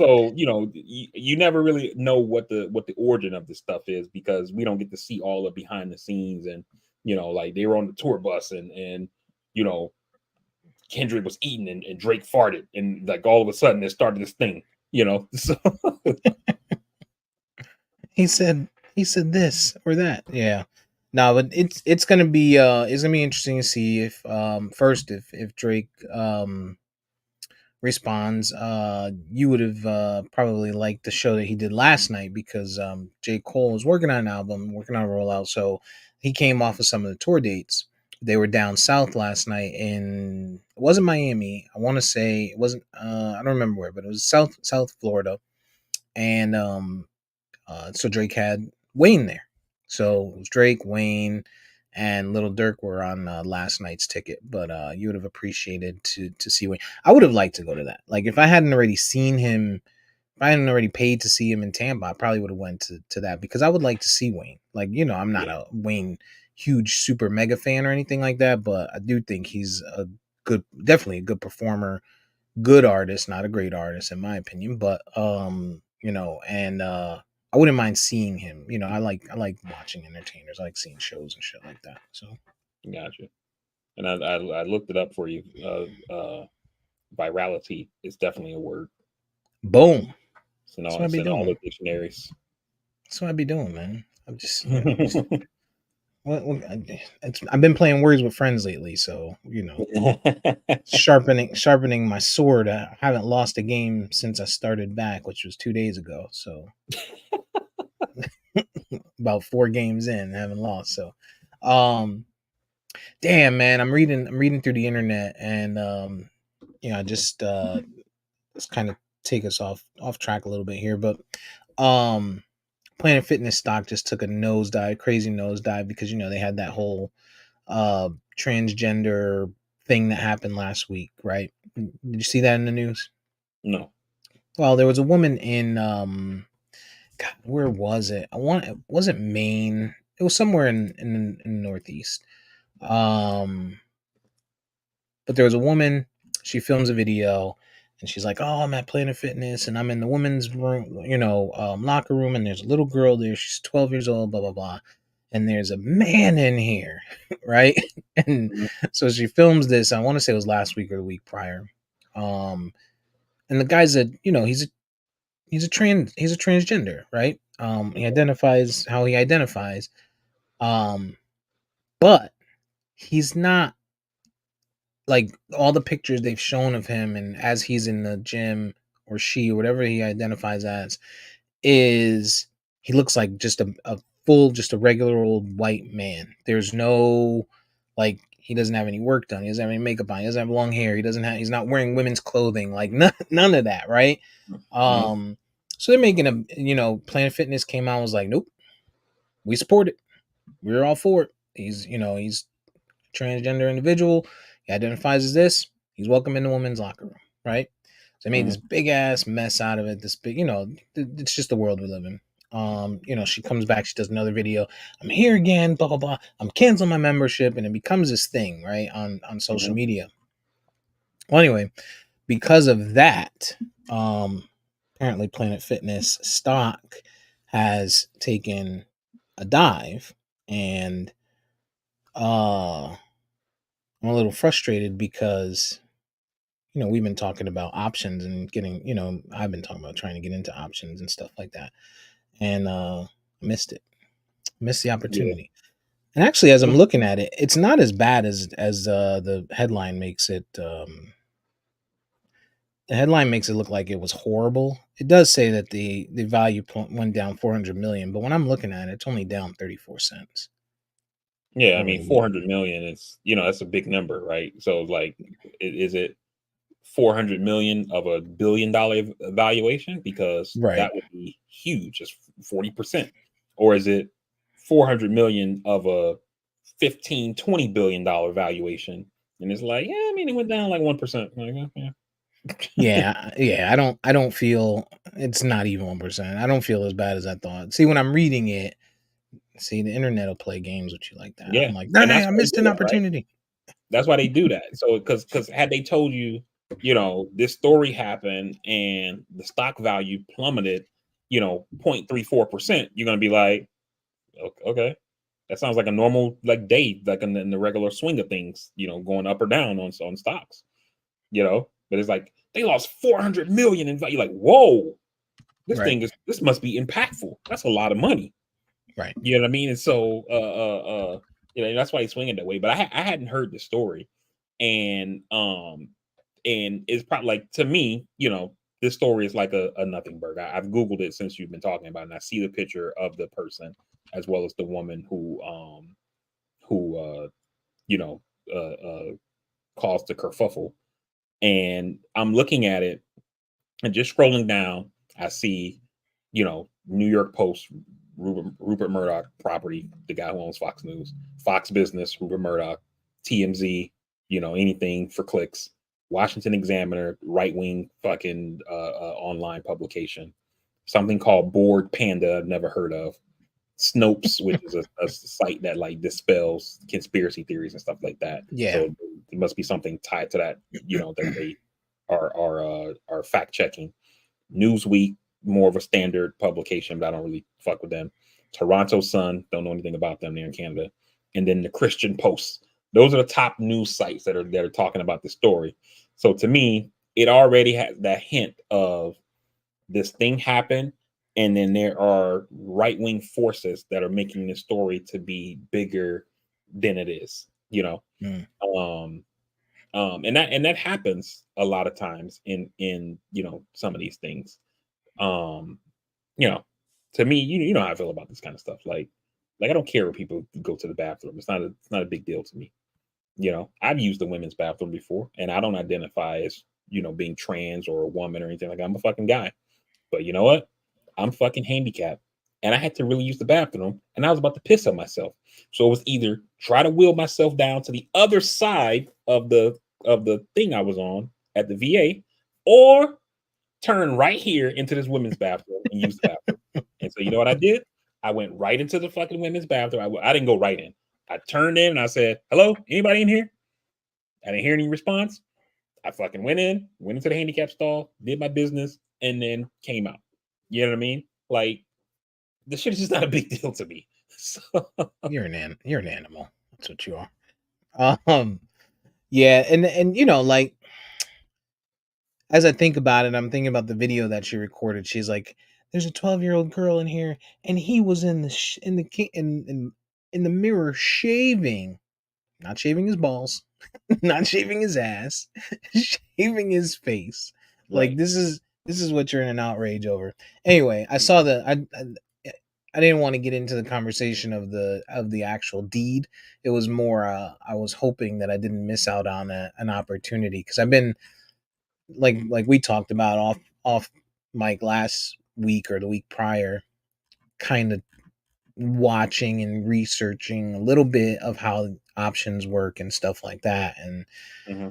you never really know what the origin of this stuff is, because we don't get to see all the behind the scenes. And like, they were on the tour bus, and you know Kendrick was eating, and Drake farted, and like all of a sudden it started this thing. So He said this or that. Yeah. No, but it's gonna be interesting to see if first if Drake responds. You would have probably liked the show that he did last night, because J. Cole was working on an album, working on a rollout. So he came off of some of the tour dates. They were down south last night in, it wasn't Miami. I want to say it wasn't, I don't remember where, but it was South Florida. And so Drake had Wayne there. So it was Drake, Wayne, and Little Dirk were on last night's ticket. But you would have appreciated to see Wayne. I would have liked to go to that. Like, if I hadn't already seen him, if I hadn't already paid to see him in Tampa, I probably would have went to that, because I would like to see Wayne. Like, I'm not yeah, a Wayne huge super mega fan or anything like that, but I do think he's definitely a good performer, good artist, not a great artist in my opinion, but and I wouldn't mind seeing him. I like watching entertainers. I like seeing shows and shit like that. So gotcha. And I looked it up for you. Virality is definitely a word. boom. That's what I It's be in all the doing. dictionaries. That's what I be doing, man. I'm just just I've been playing words with friends lately, so sharpening my sword. I haven't lost a game since I started back, which was 2 days ago. So about 4 games in, I haven't lost. So um damn, man, I'm reading through the internet, and I just kind of take us off track a little bit here, but um Planet Fitness stock just took a nosedive, crazy nosedive, because they had that whole transgender thing that happened last week, right? Did you see that in the news? No. Well, there was a woman in God, where was it? It wasn't Maine. It was somewhere in the Northeast. Um, but there was a woman. She films a video, And she's like, "Oh, I'm at Planet Fitness, and I'm in the women's room, locker room, and there's a little girl there. She's 12 years old, blah blah blah, and there's a man in here, right?" And Mhm. so she films this. I want to say it was last week or the week prior. And the guy's he's a transgender, right? He Okay. identifies how he identifies, um, but he's not like all the pictures they've shown of him, and as he's in the gym or she or whatever he identifies as is he looks like just just a regular old white man. There's no like he doesn't have any work done. He doesn't have any makeup on. He doesn't have long hair. He's not wearing women's clothing. Like none of that, right? Mhm. Um, so they're making Planet Fitness came out and was like, nope, we support it. We're all for it. He's transgender individual. He identifies as this. He's welcome in the women's locker room, right? So they made Mhm. this big ass mess out of it. This big, it's just the world we live in. She comes back, she does another video. I'm here again, blah blah blah. I'm canceling my membership, and it becomes this thing, right, on social Mhm. media. Well, anyway, because of that, um, apparently Planet Fitness stock has taken a dive, and I'm a little frustrated because we've been talking about options and getting, I've been talking about trying to get into options and stuff like that. And missed it. Missed the Yeah. opportunity. And actually as I'm looking at it, it's not as bad as the headline makes it the headline makes it look like it was horrible. It does say that the value went down 400 million, but when I'm looking at it, it's only down 34 cents. Yeah, I Don't mean, really move. 400 million is, that's a big number, right? So, like, is it 400 million of a billion-dollar valuation? Because Right. that would be huge, just 40%. Or is it 400 million of a 15-20 billion-dollar valuation? And it's like, yeah, I mean, it went down like 1%. Like, yeah. Yeah. I don't feel it's not even 1%. I don't feel as bad as I thought. See, when I'm reading it, see, the internet will play games with you like that. Yeah. I'm like, And dang, that's I why they missed do an that, right? opportunity. That's why they do that. So because had they told you, this story happened and the stock value plummeted, 0.34%, you're gonna be like, Okay, that sounds like a normal like day, like in the regular swing of things, going up or down on stocks, But it's like they lost 400 million in value. Like, whoa, Right. this must be impactful. That's a lot of money. Right. You know what I mean? And so, that's why he's swinging that way. But I hadn't heard the story, and it's probably like to me, this story is like a nothing burger. I've googled it since you've been talking about it, and I see the picture of the person as well as the woman who you know caused the kerfuffle. And I'm looking at it and just scrolling down, I see, New York Post, Rupert Murdoch property, the guy who owns Fox News, Fox Business, Rupert Murdoch, TMZ, anything for clicks, Washington Examiner, right wing fucking online publication, something called Board Panda, I've never heard of, Snopes, which is a site that like dispels conspiracy theories and stuff like that. Yeah. So it must be something tied to that, that they are fact checking. Newsweek, more of a standard publication, but I don't really fuck with them. Toronto Sun, don't know anything about them. They're in Canada, and then the Christian Post. Those are the top news sites that are talking about the story. So to me, it already has that hint of this thing happened, and then there are right wing forces that are making this story to be bigger than it is. Mm. Um, and that happens a lot of times in some of these things. um you know to me, you know how I feel about this kind of stuff. Like I don't care if people go to the bathroom. It's not a big deal to me. I've used the women's bathroom before, and I don't identify as being trans or a woman or anything. Like, I'm a fucking guy. But you know what? I'm fucking handicapped. And I had to really use the bathroom, and I was about to piss on myself. So it was either try to wheel myself down to the other side of the thing I was on at the VA, or turn right here into this women's bathroom and use the bathroom. And so you know what I did? I went right into the fucking women's bathroom. I didn't go right in. I turned in and I said, "Hello, anybody in here?" I didn't hear any response. I fucking went into the handicap stall, did my business, and then came out. You know what I mean? Like the shit is just not a big deal to me. So You're an animal. That's what you are. Yeah, and like as I think about it, I'm thinking about the video that she recorded. She's like, "There's a 12-year-old girl in here, and he was in the in the mirror shaving, not shaving his balls, not shaving his ass, shaving his face. Like right. this is what you're in an outrage over." Anyway, I saw I didn't want to get into the conversation of the actual deed. It was more I was hoping that I didn't miss out on an opportunity because I've been like we talked about off mic last week or the week prior, kind of watching and researching a little bit of how options work and stuff like that, and Hmm.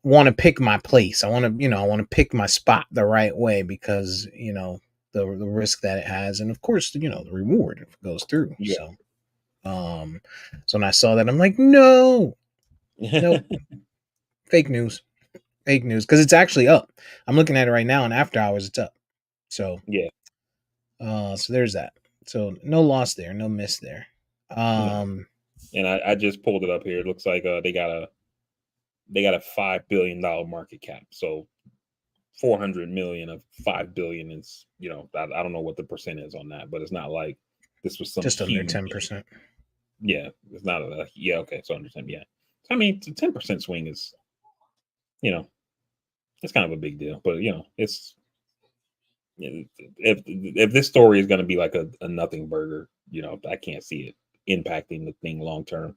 want to pick my place. I want to I want to pick my spot the right way because the risk that it has, and of course the reward if it goes through. Yeah. So so when I saw that, I'm like, no, nope, fake news, fake news, because it's actually up. I'm looking at it right now, and after hours, it's up. So Yeah. so there's that. So no loss there, no miss there. No. Um, And I just pulled it up here. It looks like they got a $5 billion market cap. So 400 million of 5 billion is, I don't know what the percent is on that, but it's not like this was some just under huge. 10%. Yeah, it's not a yeah. Okay, so understand. Yeah, so I mean, the 10% swing is, you know, it's kind of a big deal, but it's if this story is going to be like a nothing burger, I can't see it impacting the thing long term.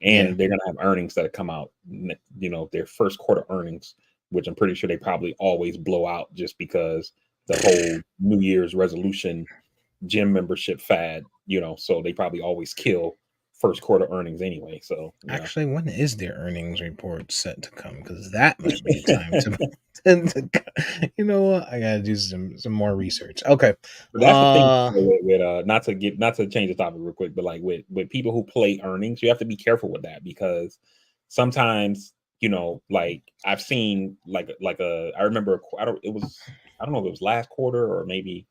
Yeah, And they're going to have earnings that come out, their first quarter earnings, which I'm pretty sure they probably always blow out just because the whole New Year's resolution gym membership fad, so they probably always kill first quarter earnings anyway. So, actually, when is their earnings report set to come? Because that might be the time to, you know what? I gotta do some more research. Okay. But that's the thing Uh, not to change the topic real quick, but like with people who play earnings, you have to be careful with that because sometimes like I've seen like a I remember I don't know if it was last quarter or maybe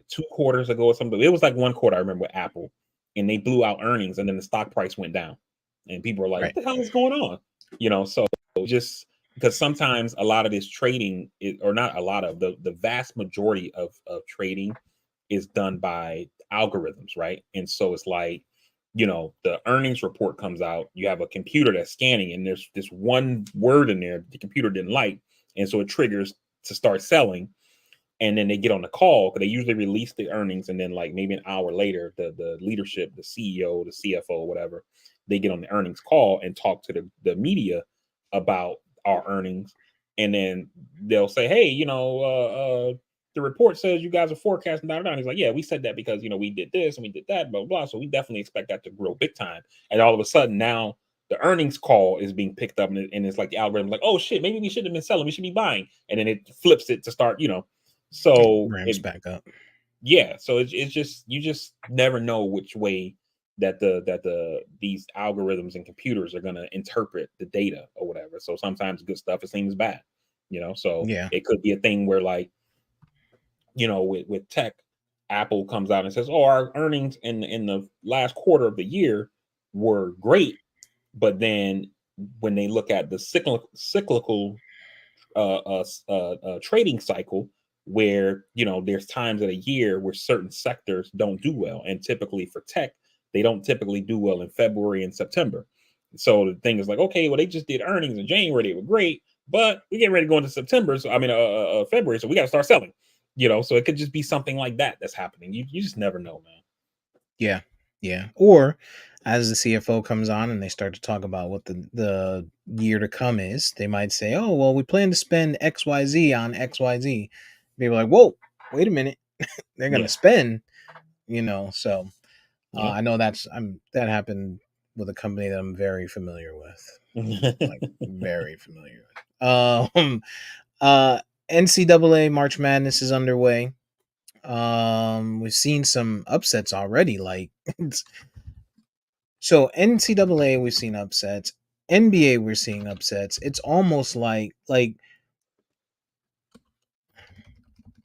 2 quarters ago or something. It was like one quarter I remember with Apple, and they blew out earnings, and then the stock price went down, and people were like, right. "What the hell is going on?" So just because sometimes a lot of this trading or not a lot of the vast majority of trading is done by algorithms, right? And so it's like, the earnings report comes out, you have a computer that's scanning, and there's this one word in there the computer didn't like, and so it triggers to start selling. And then they get on the call because they usually release the earnings, and then like maybe an hour later, the leadership, the CEO, the CFO, whatever, they get on the earnings call and talk to the media about our earnings, and then they'll say, "Hey, the report says you guys are forecasting down and down." He's like, "Yeah, we said that because we did this and we did that, blah blah blah. So we definitely expect that to grow big time." And all of a sudden now the earnings call is being picked up, and it's like the algorithm, like, "Oh shit, maybe we shouldn't have been selling. We should be buying." And then it flips it to start, so Ramps back up. yeah, so it's just you just never know which way that these algorithms and computers are gonna interpret the data or whatever. So sometimes good stuff it seems bad, So Yeah. it could be a thing where like, with tech, Apple comes out and says, "Oh, our earnings in the last quarter of the year were great," but then when they look at the cyclical trading cycle where there's times of a year where certain sectors don't do well, and typically for tech they don't typically do well in February and September. So the thing is like, okay, well they just did earnings in January, they were great, but we get ready to go into September, so I mean February, so we got to start selling. So it could just be something like that that's happening. You just never know, man. Yeah. Yeah. Or as the CFO comes on and they start to talk about what the year to come is, they might say, "Oh, well, we plan to spend XYZ on XYZ." People are like, "Whoa, wait a minute. They're going to Yeah. spend, so Yeah. I know that happened with a company that I'm very familiar with. Like very familiar with. Uh NCAA March Madness is underway. We've seen some upsets already. Like so NCAA, we've seen upsets. NBA we're seeing upsets. It's almost like I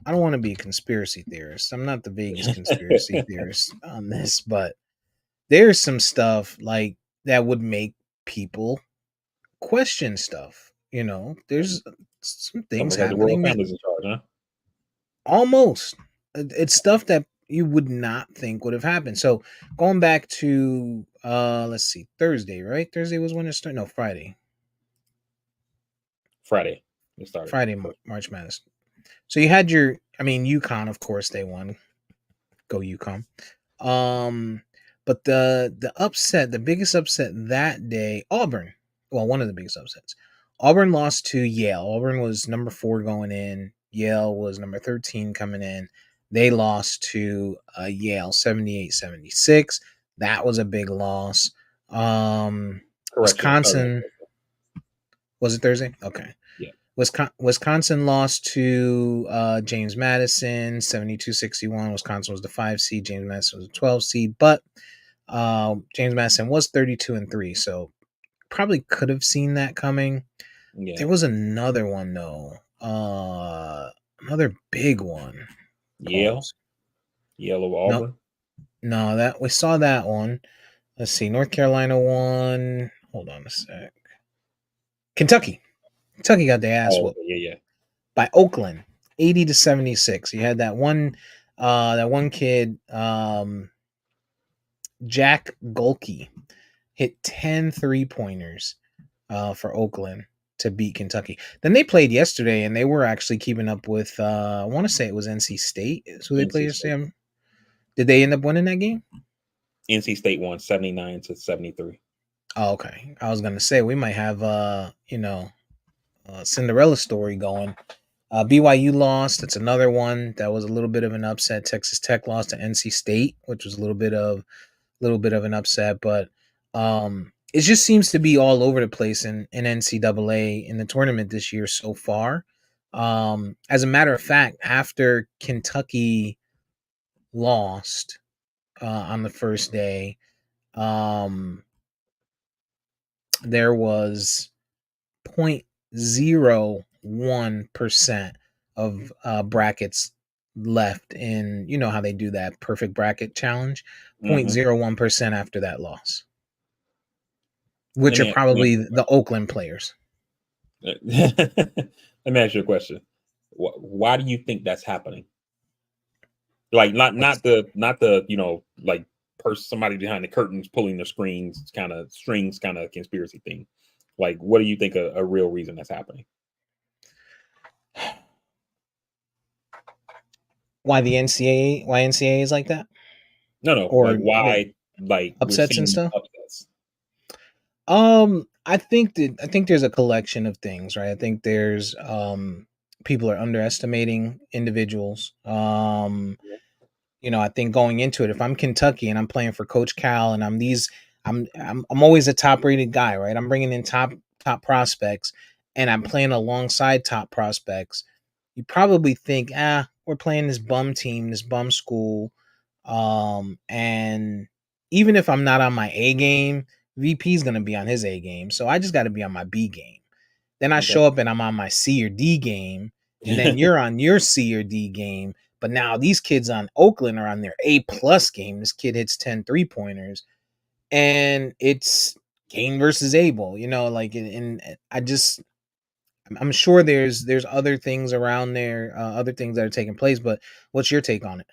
don't want to be a conspiracy theorist. I'm not the biggest conspiracy theorist on this, but there's some stuff like that would make people question stuff. There's some things Almost like the royal happening that family's in charge, huh? almost it's stuff that you would not think would have happened. So going back to let's see, Thursday, right? Thursday was when it started. No, Friday. Friday it started. Friday, March Madness. So you had UConn, of course, they won. Go UConn. Um, but the biggest upset that day, Auburn. Well, one of the biggest upsets. Auburn lost to Yale. Auburn was number 4 going in. Yale was number 13 coming in. They lost to Yale 78-76. That was a big loss. Correction, it started on Wisconsin, was it Thursday? Okay. yeah. Wisconsin lost to James Madison 72-61. Wisconsin was the 5 seed. James Madison was the 12 seed. But James Madison was 32-3. So probably could have seen that coming. Yeah. There was another one, though. Another big one. Yale. Pause. Yale of No, Auburn. no, that we saw that one. Let's see. North Carolina won. Hold on a sec. Kentucky. Kentucky got their ass Oh, whooped yeah. by Oakland, 80-76. You had that one kid, Jack Golke, hit 10 3-pointers for Oakland to beat Kentucky. Then they played yesterday, and they were actually keeping up with, I want to say it was NC State. Is who they played NC State. yesterday. Did they end up winning that game? NC State won 79-73. Oh, okay. I was gonna say we might have Cinderella story going. BYU lost. That's another one that was a little bit of an upset. Texas Tech lost to NC State, which was a little bit of an upset, but it just seems to be all over the place in NCAA in the tournament this year so far. As a matter of fact, after Kentucky lost on the first day, there was 0.01% of brackets left in, how they do that perfect bracket challenge. Mm-hmm. 0.01% after that loss, Let which are me let probably me the Oakland players. let me ask you a question. Why do you think that's happening? Like not the like somebody behind the curtains pulling the strings kind of conspiracy thing. Like, what do you think a real reason that's happening? Why NCAA is like that, No, like or why? Like we're upsets seeing and these stuff. upsets. I think there's a collection of things, right? I think there's people are underestimating individuals. I think going into it, if I'm Kentucky and I'm playing for Coach Cal and I'm always a top rated guy, right? I'm bringing in top prospects and I'm playing alongside top prospects. You probably think, we're playing this bum team, this bum school, and even if I'm not on my A game, VP is gonna be on his A game, so I just got to be on my B game. Then I Okay. show up and I'm on my C or D game, and then you're on your C or D game. But now these kids on Oakland are on their A+ game. This kid hits 10 3-pointers, and it's Kane versus Abel. And I'm sure there's other things around there, other things that are taking place. But what's your take on it?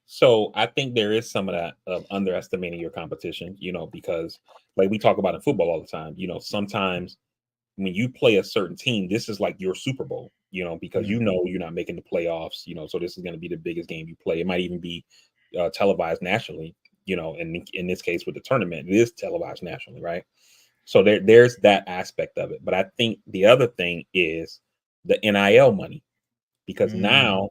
So I think there is some of that of underestimating your competition, because like we talk about in football all the time, sometimes when you play a certain team, this is like your Super Bowl, because Mm, you're not making the playoffs, so this is going to be the biggest game you play. It might even be televised nationally, in this case with the tournament, it is televised nationally, right? So there's that aspect of it. But I think the other thing is the NIL money, because mm, now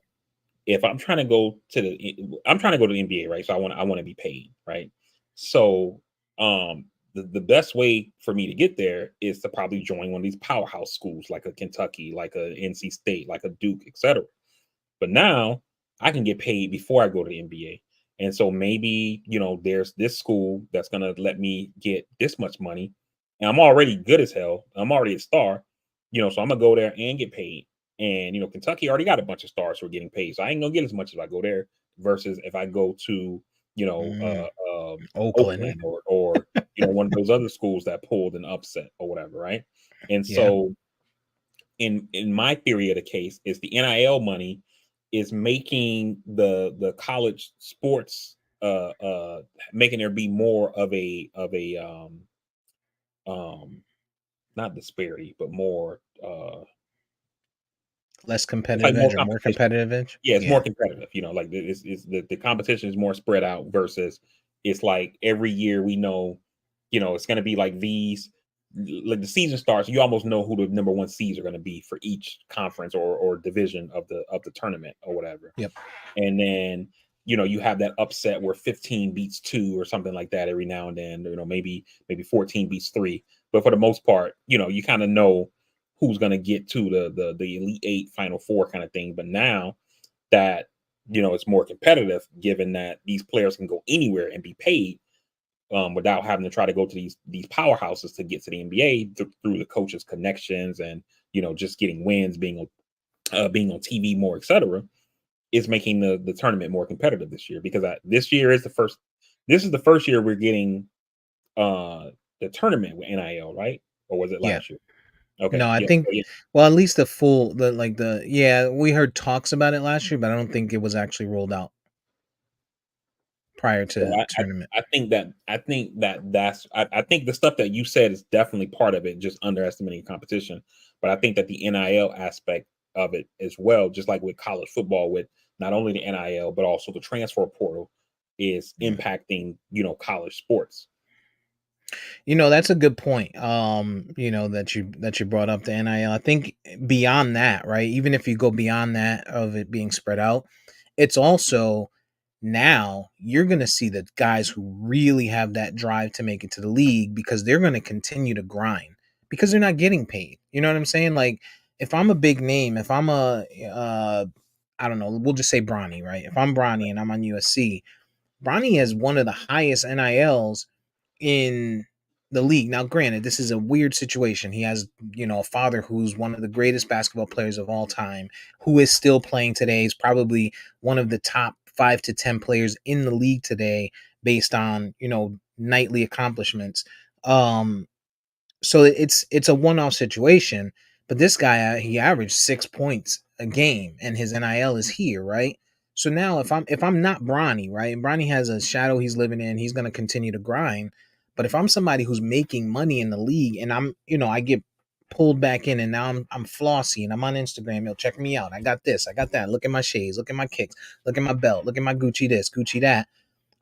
if I'm trying to go to the NBA, right? So I want to be paid, right? So the best way for me to get there is to probably join one of these powerhouse schools like a Kentucky, like a NC State, like a Duke, etc. But now I can get paid before I go to the NBA. And so maybe, there's this school that's gonna let me get this much money. and I'm already good as hell. I'm already a star, so I'm gonna go there and get paid. And Kentucky already got a bunch of stars who are getting paid, so I ain't gonna get as much as I go there versus if I go to Mm, Oakland. Oakland or one of those other schools that pulled an upset or whatever, right? And Yeah. so in my theory of the case is the NIL money is making the college sports making there be more of a um not disparity but more Less it's like competitive more edge or more competition. competitive edge. Yeah, it's more Yeah. competitive. Like it's the competition is more spread out versus it's like every year we know, it's going to be like these. Like the season starts, you almost know who the number one seeds are going to be for each conference or division of the tournament or whatever. Yep. And then you have that upset where 15 beats 2 or something like that every now and then. Maybe 14 beats 3, but for the most part, you kind of know who's going to get to the Elite Eight, Final Four kind of thing. But now that it's more competitive, given that these players can go anywhere and be paid without having to try to go to these powerhouses to get to the NBA through the coaches' connections and just getting wins, being on TV more, etc. Is making the tournament more competitive this year because this year is the first. This is the first year we're getting the tournament with NIL, right? Or was it Yeah. last year? Okay, No, I yeah, think, so yeah. well, at least yeah, we heard talks about it last year, but I don't think it was actually rolled out prior So to tournament. I think the stuff that you said is definitely part of it, just underestimating competition. But I think that the NIL aspect of it as well, just like with college football, with not only the NIL but also the transfer portal, is Mm. impacting college sports. That's a good point. That you brought up the NIL. I think beyond that, right? Even if you go beyond that of it being spread out, it's also now you're going to see the guys who really have that drive to make it to the league because they're going to continue to grind because they're not getting paid. You know what I'm saying? Like if I'm a big name, if I'm I don't know, we'll just say Bronny, right? If I'm Bronny and I'm on USC, Bronny has one of the highest NILs in the league. Now, granted, this is a weird situation. He has, a father who's one of the greatest basketball players of all time, who is still playing today. He's probably one of the top 5 to 10 players in the league today, based on nightly accomplishments. Um, so it's a one-off situation, but this guy, he averaged 6 points a game and his NIL is here, right? So now if I'm not Bronny, right, and Bronny has a shadow he's living in, he's going to continue to grind. But if I'm somebody who's making money in the league and I get pulled back in and now I'm flossy and I'm on Instagram, check me out, I got this, I got that, look at my shades, look at my kicks, look at my belt, look at my Gucci this, Gucci that.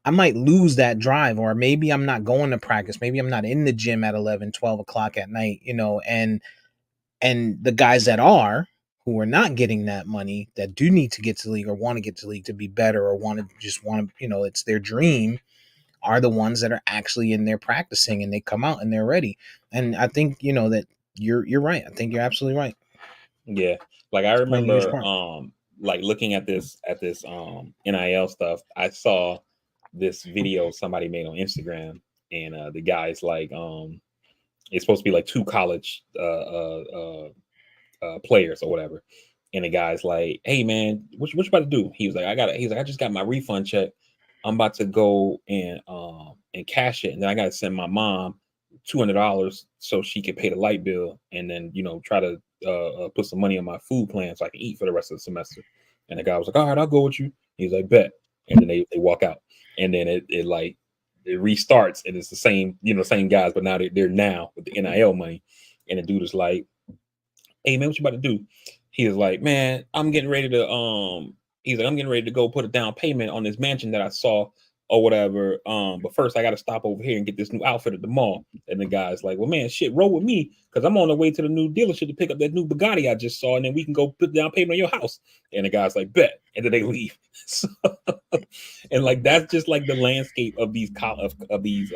I might lose that drive, or maybe I'm not going to practice. Maybe I'm not in the gym at 11, 12 o'clock at night, and the guys that are, who are not getting that money, that do need to get to the league or want to get to the league to be better or want to, it's their dream, are the ones that are actually in there practicing and they come out and they're ready. And I think, that you're right. I think you're absolutely right. Yeah, like I It's playing a huge remember, part. like looking at this NIL stuff. I saw this video somebody made on Instagram, and the guy's like, it's supposed to be like two college players or whatever. And the guy's like, "Hey man, what you about to do?" He was like, He's like, "I just got my refund check. I'm about to go and cash it, and then I got to send my mom $200 so she can pay the light bill, and then try to put some money on my food plan so I can eat for the rest of the semester." And the guy was like, "All right, I'll go with you." He's like, "Bet." And then they walk out, and then it restarts, and it's the same guys, but now they're now with the NIL money, and the dude is like, "Hey man, what you about to do?" He was like, "Man, I'm getting ready to he's like, I'm getting ready to go put a down payment on this mansion that I saw or whatever. But first I gotta stop over here and get this new outfit at the mall." And the guy's like, "Well, man, shit, roll with me because I'm on the way to the new dealership to pick up that new Bugatti I just saw, and then we can go put down payment on your house." And the guy's like, "Bet." And then they leave. So, and like that's just like the landscape of these of these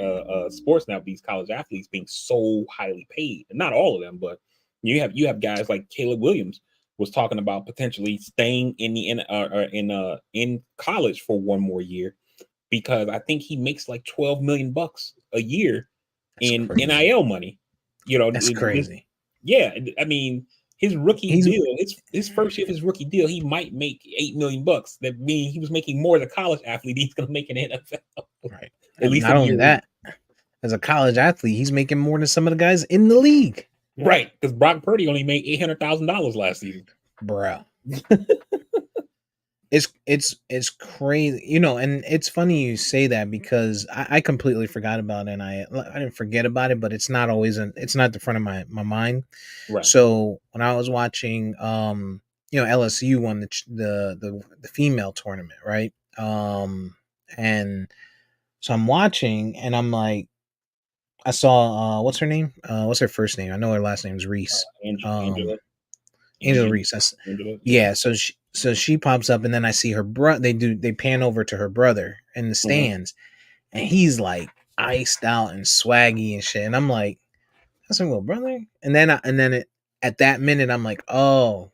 sports now, these college athletes being so highly paid. And not all of them, but you have guys like Caleb Williams was talking about potentially staying in college for one more year because I think he makes like 12 million bucks a year That's in crazy. NIL money. You know, That's crazy. yeah. I mean, his rookie He's deal, his first year of his rookie deal, he might make $8 million. That means he was making more as a college athlete. He's going to make an NFL, right. at And least not in only year one. that, as a college athlete, he's making more than some of the guys in the league. Right, because Brock Purdy only made $800,000 last season. Bruh. It's crazy, and it's funny you say that because I completely forgot about it. And I didn't forget about it, but it's not always it's not the front of my mind. Right. So when I was watching, LSU won the female tournament, right? And so I'm watching, and I'm like, I saw what's her name? What's her first name? I know her last name is Reese. Angela, Angel Angela, Reese. Angela, yeah. Yeah. So she pops up, and then I see her brother. They pan over to her brother in the Mhm. stands, and he's like iced out and swaggy and shit. And I'm like, that's a little brother. At that minute, I'm like, oh,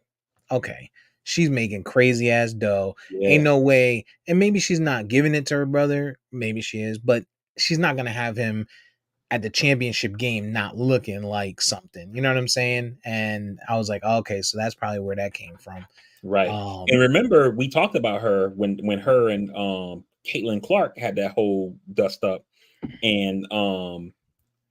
okay. She's making crazy ass dough. Ain't Yeah. no way. And maybe she's not giving it to her brother. Maybe she is, but she's not gonna have him at the championship game not looking like something. You know what I'm saying? And I was like, oh, okay, so that's probably where that came from. Right. And Um, remember, we talked about her when her and Caitlin Clark had that whole dust up, and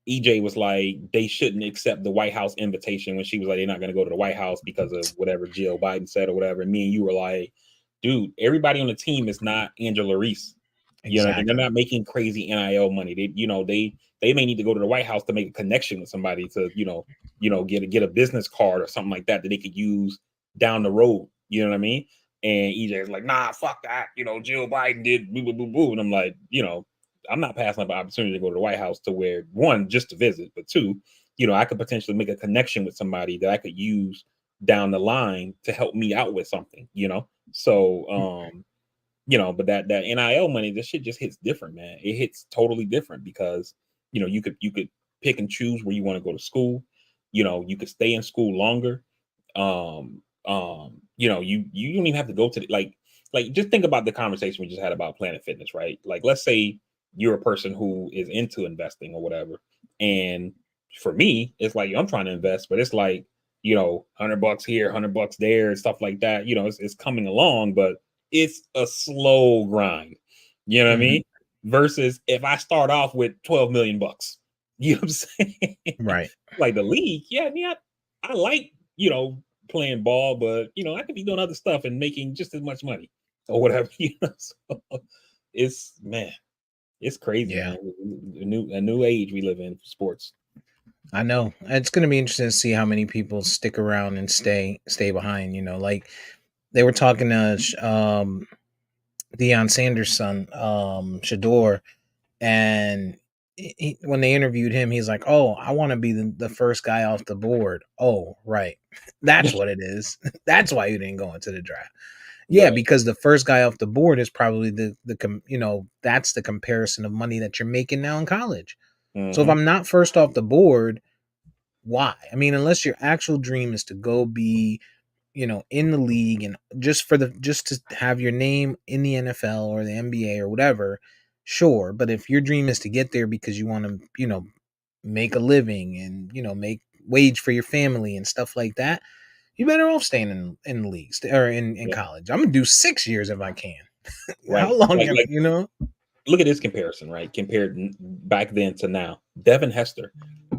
EJ was like they shouldn't accept the White House invitation when she was like they're not going to go to the White House because of whatever Jill Biden said or whatever. And me and you were like, dude, everybody on the team is not Angela Reese. You know, they're exactly. not making crazy NIL money. They may need to go to the White House to make a connection with somebody to get a business card or something like that that they could use down the road. You know what I mean? And EJ is like, nah, fuck that. Jill Biden did boo boo boo boo, and I'm like, I'm not passing up an opportunity to go to the White House to where one, just to visit, but two, I could potentially make a connection with somebody that I could use down the line to help me out with something. So but that NIL money, this shit just hits different, man. It hits totally different because you could pick and choose where you want to go to school. You could stay in school longer. You don't even have to go to like just think about the conversation we just had about Planet Fitness, right? Like let's say you're a person who is into investing or whatever. And for me, it's like I'm trying to invest, but it's like, $100 here, $100 there, and stuff like that. It's coming along, but it's a slow grind. You know what I Hmm. mean? Versus if I start off with 12 million bucks, you know what I'm saying? Right. Like the league, yeah, I like, playing ball, but I could be doing other stuff and making just as much money or whatever. So it's man, it's crazy, Yeah. man. A new age we live in for sports. I know. It's going to be interesting to see how many people stick around and stay behind. Like they were talking to Deion Sanders' son, Shador, and when they interviewed him, he's like, "Oh, I want to be the first guy off the board." Oh, right, that's what it is. That's why you didn't go into the draft. Yeah, Right. because the first guy off the board is probably that's the comparison of money that you're making now in college. So if Hmm. I'm not first off the board, why? I mean, unless your actual dream is to go be, in the league and just to have your name in the NFL or the NBA or whatever, sure. But if your dream is to get there because you want to, make a living and, make wage for your family and stuff like that, you better off staying in the leagues or in Yeah. college. I'm gonna do 6 years if I can. How Right. long Like can like look at this comparison, right? Compared back then to now. Devin Hester,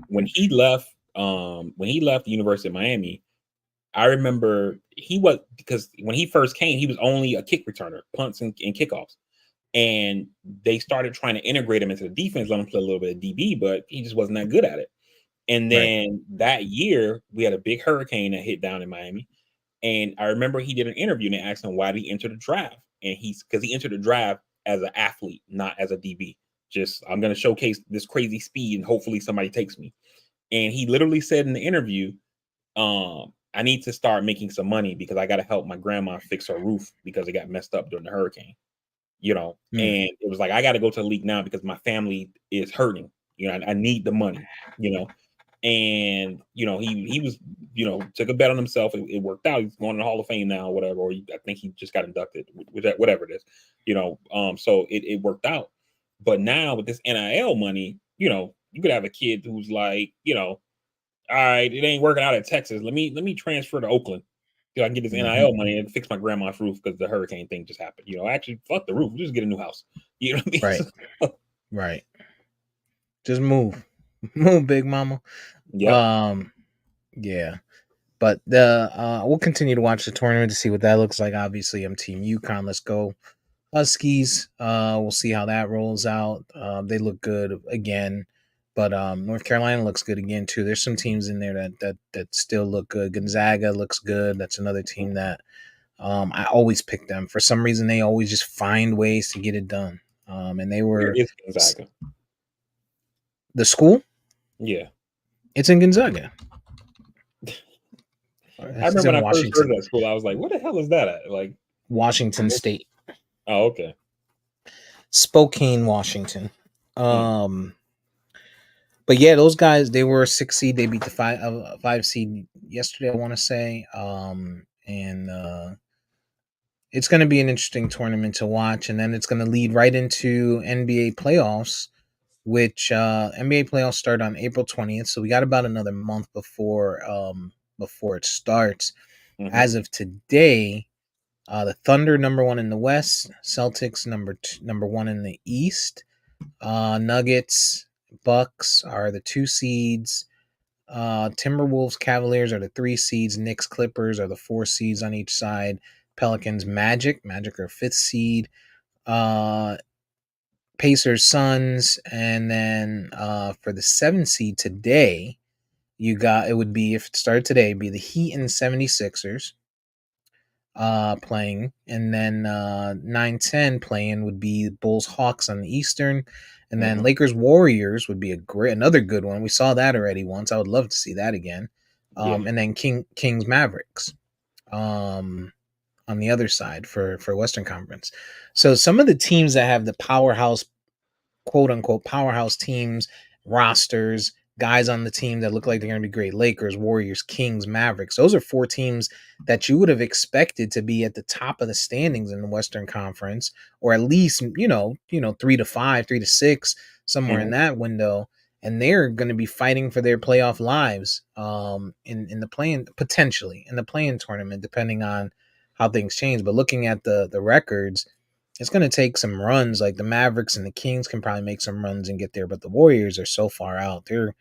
when he left the University of Miami, I remember he was because when he first came, he was only a kick returner, punts and kickoffs. And they started trying to integrate him into the defense, let him play a little bit of DB, but he just wasn't that good at it. And Right. then that year, we had a big hurricane that hit down in Miami. And I remember he did an interview and they asked him why did he enter the draft. And he's because he entered the draft as an athlete, not as a DB. Just I'm going to showcase this crazy speed and hopefully somebody takes me. And he literally said in the interview, I need to start making some money because I got to help my grandma fix her roof because it got messed up during the hurricane. Mm. And it was like I got to go to the league now because my family is hurting. I need the money. You know, and he was took a bet on himself. It worked out. He's going to the Hall of Fame now, or whatever. Or I think he just got inducted with that, whatever it is. So it worked out. But now with this NIL money, you could have a kid who's like, all right, it ain't working out in Texas. Let me transfer to Oakland. So I can get this Mhm. NIL money and fix my grandma's roof because the hurricane thing just happened. Actually, fuck the roof. Just get a new house. You know what I mean? Right. Right. Just move. Move, big mama. Yep. Um, yeah. But the we'll continue to watch the tournament to see what that looks like. Obviously, I'm Team UConn. Let's go Huskies. We'll see how that rolls out. They look good again, but North Carolina looks good again too. There's some teams in there that still look good. Gonzaga looks good. That's another team that I always pick them. For some reason, they always just find ways to get it done. And they Where were is Gonzaga? the school. Yeah. It's in Gonzaga. I It's remember when in I first heard Washington. of that school, I was like, "What the hell is that at?" Like, Washington State. oh, okay. Spokane, Washington. Mm, Um, but yeah, those guys they were a 6 seed. They beat the 5 seed yesterday. I want to say. And it's going to be an interesting tournament to watch, and then it's going to lead right into NBA playoffs, which NBA playoffs start on April 20th. So we got about another month before it starts. mm-hmm, As of today, the Thunder number one in the West, Celtics number one in the East. Nuggets, Bucks are the 2 seeds. Timberwolves, Cavaliers are the 3 seeds. Knicks, Clippers are the 4 seeds on each side. Pelicans, Magic are 5th seed. Uh, Pacers, Suns, and then for the 7 seed today, you got it would be if it started today, it'd be the Heat and 76ers playing, and then 9-10 playing would be Bulls Hawks on the Eastern, and then mm-hmm. Lakers Warriors would be another good one. We saw that already once. I would love to see that again. Yeah, And then Kings Mavericks um, on the other side for Western Conference. So some of the teams that have the powerhouse, quote unquote, powerhouse teams, rosters, guys on the team that look like they're going to be great. Lakers, Warriors, Kings, Mavericks. Those are 4 teams that you would have expected to be at the top of the standings in the Western Conference, or at least, 3 to 5, 3 to 6, somewhere in mm-hmm. that window. And they're going to be fighting for their playoff lives in the playing, potentially in the playing tournament, depending on how things change. But looking at the records, it's going to take some runs. Like the Mavericks and the Kings can probably make some runs and get there, but the Warriors are so far out. They're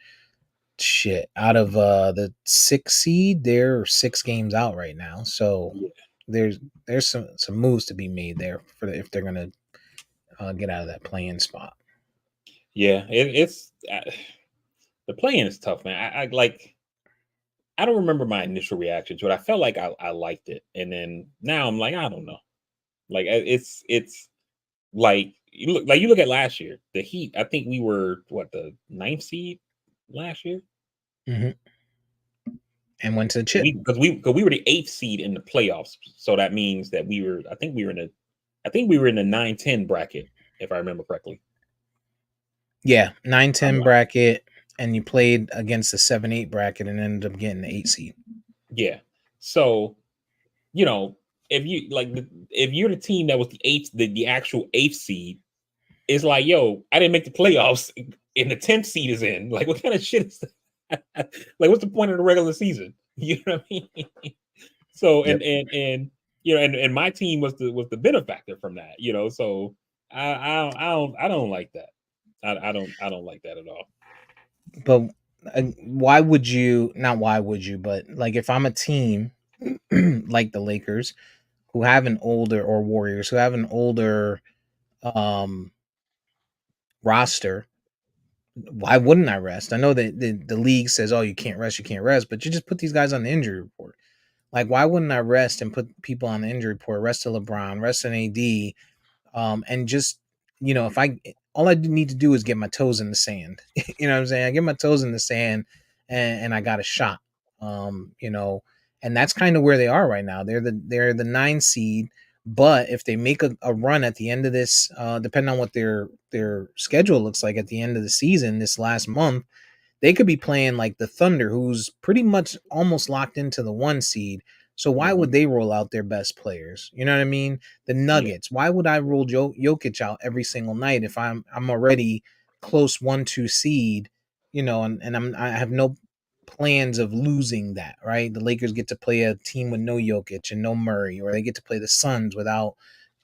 shit out of the 6 seed. They're 6 games out right now. So Yeah, there's there's some moves to be made there if they're going to get out of that playing spot. yeah. It's the playing is tough, man. I like. I don't remember my initial reaction to it. I felt like I liked it, and then now I'm like, I don't know. Like it's like you look at last year, the Heat. I think we were what, the ninth seed last year. Hmm. And went to the chip. We were the eighth seed in the playoffs, so that means that we were. I think we were in the 9-10 bracket, if I remember correctly. Yeah, nine I'm ten like, bracket, and you played against the 7-8 bracket and ended up getting the 8 seed. yeah. So you know, if you're the team that was the actual eighth seed, it's like, yo, I didn't make the playoffs, and the 10th seed is in. Like, what kind of shit is that? Like, what's the point of the regular season? You know what I mean? So Yep. and my team was the benefactor from that. So I don't like that. I don't like that at all. But why would you? Not why would you, but like if I'm a team like the Lakers who have an older, or Warriors who have an older um roster, why wouldn't I rest? I know that the league says, "Oh, you can't rest," but you just put these guys on the injury report. Like, why wouldn't I rest and put people on the injury report? Rest of LeBron, rest of AD, and just if I all I need to do is get my toes in the sand. You know what I'm saying? I get my toes in the sand, and I got a shot. And that's kind of where they are right now. They're the 9 seed, but if they make a run at the end of this, depending on what their schedule looks like at the end of the season, this last month, they could be playing like the Thunder, who's pretty much almost locked into the 1 seed. So why Hmm. would they roll out their best players? You know what I mean? The Yeah, Nuggets. Why would I roll Jokic out every single night if I'm already close 1-2 seed? And I have no plans of losing that, right? The Lakers get to play a team with no Jokic and no Murray, or they get to play the Suns without,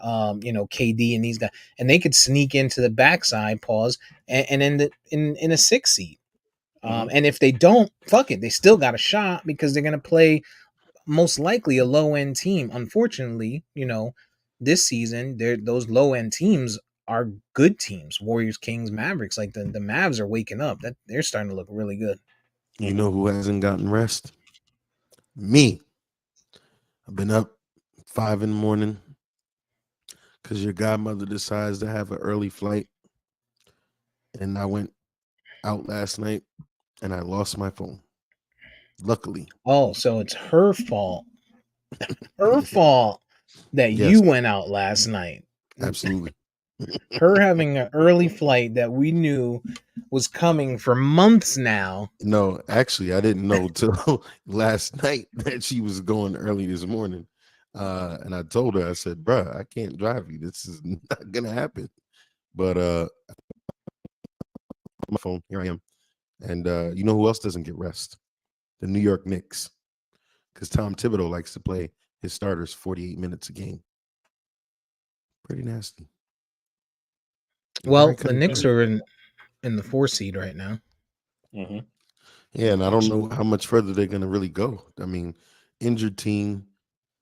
KD and these guys, and they could sneak into the backside, pause, and end it in a 6 seed. Hmm. And if they don't, fuck it, they still got a shot because they're gonna play most likely a low end team. Unfortunately, this season, those low end teams are good teams. Warriors, Kings, Mavericks. Like the Mavs are waking up. That they're starting to look really good. You Hmm. know who hasn't gotten rest? Me. I've been up 5 in the morning because your godmother decides to have an early flight, and I went out last night and I lost my phone. Luckily, Oh, so it's her fault. Her fault that yes, you went out last night. absolutely. Her having an early flight that we knew was coming for months now. No, actually, I didn't know till last night that she was going early this morning. And I told her, I said, bruh, I can't drive you. This is not gonna happen. But my phone, here I am. And you know who else doesn't get rest? The New York Knicks. Because Tom Thibodeau likes to play his starters 48 minutes a game. Pretty nasty. They're very Well, the Knicks cutthroat. are in the 4 seed right now. Hmm. Yeah, and I don't know how much further they're gonna really go. I mean, injured team,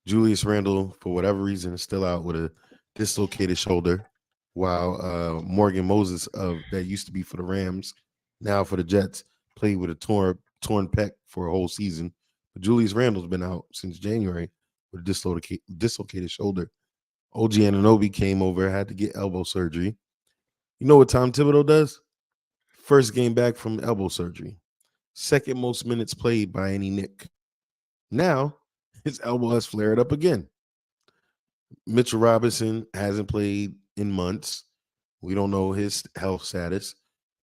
Julius Randle, for whatever reason, is still out with a dislocated shoulder, while Morgan Moses of that used to be for the Rams, now for the Jets, played with a torn pec for a whole season. But Julius Randle's been out since January with a dislocated shoulder. OG Anunoby came over, had to get elbow surgery. You know what Tom Thibodeau does? First game back from elbow surgery, second most minutes played by any Nick. Now his elbow has flared up again. Mitchell Robinson hasn't played in months. We don't know his health status.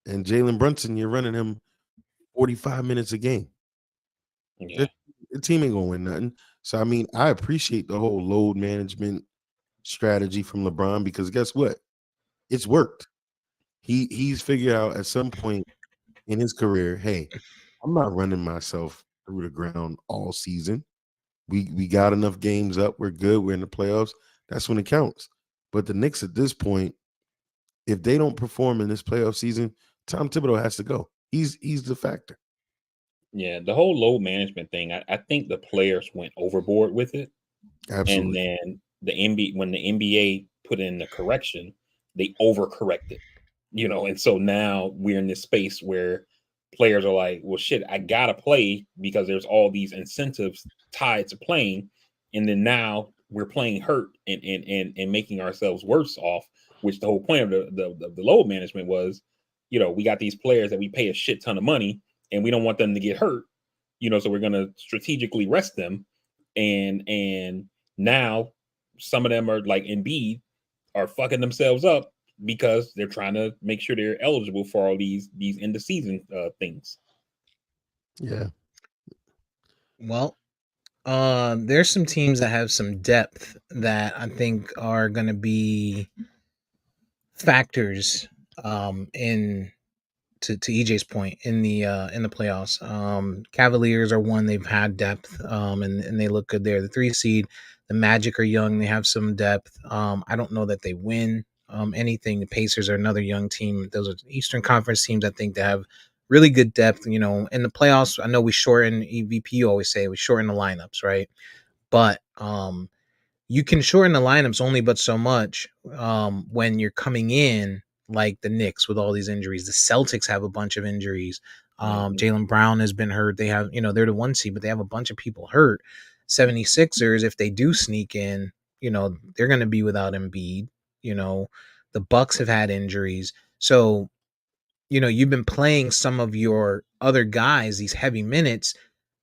And Jalen Brunson, you're running him 45 minutes a game. Yeah. That, the team ain't gonna win nothing. So I mean, I appreciate the whole load management strategy from LeBron because guess what? It's worked. He's figured out at some point in his career, hey, I'm not running myself through the ground all season. We got enough games up. We're good. We're in the playoffs. That's when it counts. But the Knicks at this point, if they don't perform in this playoff season, Tom Thibodeau has to go. He's the factor. Yeah. The whole load management thing, I think the players went overboard with it. And Absolutely. then when the NBA put in the correction, they overcorrected, and so now we're in this space where players are like, well, shit, I gotta play because there's all these incentives tied to playing, and then now we're playing hurt and making ourselves worse off. Which the whole point of the load management was, we got these players that we pay a shit ton of money, and we don't want them to get hurt, so we're gonna strategically rest them, and now some of them are like Embiid are fucking themselves up because they're trying to make sure they're eligible for all these end of season things. Yeah. Well, there's some teams that have some depth that I think are going to be factors in to EJ's point in the playoffs. Cavaliers are one, they've had depth, and they look good there. The 3 seed, the Magic are young, they have some depth. I don't know that they win anything. The Pacers are another young team. Those are Eastern Conference teams. I think they have really good depth. In the playoffs, I know we shorten EVP. You always say we shorten the lineups, right? But you can shorten the lineups only but so much when you're coming in like the Knicks with all these injuries. The Celtics have a bunch of injuries. Hmm. Jalen Brown has been hurt. They have, they're the 1 seed, but they have a bunch of people hurt. 76ers, if they do sneak in, they're going to be without Embiid. You know, the Bucks have had injuries. So you've been playing some of your other guys these heavy minutes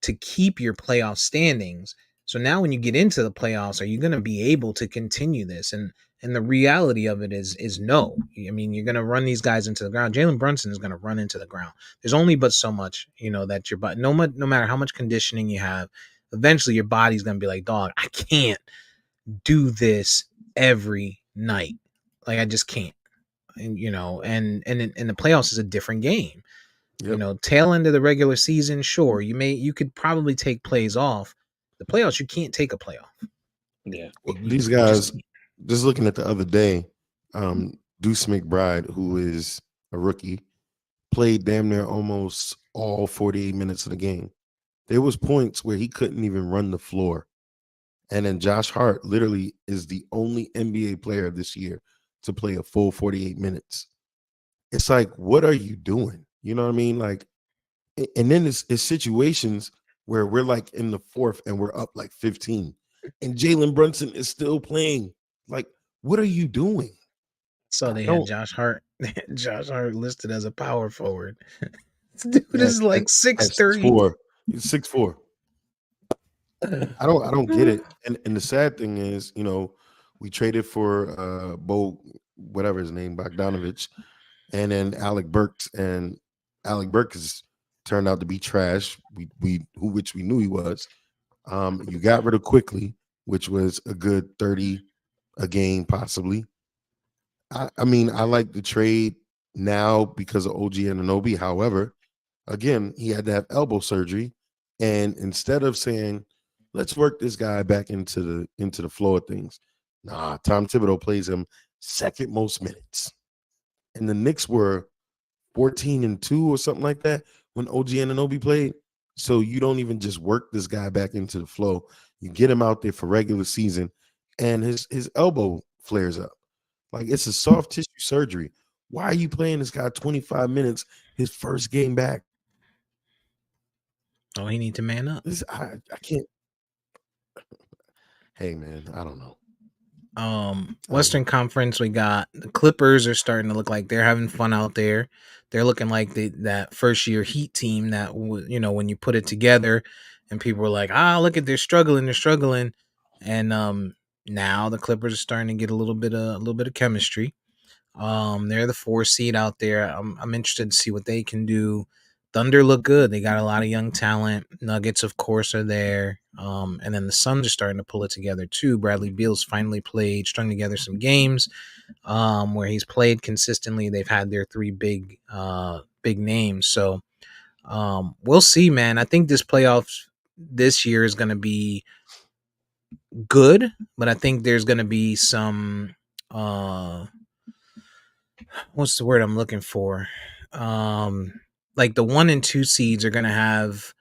to keep your playoff standings. So now when you get into the playoffs, are you going to be able to continue this? And the reality of it is no. I mean, you're going to run these guys into the ground. Jalen Brunson is going to run into the ground. There's only but so much, that your body, no matter how much conditioning you have, eventually your body's going to be like, dog, I can't do this every night. Like I just can't. And and the playoffs is a different game. Yep. Tail end of the regular season, sure, you could probably take plays off. The playoffs, you can't take a playoff. Yeah. Well, You, these you just guys, just looking at the other day, Deuce McBride, who is a rookie, played damn near almost all 48 minutes of the game. There was points where he couldn't even run the floor. And then Josh Hart literally is the only NBA player this year to play a full 48 minutes. It's like, what are you doing? You know what I mean? Like, and then it's situations where we're like in the fourth and we're up like 15, and Jalen Brunson is still playing. Like, what are you doing? saw I they had don't. Josh Hart, Josh Hart listed as a power forward. This dude Yeah, is like at 6'3". 6'4", he's 6'4". I don't get it. And the sad thing is, we traded for Bo, whatever his name, Bogdanovich, and then Alec Burks, and Alec Burks has turned out to be trash. Which we knew he was. You got rid of Quickly, which was a good 30 a game, possibly. I mean, I like the trade now because of OG Anunoby. However, again, he had to have elbow surgery, and instead of saying, "Let's work this guy back into the flow of things," nah, Tom Thibodeau plays him second most minutes, and the Knicks were 14-2 or something like that when OG Anunoby played. So you don't even just work this guy back into the flow. You get him out there for regular season, and his elbow flares up. Like, it's a soft tissue surgery. Why are you playing this guy 25 minutes his first game back? Oh, he need to man up. I can't. Hey man, I don't know. Western Conference, we got the Clippers are starting to look like they're having fun out there. They're looking like that first year Heat team that when you put it together, and people were like, look at they're struggling, and now the Clippers are starting to get a little bit of chemistry. They're the 4 seed out there. I'm interested to see what they can do. Thunder look good. They got a lot of young talent. Nuggets, of course, are there. And then the Suns are starting to pull it together too. Bradley Beal's finally strung together some games where he's played consistently. They've had their three big names. So we'll see, man. I think this playoffs this year is going to be good, but I think there's going to be some what's the word I'm looking for? Like the 1 and 2 seeds are going to have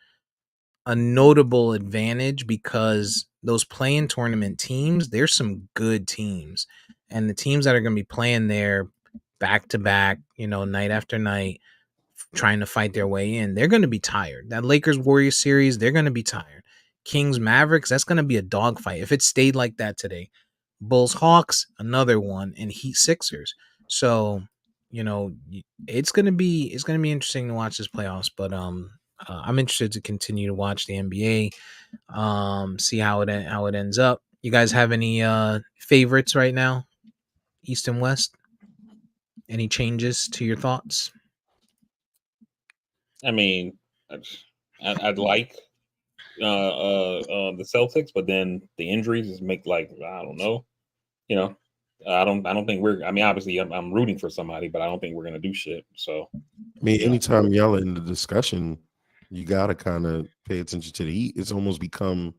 a notable advantage because those play-in tournament teams, there's some good teams, and the teams that are going to be playing there back to back, night after night, trying to fight their way in, they're going to be tired. That Lakers Warriors series, they're going to be tired. Kings Mavericks, that's going to be a dogfight if it stayed like that today. Bulls Hawks, another one, and Heat Sixers. So, it's gonna be interesting to watch this playoffs. But I'm interested to continue to watch the NBA. See how it ends up. You guys have any favorites right now, East and West? Any changes to your thoughts? I mean, I'd like the Celtics, but then the injuries just make, like, I don't know. You know, I don't think we're. I mean, obviously, I'm rooting for somebody, but I don't think we're gonna do shit. So, I mean, you know, anytime y'all are in the discussion, you gotta kind of pay attention to the Heat. It's almost become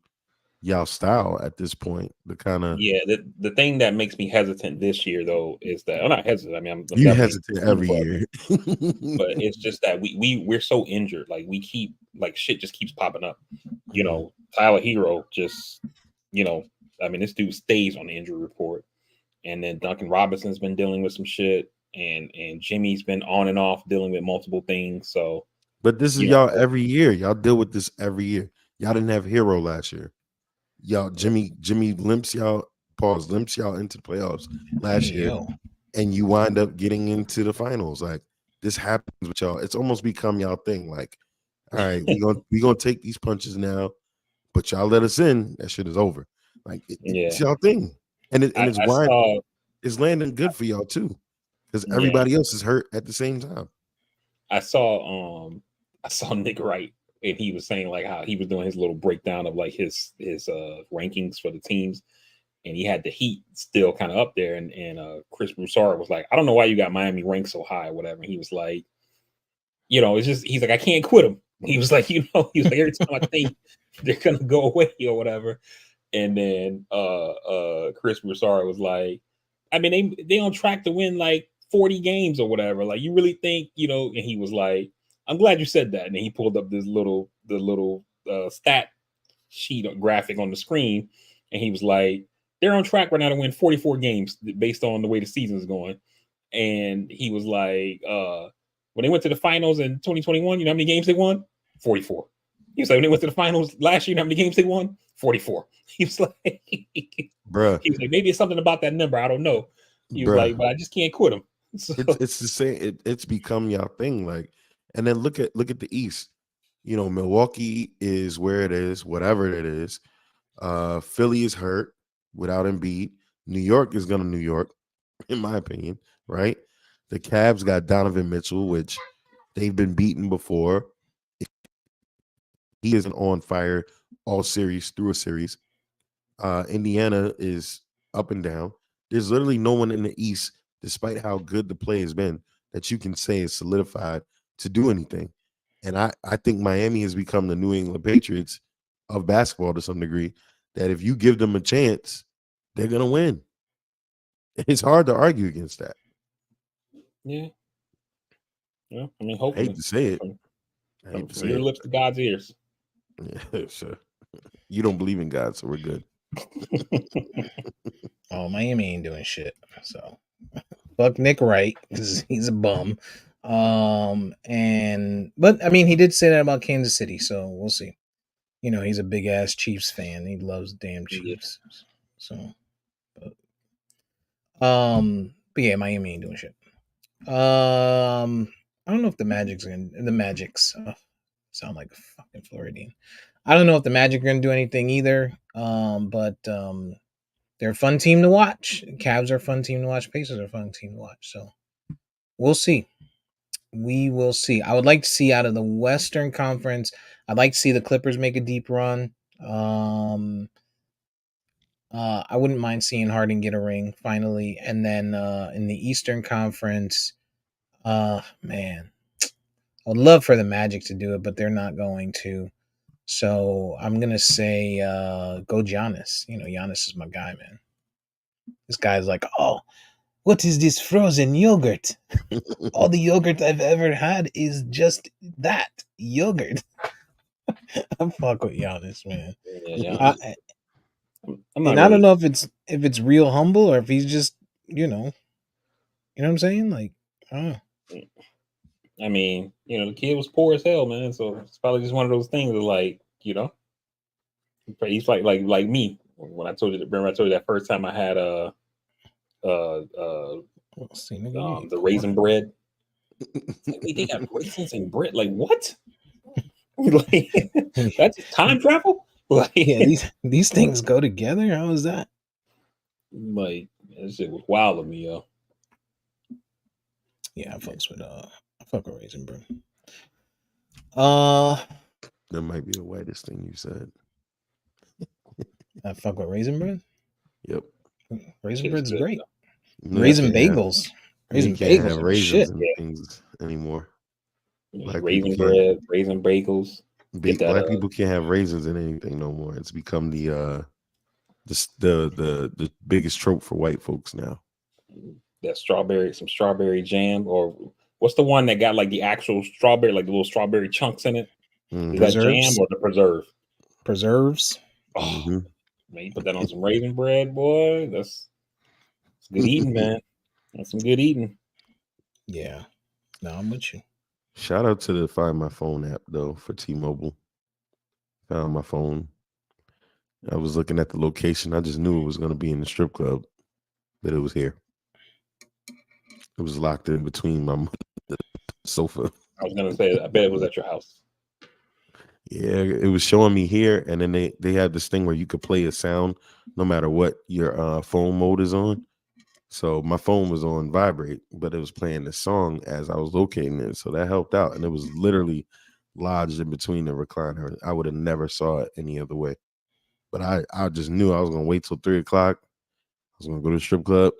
y'all style at this point. The kind of yeah. The thing that makes me hesitant this year, though, is that I'm not hesitant. I mean, I'm you definitely hesitate rooting every for year. but it's just that we're so injured. Like, we keep, like, shit just keeps popping up. Tyler Hero just, I mean, this dude stays on the injury report, and then Duncan Robinson's been dealing with some shit, and Jimmy's been on and off dealing with multiple things. So, But this is you know, y'all every year. Y'all deal with this every year. Y'all didn't have Hero last year. Y'all Jimmy limps y'all into the playoffs Hey last year, yo, and you wind up getting into the finals. Like, this happens with y'all. It's almost become y'all thing. Like, all right, we gonna take these punches now, but y'all let us in. That shit is over. Like, yeah, it's y'all thing, and I, it's I why saw, it's landing good for y'all too, because yeah, everybody else is hurt at the same time. I saw, I saw Nick Wright, and he was saying, like, how he was doing his little breakdown of, like, his rankings for the teams, and he had the Heat still kind of up there, and Chris Broussard was like, I don't know why you got Miami ranked so high or whatever. And he was like, it's just he's like, I can't quit them. He was like, he was like, every time I think they're gonna go away or whatever. And then Chris Broussard was like, I mean, they on track to win like 40 games or whatever. Like, you really think, and he was like, I'm glad you said that. And then he pulled up the little stat sheet or graphic on the screen, and he was like, they're on track right now to win 44 games based on the way the season's going. And he was like, when they went to the finals in 2021, you know how many games they won? 44. He was like, when they went to the finals last year, you know how many games they won? 44. He was like, bruh. he was like, maybe it's something about that number. I don't know. He was like, but I just can't quit him. So, it's the same. It's become your thing. Like, and then look at the East. Milwaukee is where it is, whatever it is. Philly is hurt without Embiid. New York is gonna New York, in my opinion, right? The Cavs got Donovan Mitchell, which they've been beaten before. He isn't on fire all series through a series. Indiana is up and down. There's literally no one in the East, despite how good the play has been, that you can say is solidified to do anything. And I think Miami has become the New England Patriots of basketball to some degree, that if you give them a chance, they're going to win. It's hard to argue against that. Yeah. I mean, I hopefully. hate to say it. From your lips to God's ears. Yeah, sure. You don't believe in God, so we're good. Oh, Miami ain't doing shit. So fuck Nick Wright because he's a bum. But I mean, he did say that about Kansas City, so we'll see. He's a big ass Chiefs fan. He loves damn Chiefs. So, but yeah, Miami ain't doing shit. I don't know if the Magics sound like a fucking Floridian. I don't know if the Magic are gonna do anything either. But they're a fun team to watch. Cavs are a fun team to watch. Pacers are a fun team to watch. So we'll see. We will see. I would like to see out of the Western Conference. I'd like to see the Clippers make a deep run. I wouldn't mind seeing Harden get a ring finally, and then in the Eastern Conference, man, I would love for the Magic to do it, but they're not going to. So I'm gonna say go Giannis. Giannis is my guy, man. This guy's like, oh, what is this frozen yogurt? All the yogurt I've ever had is just that yogurt. I fuck with Giannis, man. Yeah. I don't know if it's real humble or if he's just what I'm saying? Like, I mean, the kid was poor as hell, man. So it's probably just one of those things of like, he's like me. When I told you, remember I told you that first time I had the raisin bread. Wait, they got raisins and bread? Like what? Like that's time travel? Like yeah, these things go together. How is that? Like that shit was wild of me, yo. Yeah, I fuck with raisin bread. That might be the whitest thing you said. I fuck with raisin bread. Yep, raisin bread's great. No, raisin bagels. Raisin bagels have raisins and things anymore. Raisin bread, raisin bagels. Black people can't have raisins in anything no more. It's become the biggest trope for white folks now. That some strawberry jam, or what's the one that got like the actual strawberry, like the little strawberry chunks in it? Is that jam or the preserve? Preserves. Oh, man, you put that on some raisin bread, boy. That's good eating, man. That's some good eating. Yeah. No, I'm with you. Shout out to the Find My Phone app though for T-Mobile. Found my phone. I was looking at the location. I just knew it was going to be in the strip club. That it was here. It was locked in between my sofa. I was going to say, I bet it was at your house. Yeah, it was showing me here, and then they had this thing where you could play a sound no matter what your phone mode is on. So my phone was on vibrate, but it was playing the song as I was locating it. So that helped out, and it was literally lodged in between the recliner. I would have never saw it any other way. But I just knew I was gonna wait till 3 o'clock. I was gonna go to the strip club,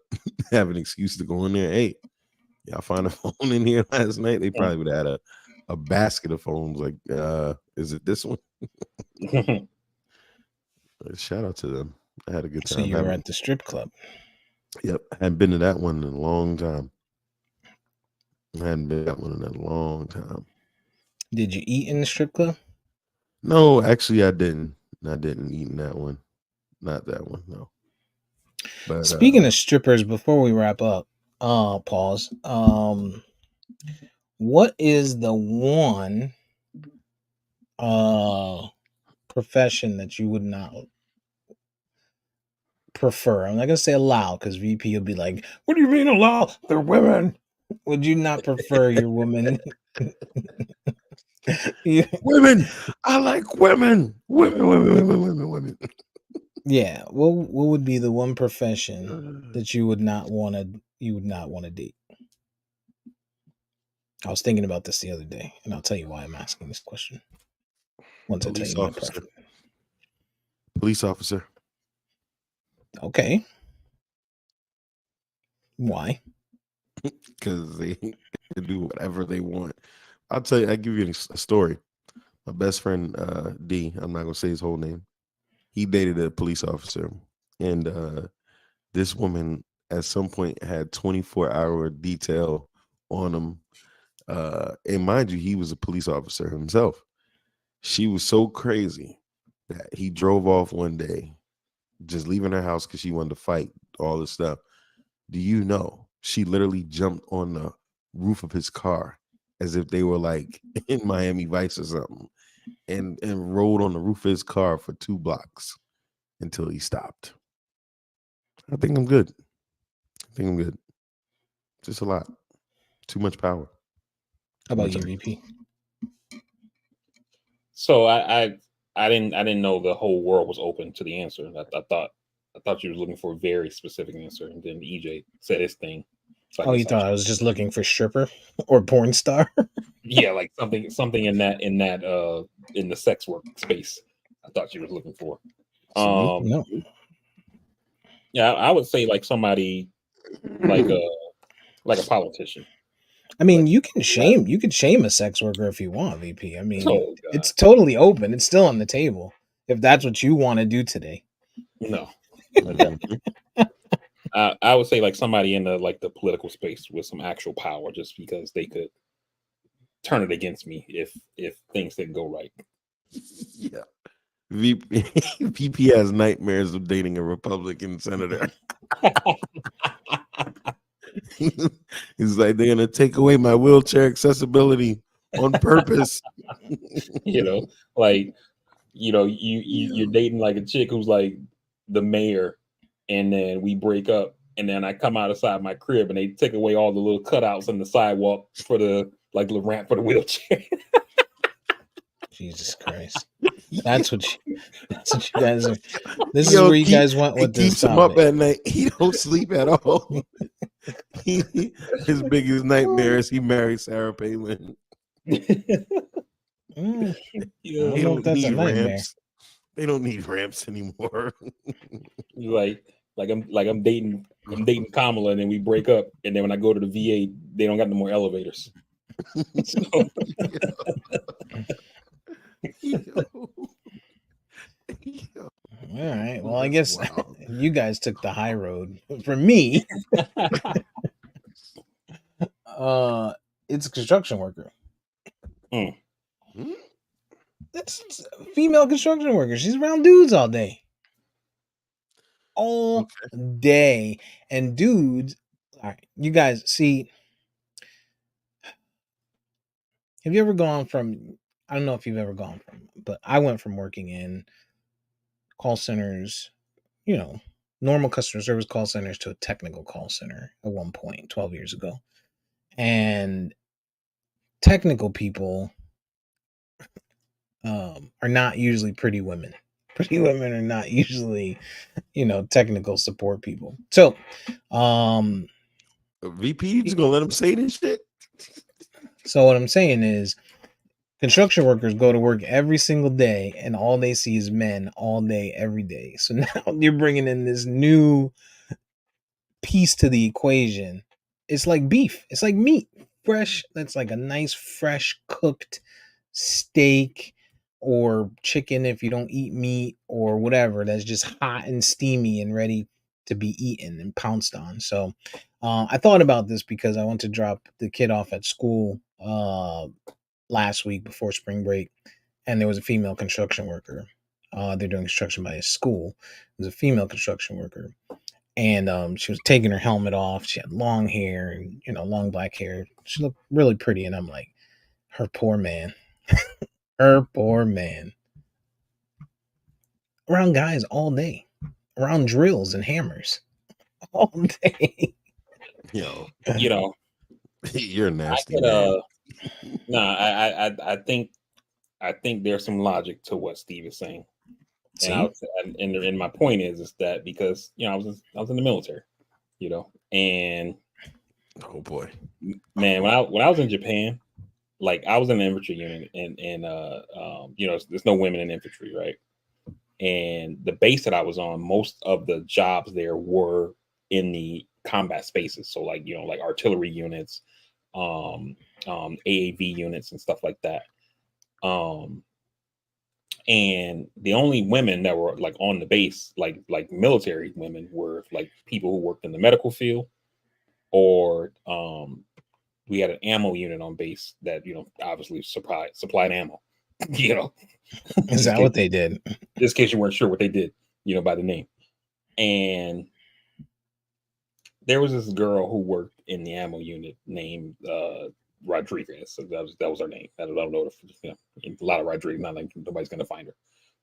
have an excuse to go in there. Hey, y'all find a phone in here last night? They probably would have had a basket of phones. Like, is it this one? Shout out to them. I had a good time. So you were at the strip club. Yep, I hadn't been to that one in a long time. I hadn't been to that one in a long time. Did you eat in the strip club? No, actually, I didn't. I didn't eat in that one. Not that one. No. But speaking of strippers, before we wrap up, pause. What is the one profession that you would not prefer? I'm not gonna say allow because VP will be like, "What do you mean allow? They're women." Would you not prefer your woman? women, I like women. Women. Yeah. What would be the one profession that you would not want to date? I was thinking about this the other day, and I'll tell you why I'm asking this question once I tell you my preference. Police officer. Okay. Why? Because they can do whatever they want. I'll tell you. I'll give you a story. My best friend D. I'm not gonna say his whole name. He dated a police officer, and this woman at some point had 24-hour detail on him. And mind you, he was a police officer himself. She was so crazy that he drove off one day, just leaving her house because she wanted to fight, all this stuff. Do you know she literally jumped on the roof of his car as if they were like in Miami Vice or something, and rode on the roof of his car for 2 blocks until he stopped. I think I'm good. Just a lot. Too much power. How about you, VP? So I didn't know the whole world was open to the answer. I thought you were looking for a very specific answer, and then EJ said his thing. So you thought I was just looking for stripper or porn star? Yeah, like something in the sex work space. I thought you was looking for. No. Yeah, I would say like somebody like a politician. I mean, you can shame a sex worker if you want, VP. I mean, Oh, God. It's totally open. It's still on the table if that's what you want to do today. No. I would say like somebody in the political space with some actual power, just because they could turn it against me if things didn't go right. Yeah. VP has nightmares of dating a Republican senator. He's like, they're gonna take away my wheelchair accessibility on purpose. You're dating like a chick who's like the mayor, and then we break up, and then I come outside my crib and they take away all the little cutouts on the sidewalk for the ramp for the wheelchair. Jesus Christ. That's what you guys are. This is where you guys went with this topic. Keeps him up at night. He don't sleep at all. His biggest nightmare is he married Sarah Palin. I don't know if that's a nightmare. Ramps. They don't need ramps anymore. I'm dating Kamala, and then we break up, and then when I go to the VA, they don't got no more elevators. All right. Well, I guess you guys took the high road. For me, it's a construction worker. It's a female construction worker. She's around dudes all day. All day. And dudes, all right, you guys see, have you ever gone from, I don't know if you've ever gone from, but I went from working in call centers, normal customer service call centers to a technical call center at one point 12 years ago. And technical people are not usually pretty women. Pretty women are not usually, technical support people. So, VP, just gonna let him say this shit? So what I'm saying is, construction workers go to work every single day, and all they see is men all day, every day. So now you're bringing in this new piece to the equation. It's like beef. It's like meat. that's like a nice fresh cooked steak or chicken if you don't eat meat or whatever, that's just hot and steamy and ready to be eaten and pounced on. So I thought about this because I went to drop the kid off at school last week before spring break, and there was a female construction worker. They're doing construction by a school. There's a female construction worker, and she was taking her helmet off. She had long hair and long black hair. She looked really pretty, and I'm like, her poor man, her poor man, around guys all day, around drills and hammers all day. Yo, You know, you're a I nasty could man. no, I think there's some logic to what Steve is saying. And See, and my point is that because I was in the military, and Oh boy. man, when I was in Japan, like I was in the infantry unit, and there's no women in infantry, right? And the base that I was on, most of the jobs there were in the combat spaces, so like artillery units, um, AAV units, and stuff like that. Um, and the only women that were like on the base, like military women, were like people who worked in the medical field, or we had an ammo unit on base that obviously supplied ammo. you know, is just that in case, what they did? just in case you weren't sure what they did, by the name. And there was this girl who worked in the ammo unit named Rodriguez. So that was her name. I don't know if a lot of Rodriguez. Not like nobody's gonna find her.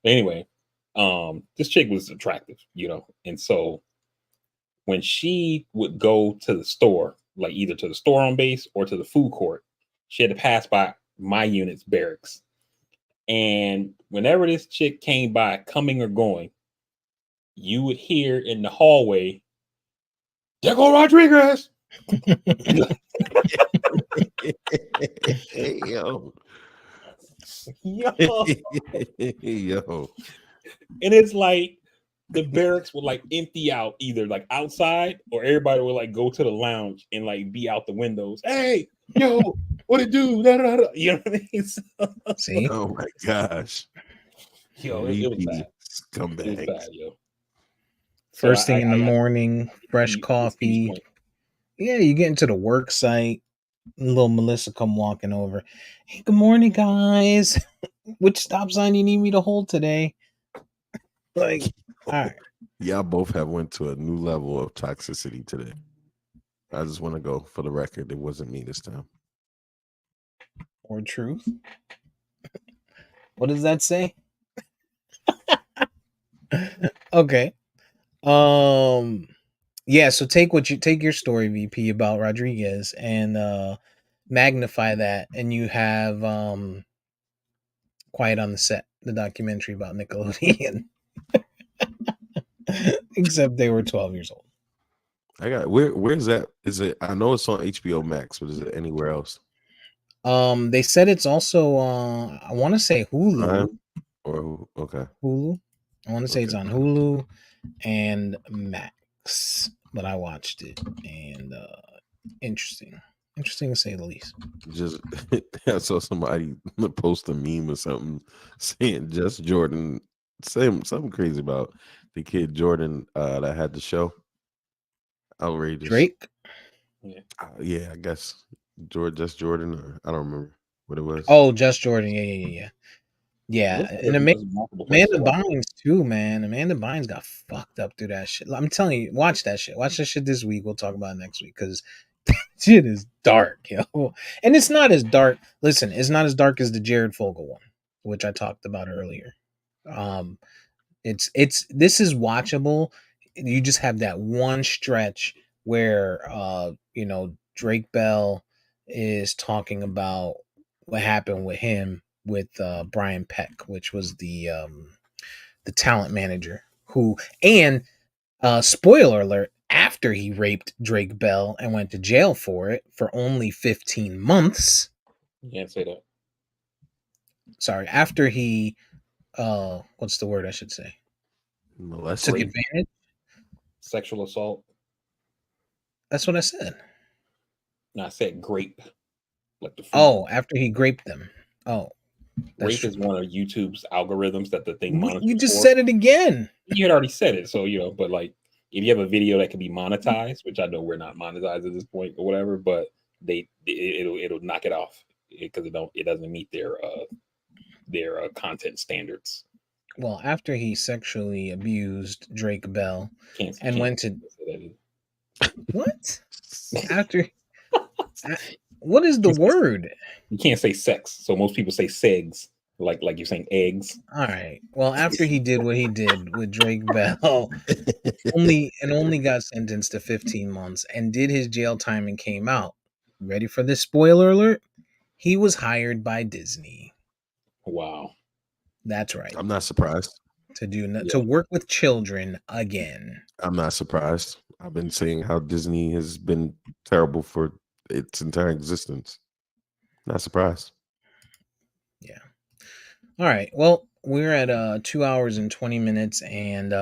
But anyway, this chick was attractive, and so when she would go to the store, like either to the store on base or to the food court, she had to pass by my unit's barracks. And whenever this chick came by, coming or going, you would hear in the hallway, "There go Rodriguez." Hey, yo. Yo. Yo. And it's like the barracks would like empty out either like outside, or everybody would like go to the lounge and like be out the windows. Hey, yo, what it do? Da, da, da. You know what I mean? See, Oh my gosh. Yo, it was VP bad. It was scumbags. bad, yo. So first thing in the morning, fresh Steve's coffee. point. Yeah, you get into the work site. Little Melissa come walking over. Hey, good morning, guys. Which stop sign you need me to hold today? Like, all right. Y'all both have went to a new level of toxicity today. I just want to go for the record. It wasn't me this time. Or truth. What does that say? Okay. Yeah, so take your story, VP, about Rodriguez and magnify that, and you have Quiet on the Set, the documentary about Nickelodeon. Except they were 12 years old. I got where's that? Is it? I know it's on HBO Max, but is it anywhere else? They said it's also I want to say Hulu. Prime or okay. Hulu. I want to say it's Okay. on Hulu and Max, but I watched it, and interesting to say the least. Just I saw somebody post a meme or something saying just Jordan, saying something crazy about the kid Jordan that had the show. Outrageous. Drake. Yeah, I guess just Jordan, or I don't remember what it was. Oh, just Jordan. Yeah. And Amanda Bynes too, man. Amanda Bynes got fucked up through that shit. I'm telling you, watch that shit. Watch that shit this week. We'll talk about it next week because shit is dark, yo. And it's not as dark. Listen, it's not as dark as the Jared Fogle one, which I talked about earlier. This is watchable. You just have that one stretch where Drake Bell is talking about what happened with him with Brian Peck, which was the talent manager who, and spoiler alert, after he raped Drake Bell and went to jail for it for only 15 months. You can't say that. Sorry, after he what's the word I should say? Molested. Took advantage. Sexual assault. That's what I said. No, I said grape. like the fruit. Oh, after he graped them. Oh, that's Rape is true. one of YouTube's algorithms that the thing You monitors just for. said it again. You had already said it, so but like if you have a video that can be monetized, which I know we're not monetized at this point or whatever, but it'll knock it off because it doesn't meet their content standards. Well, after he sexually abused Drake Bell Can't and can't went to say that either. what? After what is the word? You can't say sex, so most people say segs, like you're saying eggs. All right. Well, after he did what he did with Drake Bell, only got sentenced to 15 months and did his jail time and came out. Ready for this spoiler alert? He was hired by Disney. Wow. That's right. I'm not surprised. To work with children again. I'm not surprised. I've been saying how Disney has been terrible for its entire existence. Not surprised. Yeah. All right. Well, we're at 2 hours and 20 minutes, and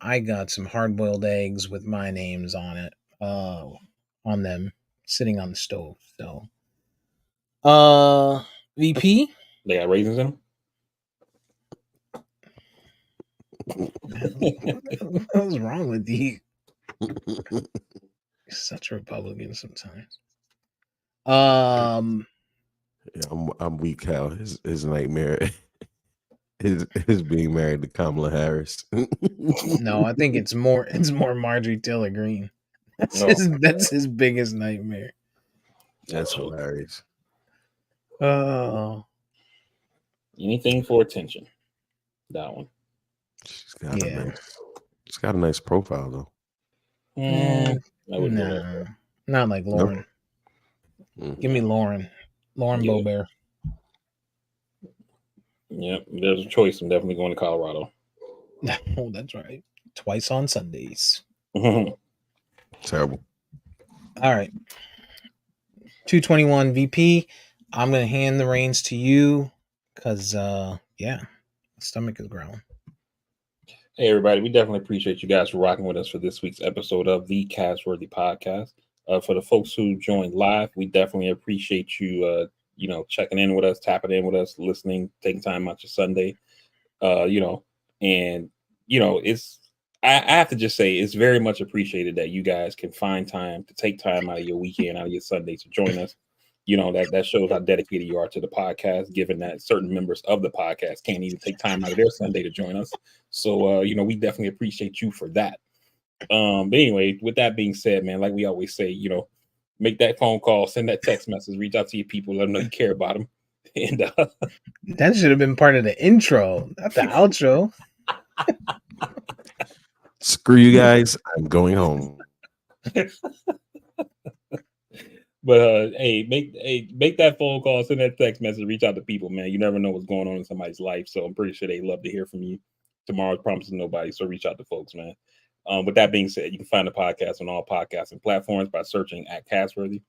I got some hard-boiled eggs with my names on it, on them, sitting on the stove. So, VP, They got raisins in what's wrong with you? Such a Republican sometimes. Yeah, I'm weak, Hal. His nightmare is being married to Kamala Harris. No, I think it's more Marjorie Taylor Greene. That's his biggest nightmare. That's hilarious. Oh, Anything for attention. That one. She's got a nice profile though. I wouldn't go that no, far. not like Lauren. Give me Lauren Boebert. Yep, there's a choice. I'm definitely going to Colorado. Oh, that's right. Twice on Sundays. Terrible. All right. 221 VP. I'm gonna hand the reins to you because yeah, my stomach is growling. Hey everybody, we definitely appreciate you guys for rocking with us for this week's episode of the Castworthy Podcast. For the folks who joined live, we definitely appreciate you checking in with us, tapping in with us, listening, taking time out your Sunday. It's I have to just say it's very much appreciated that you guys can find time to take time out of your weekend, out of your Sunday to join us. That shows how dedicated you are to the podcast, given that certain members of the podcast can't even take time out of their Sunday to join us. So we definitely appreciate you for that. But anyway, with that being said, man, like we always say, make that phone call, send that text message, reach out to your people, let them know you care about them. And that should have been part of the intro, not the outro. Screw you guys. I'm going home. But make that phone call, send that text message, reach out to people, man. You never know what's going on in somebody's life. So I'm pretty sure they love to hear from you. Tomorrow promises nobody. So reach out to folks, man. With that being said, you can find the podcast on all podcasting platforms by searching at Castworthy.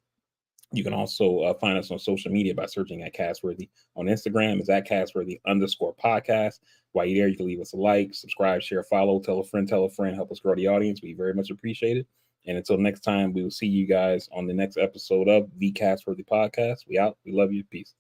You can also find us on social media by searching at Castworthy. On Instagram is at Castworthy_podcast. While you're there, you can leave us a like, subscribe, share, follow, tell a friend, help us grow the audience. We very much appreciate it. And until next time, we will see you guys on the next episode of the Castworthy Podcast. We out. We love you. Peace.